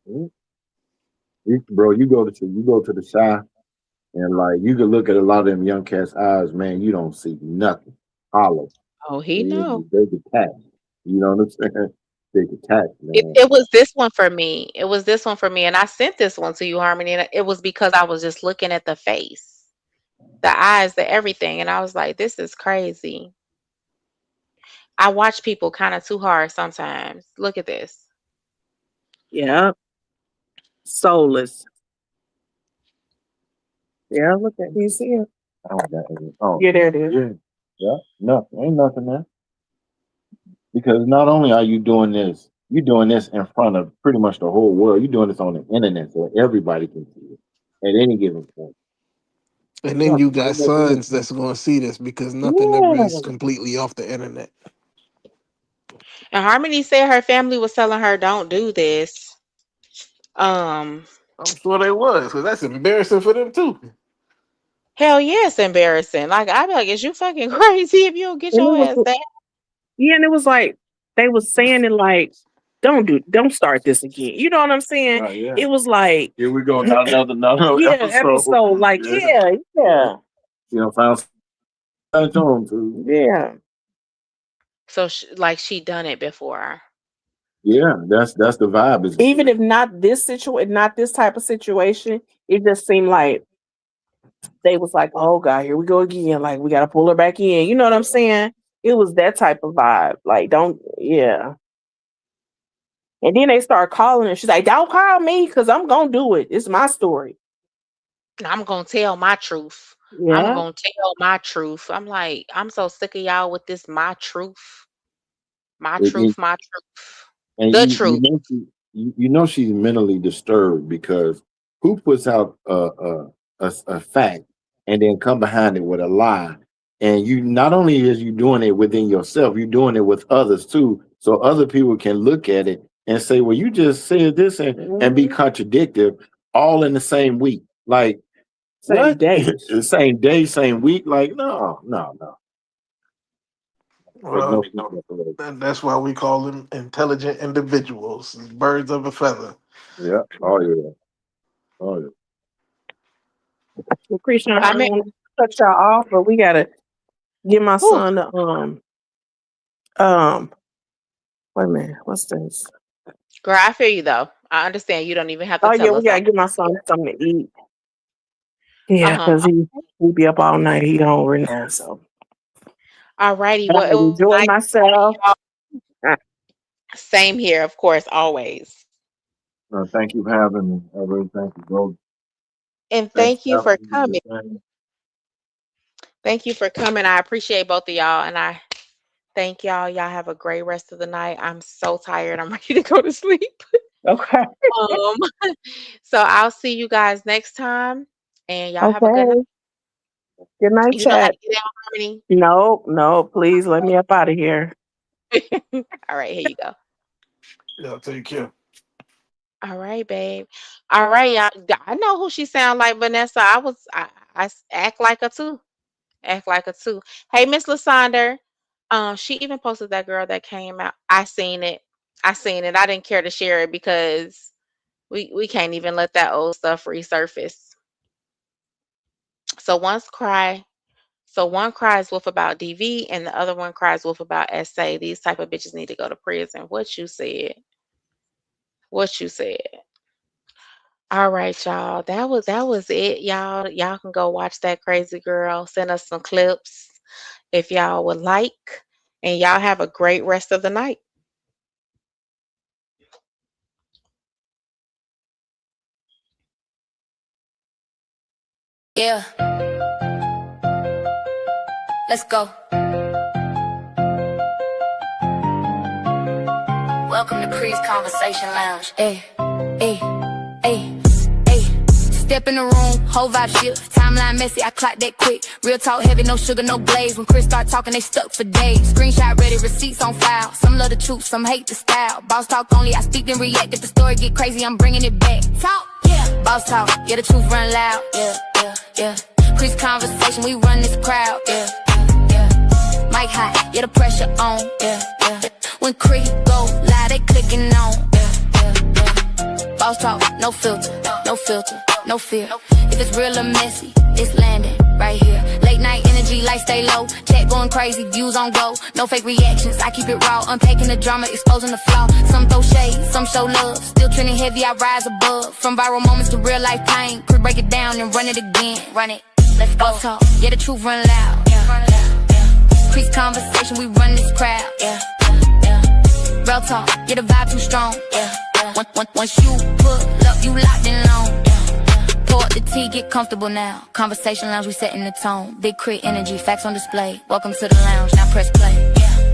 Mhm. Bro, you go to the shy and like you can look at a lot of them young cats' eyes, man. You don't see nothing. Hollow. Oh, he know. They detached. You know what I'm saying? They detached, It man. it was this one for me. It was this one for me, and I sent this one to you, Harmony. And it was because I was just looking at the face, the eyes, the everything, and I was like, "This is crazy." I watch people kind of too hard sometimes. Look at this. Yeah. Soulless. Yeah, look at you see it. Oh, that is, oh, Yeah, there it is. yeah, yeah. Nothing. Ain't nothing there. Because not only are you doing this, you're doing this in front of pretty much the whole world. You're doing this on the internet so everybody can see it at any given point. And then you Nothing. got Ain't nothing there. sons that's going to see this, because nothing ever is Yeah. completely off the internet. And Harmony said her family was telling her, "Don't do this." Um, I'm sure they was, because that's embarrassing for them too. Hell yeah, it's embarrassing. Like I be like, is you fucking crazy if you don't get And it your was ass down? yeah, and it was like they was saying it like, don't start this again. You know what I'm saying? Right, yeah. It was like Here we go, another yeah, episode. like Yeah. yeah. You know, found something. Yeah. So like she done it before. Yeah, that's the vibe. Is Even if not this not this type of situation, it just seemed like they was like, oh God, here we go again. Like we gotta pull her back in. You know what I'm saying? It was that type of vibe. Like, yeah. And then they start calling her. She's like, don't call me because I'm gonna do it. It's my story. I'm gonna tell my truth. I'm Yeah. gonna tell my truth. I'm like, I'm so sick of y'all with this my truth. My truth, my truth. and The you truth. know you know she's mentally disturbed because who puts out a fact and then come behind it with a lie, and you not only is you doing it within yourself, you're doing it with others too, so other people can look at it and say, well, you just said this and be contradictive all in the same week, like Same what? day. Same day, same week, like no. Well, that's why we call them intelligent individuals, birds of a feather. Yeah. Oh yeah. Well, Christian, I I don't mean, want to cut y'all off, but we gotta get my whew, son to wait a minute, what's this? girl, I feel you though. I understand you don't even have to Oh yeah, tell we us gotta all. give my son something to eat. Yeah, Uh-huh. because he be up all night. He hungry now, so Alrighty. I Well, it was enjoy nice. myself. Same here, of course, always. Thank you for having me. I really thank you, bro. And Thanks thank you for for having me. coming. Thank you for coming. I appreciate both of y'all, and I thank y'all. Y'all have a great rest of the night. I'm so tired. I'm ready to go to sleep. Okay. Um, so I'll see you guys next time, and y'all have a good night. Okay. Good night, You know how chat. to get out, Harmony. No, please let me up out of here. All right, here you go. Yeah, take care. All right, babe. All right, y'all. I know who she sound like, Vanessa. I act like her too. Act like her too. Hey, Miss Lasonder. She even posted that girl that came out. I seen it. I seen it. I didn't care to share it because we can't even let that old stuff resurface. So one cries wolf about DV and the other one cries wolf about SA. These type of bitches need to go to prison. What you said. What you said. All right, y'all. That was it, y'all. Y'all can go watch that crazy girl. Send us some clips if y'all would like. And y'all have a great rest of the night. Yeah. Let's go. Welcome to Creed's Conversation Lounge. Hey, hey, hey, hey. Step in the room, whole vibe shift. Timeline messy, I clock that quick. Real talk heavy, no sugar, no glaze. When Chris start talking, they stuck for days. Screenshot ready, receipts on file. Some love the truth, some hate the style. Boss talk only, I speak then react. If the story get crazy, I'm bringing it back. Talk, yeah. Boss talk, yeah, the truth run loud. Yeah, yeah, yeah. Creed's Conversation, we run this crowd. Yeah, yeah. Mic high, yeah, the pressure on. Yeah, yeah. When Creed go live, they clicking on. Yeah, yeah, yeah. Boss talk, no filter, no filter. No fear. If it's real or messy, it's landing right here. Late night energy, lights stay low. Chat going crazy, views on go. No fake reactions, I keep it raw. Unpacking the drama, exposing the flaw. Some throw shade, some show love. Still trending heavy, I rise above. From viral moments to real life pain. Could break it down and run it again. Run it, let's go. Talk, yeah, the truth run loud. Yeah. Crease Conversation, we run this crowd. Yeah. Real talk, yeah, the vibe too strong. Yeah. Once you pull up, you locked in long. Pour up the tea, get comfortable now. Conversation Lounge, we setting the tone. Big Crit energy, facts on display. Welcome to the lounge, now press play. Yeah.